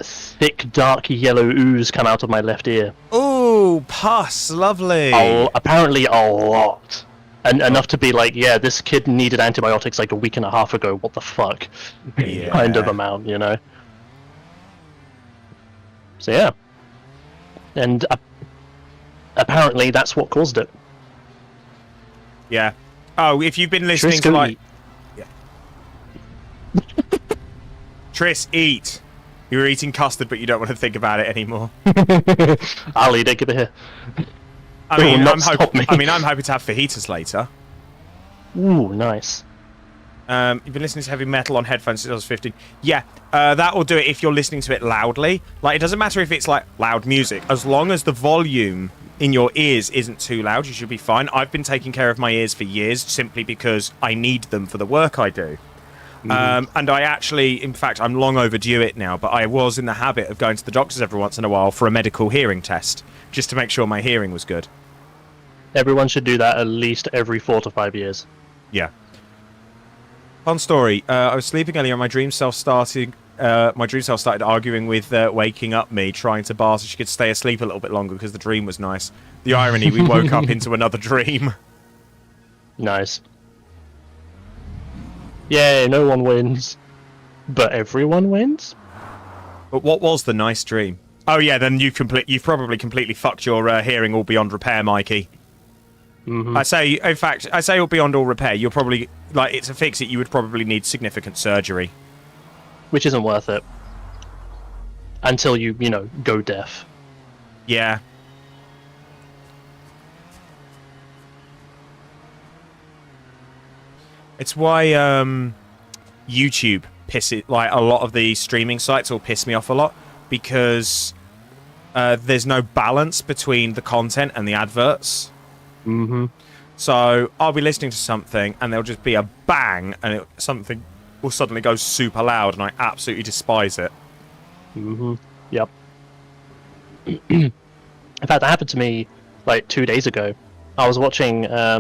thick, dark yellow ooze come out of my left ear. Ooh, pus, lovely. Apparently a lot. And enough to be like, yeah, this kid needed antibiotics like a week and a half ago, what the fuck? Yeah. Kind of amount, you know? So yeah. And apparently that's what caused it. Yeah. Oh, if you've been listening to like... Yeah. Triss, eat. You were eating custard, but you don't want to think about it anymore. I'll eat it, give it here. I mean, I'm hoping to have fajitas later. Ooh, nice. You've been listening to heavy metal on headphones since I was 15. Yeah, that will do it if you're listening to it loudly. Like, it doesn't matter if it's, like, loud music. As long as the volume in your ears isn't too loud, you should be fine. I've been taking care of my ears for years simply because I need them for the work I do. And I actually, in fact, I'm long overdue it now, but I was in the habit of going to the doctors every once in a while for a medical hearing test, just to make sure my hearing was good. Everyone should do that at least every 4 to 5 years. Yeah. Fun story. I was sleeping earlier and my dream self started arguing with waking up me, trying to bar so she could stay asleep a little bit longer because the dream was nice. The irony, we woke up into another dream. Nice. Yay, no one wins. But everyone wins? But what was the nice dream? Oh yeah, then you've probably completely fucked your hearing all beyond repair, Mikey. Mm-hmm. I say all beyond all repair. You're probably, like, to fix it, you would probably need significant surgery. Which isn't worth it. Until you go deaf. Yeah. It's why YouTube like a lot of the streaming sites will piss me off a lot, because there's no balance between the content and the adverts. Mm-hmm. So I'll be listening to something and there'll just be a bang and something will suddenly go super loud and I absolutely despise it. Mm-hmm. Yep. In fact, that happened to me like 2 days ago. I was watching I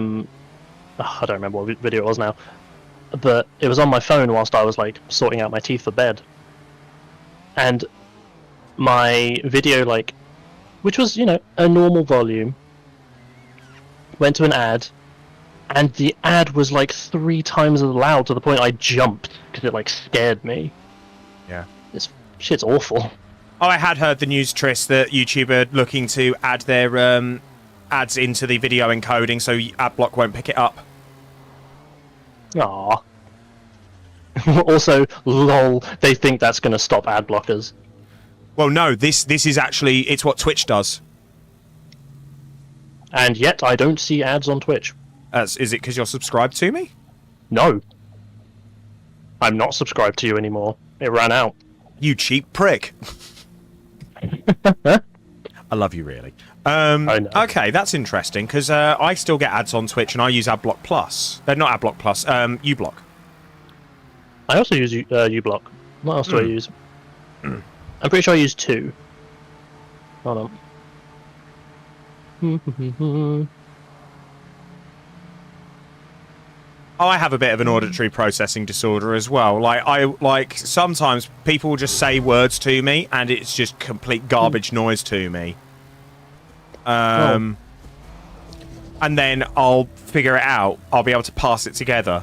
don't remember what video it was now, but it was on my phone whilst I was like sorting out my teeth for bed, and my video, like, which was a normal volume, went to an ad, and the ad was like 3 times as loud to the point I jumped because it like scared me. Yeah. This shit's awful. Oh, I had heard the news, Tris, that YouTube are looking to add their ads into the video encoding so AdBlock won't pick it up. Aww. Also, lol, they think that's going to stop ad blockers. Well, no, this is actually, it's what Twitch does. And yet, I don't see ads on Twitch. Is it because you're subscribed to me? No. I'm not subscribed to you anymore. It ran out. You cheap prick. I love you, really. I know. Okay, that's interesting, because I still get ads on Twitch and I use AdBlock Plus. Not AdBlock Plus, uBlock. I also use uBlock. What else do I use? I'm pretty sure I use 2. Hold on. I have a bit of an auditory processing disorder as well. Like sometimes people will just say words to me and it's just complete garbage noise to me. And then I'll figure it out. I'll be able to pass it together.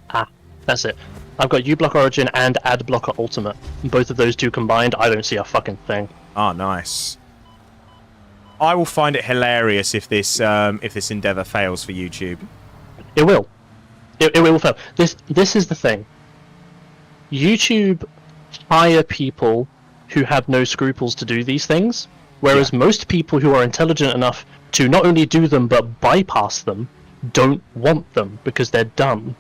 Ah, that's it. I've got uBlock Origin and AdBlocker Ultimate. Both of those two combined, I don't see a fucking thing. Ah, nice. I will find it hilarious if this endeavor fails for YouTube. It will. It will fail. This is the thing. YouTube hire people who have no scruples to do these things, whereas most people who are intelligent enough to not only do them but bypass them don't want them because they're dumb.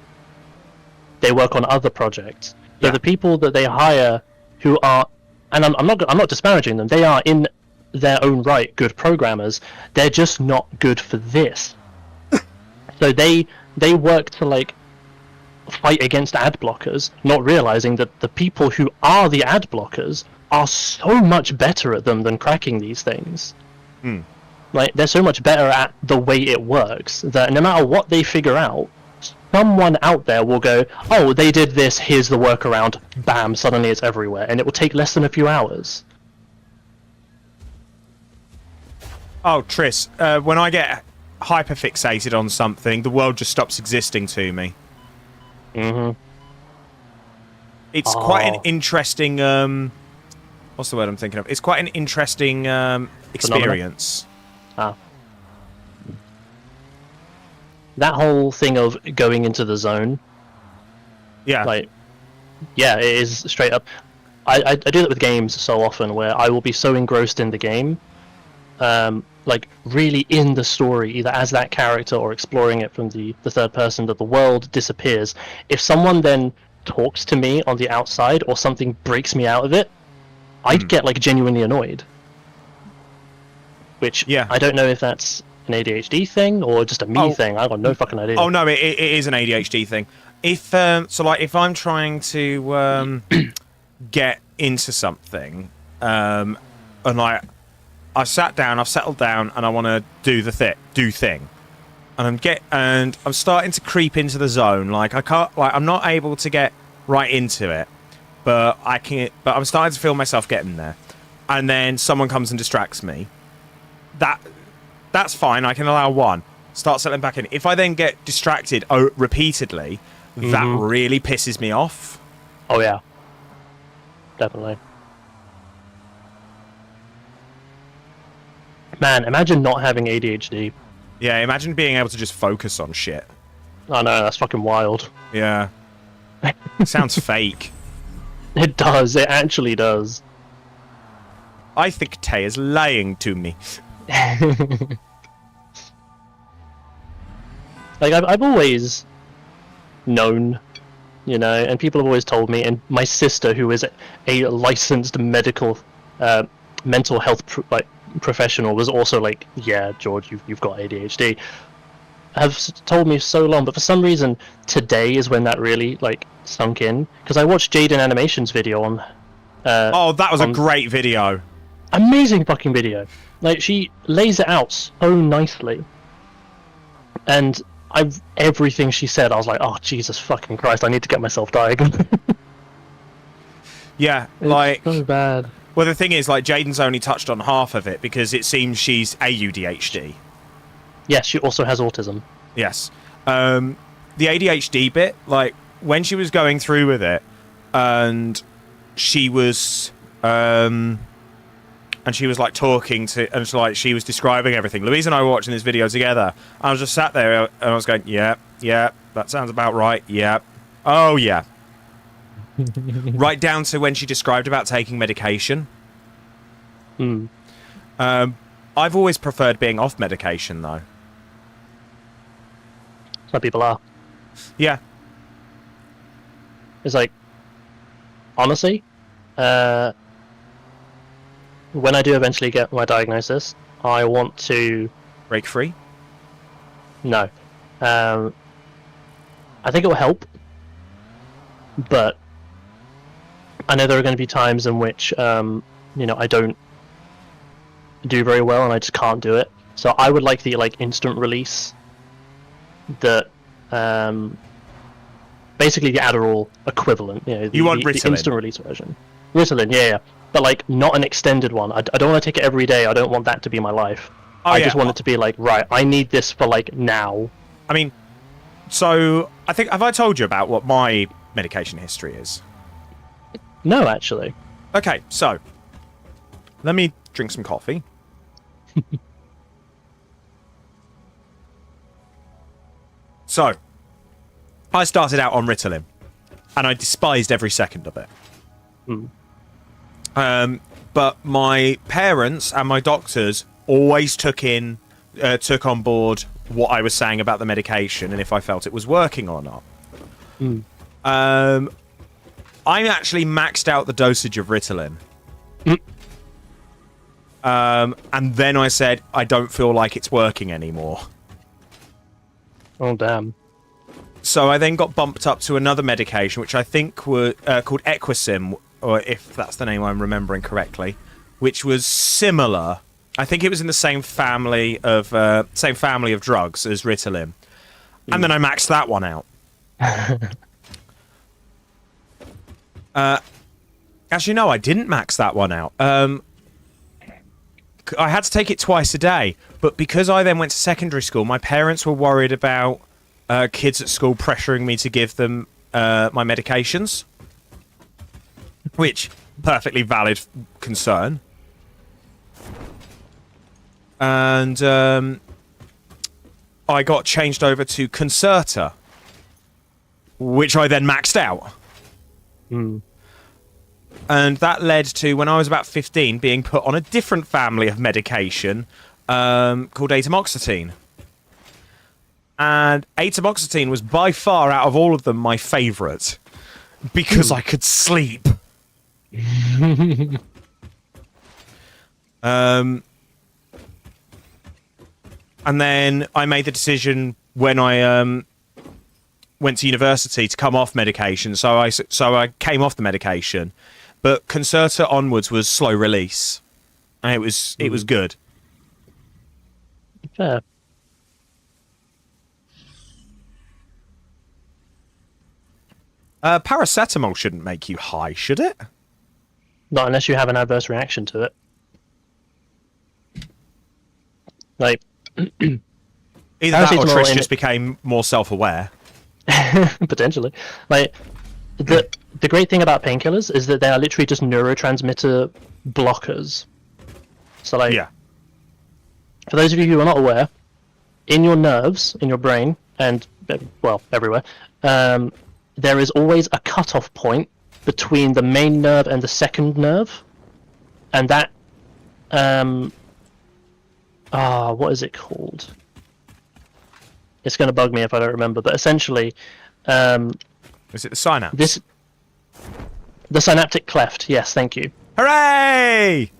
They work on other projects. So the people that they hire who are, and I'm not disparaging them, they are in their own right good programmers. They're just not good for this. So they work to like fight against ad blockers, not realizing that the people who are the ad blockers are so much better at them than cracking these things. Like, they're so much better at the way it works that no matter what they figure out, someone out there will go, oh, they did this, here's the workaround, bam, suddenly it's everywhere, and it will take less than a few hours. Oh, Tris, when I get hyperfixated on something, the world just stops existing to me. It's quite an interesting what's the word I'm thinking of? It's quite an interesting experience. That whole thing of going into the zone. Yeah. Like, yeah, it is straight up. I do that with games so often where I will be so engrossed in the game. like really in the story, either as that character or exploring it from the third person, that the world disappears. If someone then talks to me on the outside or something breaks me out of it, I'd get like genuinely annoyed. Which I don't know if that's an ADHD thing or just a me thing. I got no fucking idea. Oh no, it is an ADHD thing. If if I'm trying to get into something, and I've sat down, I've settled down, and I want to do thing, and I'm starting to creep into the zone. Like I'm not able to get right into it, but I'm starting to feel myself getting there, and then someone comes and distracts me. That's fine. I can allow one. Start settling back in. If I then get distracted repeatedly, that really pisses me off. Oh yeah, definitely. Man, imagine not having ADHD. Yeah, imagine being able to just focus on shit. I know, that's fucking wild. Yeah. Sounds fake. It does. It actually does. I think Tay is lying to me. Like I've always known, you know, and people have always told me, and my sister, who is a licensed mental health professional, was also like, yeah, George, you've got ADHD. Have told me so long, but for some reason today is when that really like sunk in, because I watched Jaden Animation's video on. That was a great video. Amazing fucking video. Like, she lays it out so nicely, and everything she said, I was like, oh Jesus fucking Christ, I need to get myself diagnosed. Yeah, it's like so bad. Well, the thing is, like, Jaden's only touched on half of it because it seems she's ADHD. Yes, she also has autism. Yes. The ADHD bit, like, when she was going through with it, and she was like talking to, and she was describing everything. Louise and I were watching this video together. I was just sat there and I was going, yeah, that sounds about right. Yeah. Oh yeah. Right down to when she described about taking medication. I've always preferred being off medication though. Some people are. Yeah. It's like, honestly, when I do eventually get my diagnosis, I want to break free. No, I think it will help, but I know there are going to be times in which I don't do very well and I just can't do it. So I would like the instant release, that basically the Adderall equivalent. You want Ritalin? The instant release version. Ritalin, yeah. But not an extended one. I don't want to take it every day. I don't want that to be my life. I just want it to be like, right, I need this for now. I mean, so have I told you about what my medication history is? No, actually. Okay, so let me drink some coffee. So, I started out on Ritalin, and I despised every second of it. But my parents and my doctors always took on board what I was saying about the medication and if I felt it was working or not. I actually maxed out the dosage of Ritalin. And then I said, I don't feel like it's working anymore. Oh, damn. So I then got bumped up to another medication, which I think were called Equisim, or if that's the name I'm remembering correctly, which was similar. I think it was in the same family of drugs as Ritalin. And then I maxed that one out. Actually, no, I didn't max that one out. I had to take it twice a day, but because I then went to secondary school, my parents were worried about kids at school pressuring me to give them my medications, which, perfectly valid concern. And I got changed over to Concerta, which I then maxed out. And that led to, when I was about 15, being put on a different family of medication, called atomoxetine. And atomoxetine was by far, out of all of them, my favourite. Because I could sleep. And then I made the decision when I went to university to come off medication. So I came off the medication. But Concerta onwards was slow release. And it was good. Fair. Paracetamol shouldn't make you high, should it? Not unless you have an adverse reaction to it. Like, Either that or paracetamol Trish just became more self-aware. potentially. Like, the great thing about painkillers is that they are literally just neurotransmitter blockers. So, like, Yeah. for those of you who are not aware, in your nerves, in your brain, and, well, everywhere, there is always a cutoff point between the main nerve and the second nerve. And that, what is it called? It's going to bug me if I don't remember, but essentially, Is it the synapse? The synaptic cleft, yes, thank you. Hooray!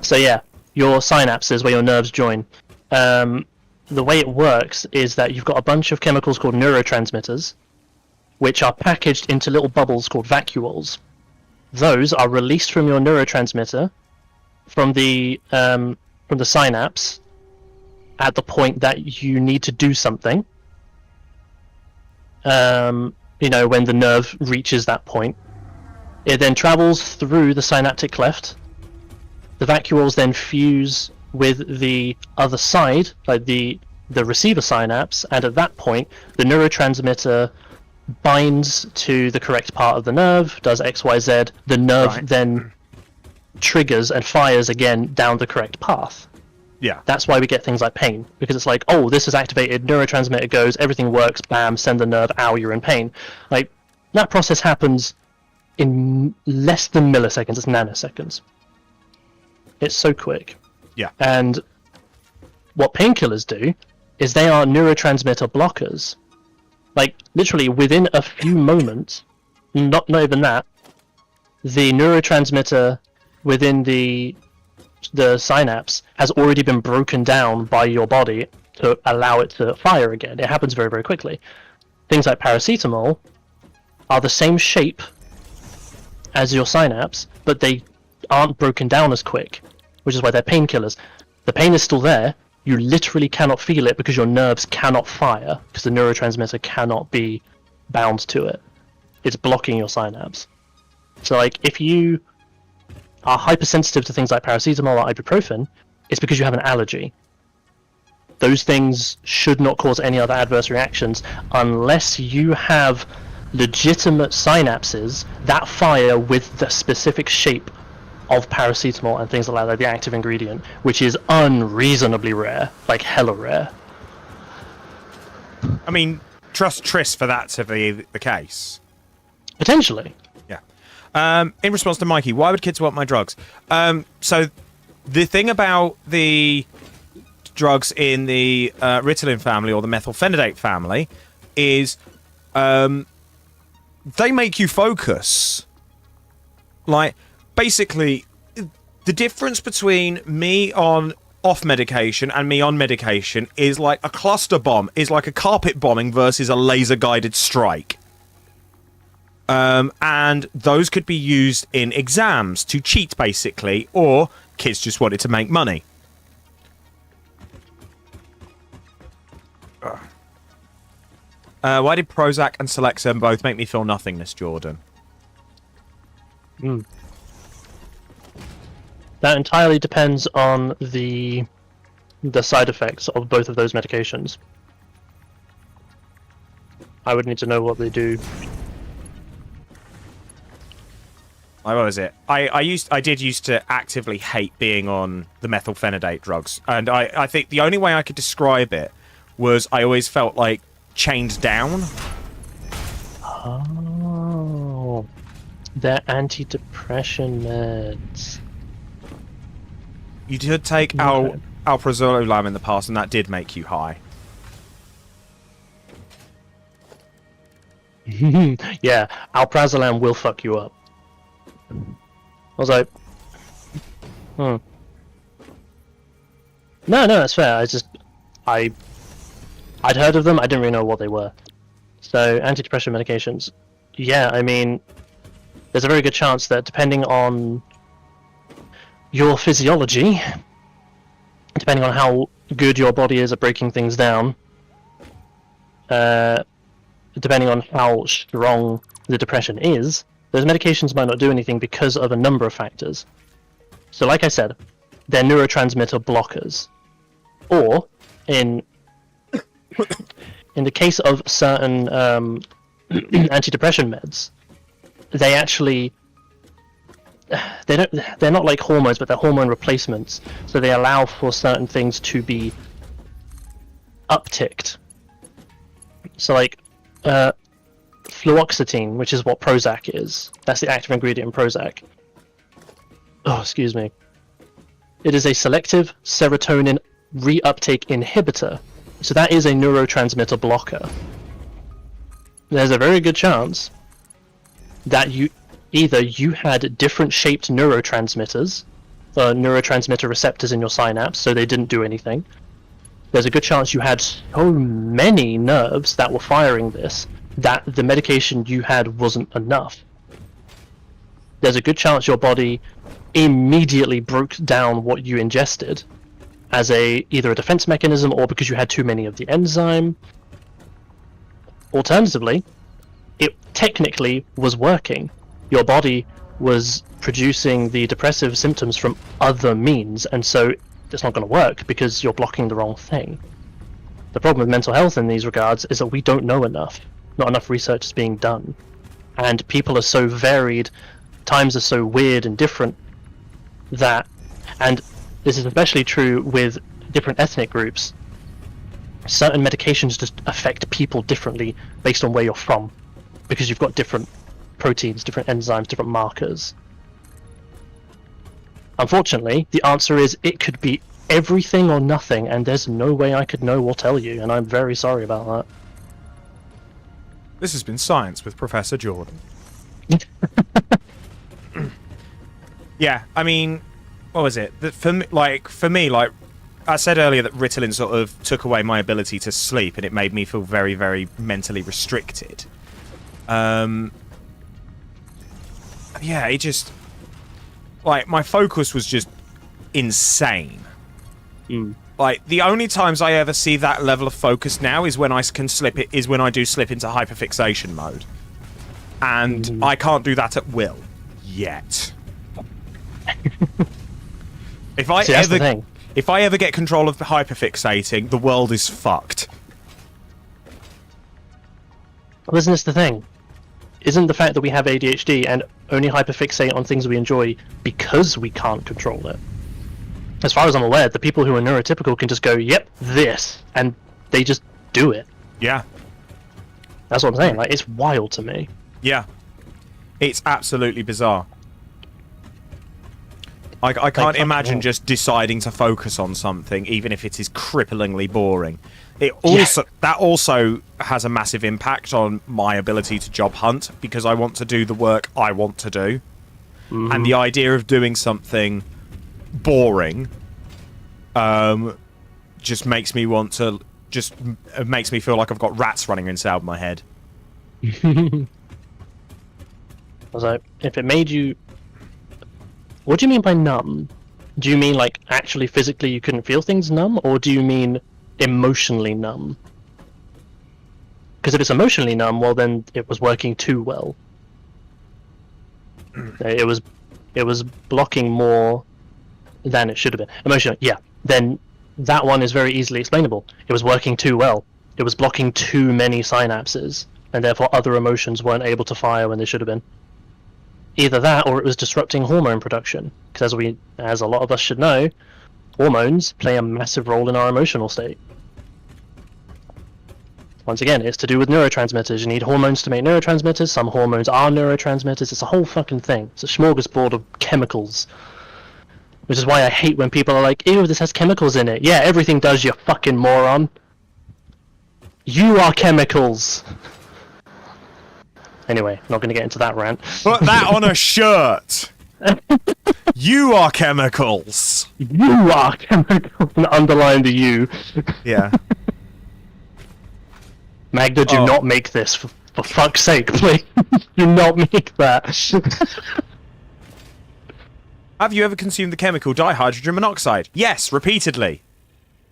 So yeah, your synapses where your nerves join. The way it works is that you've got a bunch of chemicals called neurotransmitters, which are packaged into little bubbles called vacuoles. Those are released from your neurotransmitter from the synapse at the point that you need to do something. When the nerve reaches that point. It then travels through the synaptic cleft. The vacuoles then fuse with the other side, like the receiver synapse, and at that point, the neurotransmitter binds to the correct part of the nerve, does XYZ, the nerve then triggers and fires again down the correct path. Yeah. That's why we get things like pain, because it's like, oh, this is activated, neurotransmitter goes, everything works, bam, send the nerve, ow, you're in pain. Like, that process happens in less than milliseconds, it's nanoseconds. It's so quick. Yeah. And what painkillers do is they are neurotransmitter blockers. Like, literally, within a few moments, not even that, the neurotransmitter within the synapse has already been broken down by your body to allow it to fire again. It happens very, very quickly. Things like paracetamol are the same shape as your synapse, but they aren't broken down as quick, which is why they're painkillers. The pain is still there. You literally cannot feel it because your nerves cannot fire, because the neurotransmitter cannot be bound to it. It's blocking your synapse. So, like, if you are hypersensitive to things like paracetamol or ibuprofen, it's because you have an allergy. Those things should not cause any other adverse reactions unless you have legitimate synapses that fire with the specific shape of paracetamol and things like that, the active ingredient, which is unreasonably rare, like hella rare. I mean, trust Triss for that to be the case. Potentially. Yeah. In response to Mikey, why would kids want my drugs? So the thing about the drugs in the Ritalin family or the methylphenidate family is they make you focus. Like, basically, the difference between me on off medication and me on medication is like a cluster bomb, is like a carpet bombing versus a laser-guided strike. And those could be used in exams to cheat, basically, or kids just wanted to make money. Why did Prozac and Celexa both make me feel nothingness, Jordan? That entirely depends on the side effects of both of those medications. I would need to know what they do. What was it? I did used to actively hate being on the methylphenidate drugs, and I think the only way I could describe it was I always felt like chained down. Oh, they're antidepressant meds. You did take alprazolam in the past, and that did make you high. Yeah, alprazolam will fuck you up. I was like, No, that's fair. I'd heard of them. I didn't really know what they were. So antidepressant medications, yeah. I mean, there's a very good chance that depending on your physiology, depending on how good your body is at breaking things down, depending on how strong the depression is, those medications might not do anything because of a number of factors. So like I said, they're neurotransmitter blockers. Or, in the case of certain antidepressant meds, they actually... they're not like hormones, but they're hormone replacements. So they allow for certain things to be upticked. So like, fluoxetine, which is what Prozac is. That's the active ingredient in Prozac. Oh, excuse me. It is a selective serotonin reuptake inhibitor. So that is a neurotransmitter blocker. There's a very good chance that you had different shaped neurotransmitters, neurotransmitter receptors in your synapse, so they didn't do anything. There's a good chance you had so many nerves that were firing this that the medication you had wasn't enough. There's a good chance your body immediately broke down what you ingested as either a defense mechanism or because you had too many of the enzyme. Alternatively, it technically was working. Your body was producing the depressive symptoms from other means, and so it's not going to work because you're blocking the wrong thing. The problem with mental health in these regards is that we don't know enough. Not enough research is being done. And people are so varied, times are so weird and different that, and this is especially true with different ethnic groups, certain medications just affect people differently based on where you're from, because you've got different proteins, different enzymes, different markers. Unfortunately, the answer is it could be everything or nothing, and there's no way I could know or tell you, and I'm very sorry about that. This has been Science with Professor Jordan. Yeah, I mean, what was it? For me, I said earlier that Ritalin sort of took away my ability to sleep, and it made me feel very, very mentally restricted. Yeah, it just... Like, my focus was just insane. Like, the only times I ever see that level of focus now is when I can slip it, is when I do slip into hyperfixation mode. And I can't do that at will. Yet. If I ever get control of hyperfixating, the world is fucked. Well, isn't this the thing? Isn't the fact that we have ADHD and only hyperfixate on things we enjoy because we can't control it? As far as I'm aware, the people who are neurotypical can just go, yep, this, and they just do it. Yeah. That's what I'm saying. Like, it's wild to me. Yeah. It's absolutely bizarre. I can't imagine just deciding to focus on something, even if it is cripplingly boring. That also has a massive impact on my ability to job hunt, because I want to do the work I want to do. And the idea of doing something boring just makes me want to... It makes me feel like I've got rats running inside my head. I was like, if it made you... What do you mean by numb? Do you mean, like, actually physically you couldn't feel things numb? Or do you mean emotionally numb? Because if it's emotionally numb, well, then it was working too well. It was blocking more than it should have been. Emotionally, yeah. Then that one is very easily explainable. It was working too well. It was blocking too many synapses, and therefore other emotions weren't able to fire when they should have been. Either that, or it was disrupting hormone production. Because as a lot of us should know, hormones play a massive role in our emotional state. Once again, it's to do with neurotransmitters. You need hormones to make neurotransmitters. Some hormones are neurotransmitters. It's a whole fucking thing. It's a smorgasbord of chemicals. Which is why I hate when people are like, ew, this has chemicals in it. Yeah, everything does, you fucking moron. You are chemicals. Anyway, not going to get into that rant. Put that on a shirt. You are chemicals. You are chemicals. And underline the you. Yeah. Magda, do not make this. For fuck's sake, please. Do not make that. Have you ever consumed the chemical dihydrogen monoxide? Yes, repeatedly.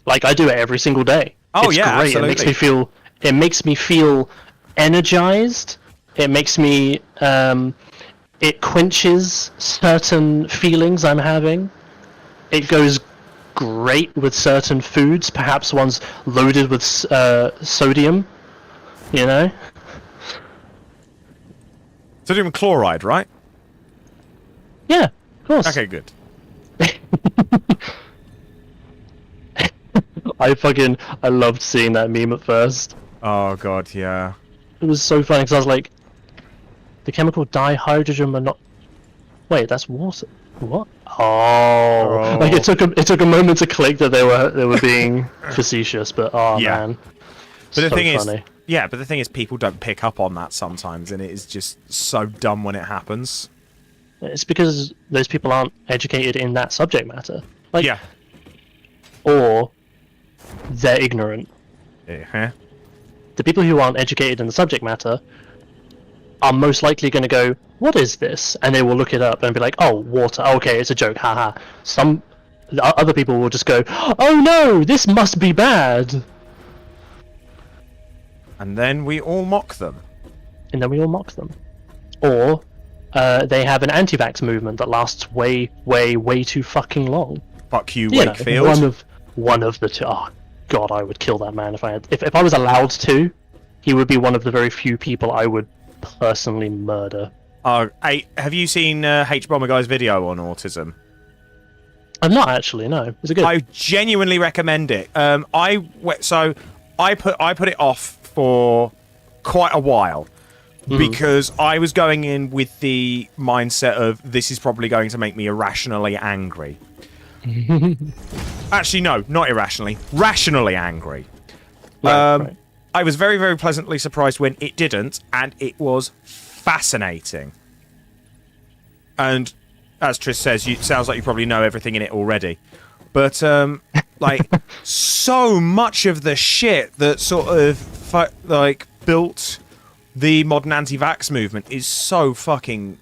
Like, I do it every single day. Oh, It's yeah, great. absolutely. It makes me feel energized. It makes me, it quenches certain feelings I'm having. It goes great with certain foods, perhaps ones loaded with sodium, you know? Sodium chloride, right? Yeah, of course. Okay, good. I loved seeing that meme at first. Oh, God, yeah. It was so funny because I was like, the chemical dihydrogen monoxide. Wait, that's water. What? Oh. Like it took a moment to click that they were being facetious, but oh Yeah. man. But the So thing funny. is, yeah, but the thing is, people don't pick up on that sometimes, and it is just so dumb when it happens. It's because those people aren't educated in that subject matter. Like, Yeah. or they're ignorant. Uh-huh. The people who aren't educated in the subject matter are most likely going to go, "What is this?" And they will look it up and be like, "Oh, water. Okay, it's a joke. Haha." Other people will just go, "Oh no, this must be bad," And then we all mock them. and then we all mock them. Or they have an anti-vax movement that lasts way, way, way too fucking long. Fuck you, You know, Wakefield. one of the two. Oh god, I would kill that man if I was allowed to. He would be one of the very few people I would personally murder. Hey, have you seen H Bomber Guy's video on autism? I'm not actually. No, is it good? I genuinely recommend it. I put it off for quite a while because I was going in with the mindset of this is probably going to make me irrationally angry. Actually, no, not irrationally. Rationally angry. Right. I was very, very pleasantly surprised when it didn't, and it was fascinating. And as Triss says, it sounds like you probably know everything in it already. But, like, so much of the shit that sort of, built the modern anti-vax movement is so fucking...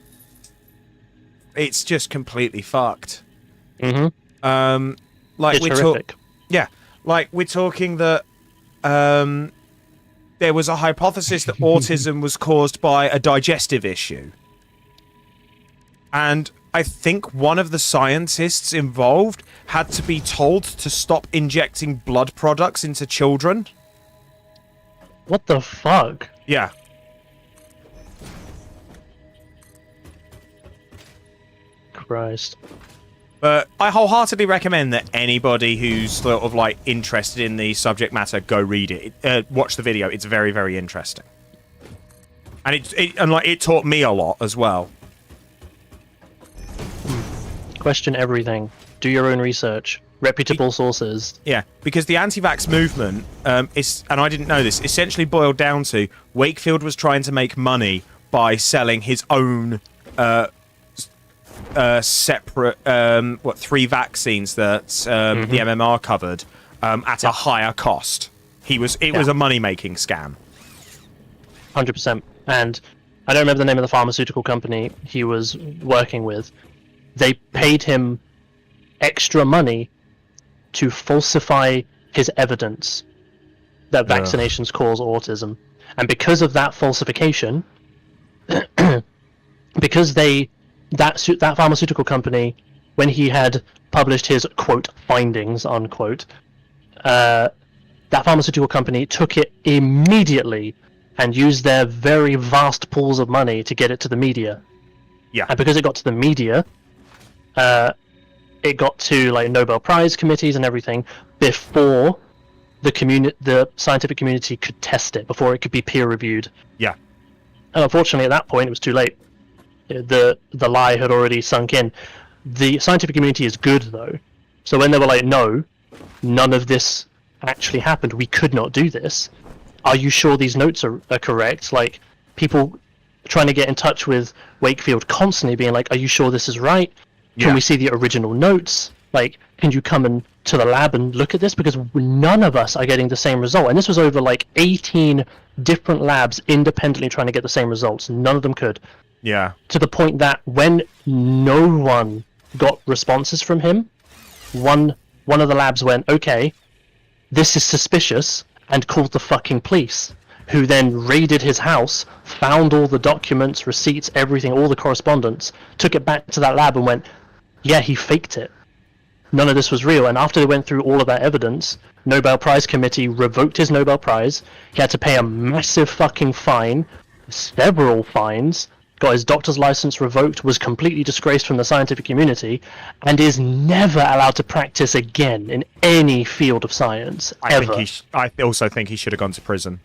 It's just completely fucked. Mm-hmm. Like, It's horrific. We're talking that, there was a hypothesis that autism was caused by a digestive issue. And I think one of the scientists involved had to be told to stop injecting blood products into children. What the fuck? Yeah. Christ. But I wholeheartedly recommend that anybody who's sort of like interested in the subject matter go read it. Watch the video. It's very, very interesting. And it taught me a lot as well. Question everything. Do your own research. Reputable sources. Yeah, because the anti-vax movement is, and I didn't know this, essentially boiled down to Wakefield was trying to make money by selling his own separate 3 vaccines that the MMR covered at a higher cost. It was a money-making scam. 100%. And I don't remember the name of the pharmaceutical company he was working with. They paid him extra money to falsify his evidence that vaccinations cause autism. And because of that falsification, because that pharmaceutical company, when he had published his quote findings unquote, that pharmaceutical company took it immediately and used their very vast pools of money to get it to the media. Yeah. And because it got to the media, it got to like Nobel Prize committees and everything before the scientific community could test it, before it could be peer reviewed. Yeah. And unfortunately, at that point, it was too late. The lie had already sunk in. The scientific community is good, though. So when they were like, no, none of this actually happened, we could not do this, are you sure these notes are correct? Like, people trying to get in touch with Wakefield constantly being like, are you sure this is right? Can Yeah. we see the original notes? Like, can you come to the lab and look at this? Because none of us are getting the same result. And this was over like 18 different labs independently trying to get the same results. None of them could. Yeah. To the point that when no one got responses from him, one of the labs went, okay, this is suspicious, and called the fucking police, who then raided his house, found all the documents, receipts, everything, all the correspondence, took it back to that lab and went, yeah, he faked it. None of this was real. And after they went through all of that evidence, Nobel Prize Committee revoked his Nobel Prize. He had to pay a massive fucking fine, several fines, got his doctor's license revoked, was completely disgraced from the scientific community, and is never allowed to practice again in any field of science, ever. I also think he should have gone to prison.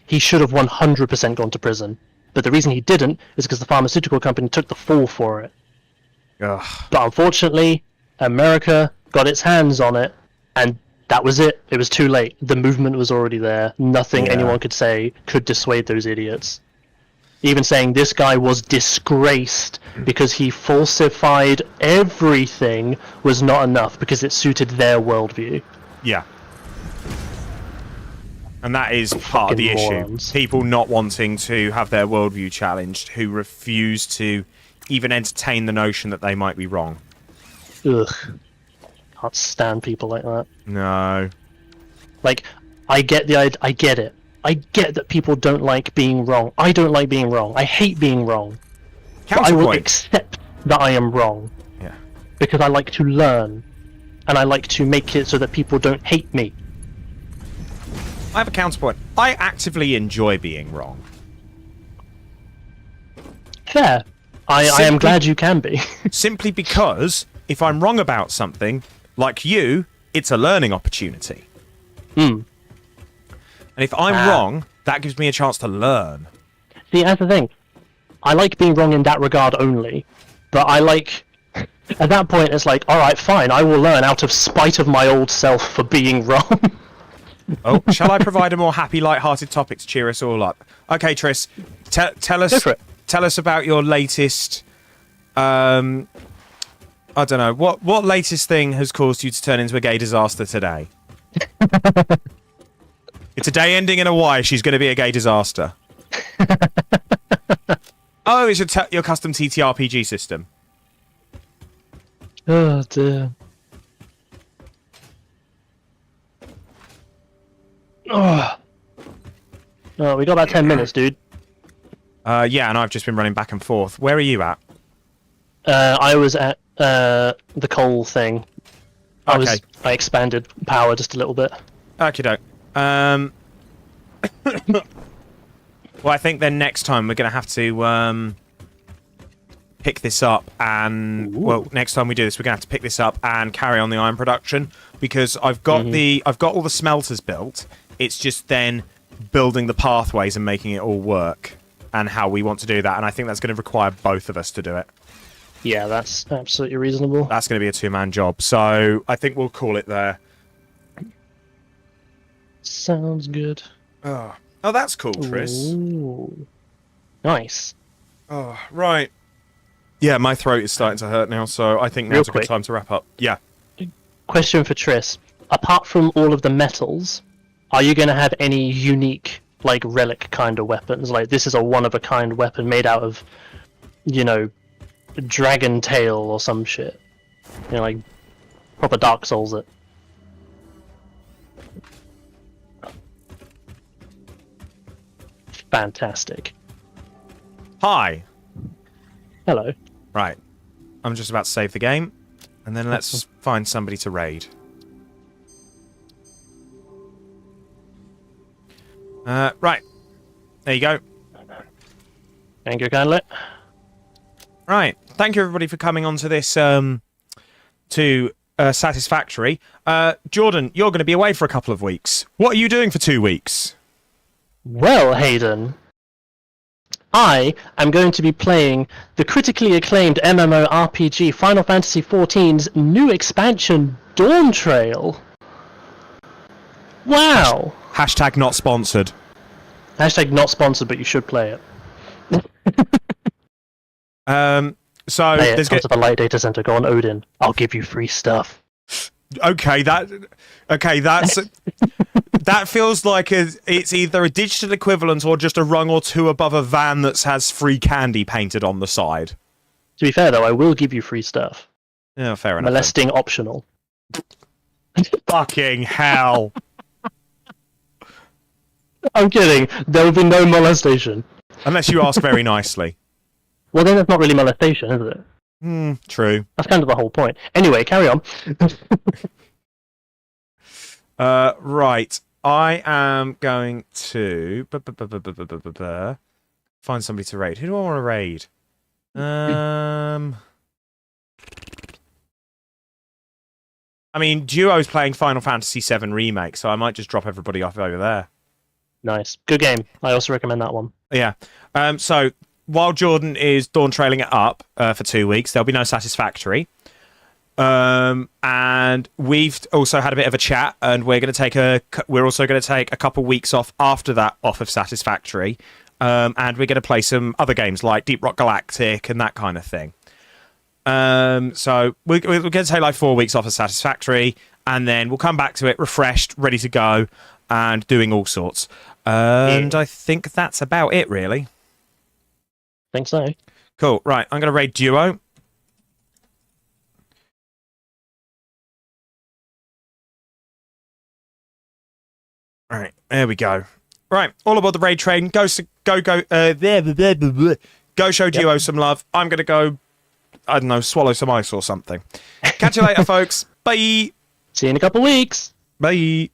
He should have 100% gone to prison. But the reason he didn't is because the pharmaceutical company took the fall for it. Ugh. But unfortunately, America got its hands on it, and that was it. It was too late. The movement was already there. Nothing Yeah. anyone could say could dissuade those idiots. Even saying this guy was disgraced because he falsified everything was not enough because it suited their worldview. Yeah. And that is part of the Fucking issue. morons. People not wanting to have their worldview challenged, who refuse to even entertain the notion that they might be wrong. Ugh. Can't stand people like that. No. Like, I get I get it. I get that people don't like being wrong. I don't like being wrong. I hate being wrong. But I will Counterpoint. accept that I am wrong. Yeah. Because I like to learn. And I like to make it so that people don't hate me. I have a counterpoint. I actively enjoy being wrong. Fair. I am Simply- glad you can be. Simply because if I'm wrong about something, like you, it's a learning opportunity. Hmm. And if I'm wrong, that gives me a chance to learn. See, that's the thing. I like being wrong in that regard only. But I like... At that point, it's like, alright, fine, I will learn out of spite of my old self for being wrong. Oh, shall I provide a more happy, light-hearted topic to cheer us all up? Okay, Tris, tell us. Go for it. Tell us about your latest. I don't know what latest thing has caused you to turn into a gay disaster today. It's a day ending in a Y. She's going to be a gay disaster. Oh, it's your custom TTRPG system. Oh, dear. Oh, we got about 10 minutes, dude. Yeah, and I've just been running back and forth. Where are you at? I was at the coal thing. Okay. I expanded power just a little bit. Okie doke. Well, I think then next time we're going to have to pick this up and... Ooh. Well, next time we do this, we're going to have to pick this up and carry on the iron production because I've got I've got all the smelters built. It's just then building the pathways and making it all work and how we want to do that. And I think that's going to require both of us to do it. Yeah, that's absolutely reasonable. That's going to be a two-man job. So I think we'll call it there. Sounds good. Oh, that's cool, Chris. Ooh. Nice. Oh, right. Yeah, my throat is starting to hurt now, so I think Real now's a good quick. time to wrap up. Yeah. Question for Triss. Apart from all of the metals, are you going to have any unique, like, relic kind of weapons? Like, this is a one-of-a-kind weapon made out of, you know, dragon tail or some shit. You know, like, proper Dark Souls it. Fantastic. Hi. Hello. Right. I'm just about to save the game, and then let's find somebody to raid. Right. There you go. Thank you kindly. Right. Thank you, everybody, for coming on to this, Satisfactory. Jordan, you're going to be away for a couple of weeks. What are you doing for 2 weeks? Well, Hayden, I am going to be playing the critically acclaimed MMORPG Final Fantasy XIV's new expansion, Dawn Trail. Wow! Hashtag not sponsored. Hashtag not sponsored, but you should play it. So Play it, there's come to the Light Data Center, go on Odin. I'll give you free stuff. okay, that's that feels like it's either a digital equivalent or just a rung or two above a van that has free candy painted on the side. To be fair, though, I will give you free stuff. Yeah, fair enough. Molesting optional. Fucking hell. I'm kidding. There will be no molestation. Unless you ask very nicely. Well, then that's not really molestation, is it? True. That's kind of the whole point. Anyway, carry on. Right. I am going to find somebody to raid. Who do I want to raid? I mean, Duo's playing Final Fantasy VII Remake, so I might just drop everybody off over there. Nice. Good game. I also recommend that one. Yeah. So while Jordan is dawn trailing it up for 2 weeks, there'll be no Satisfactory. And we've also had a bit of a chat, and we're also going to take a couple weeks off after that, off of Satisfactory, and we're going to play some other games like Deep Rock Galactic and that kind of thing. So we're going to take like 4 weeks off of Satisfactory, and then we'll come back to it refreshed, ready to go, and doing all sorts. And I think that's about it, really. Think so. Cool. Right, I'm going to raid Duo. All right, there we go. Right, all aboard the raid train. Go show Duo some love. I'm going to go, I don't know, swallow some ice or something. Catch you later, folks. Bye. See you in a couple weeks. Bye.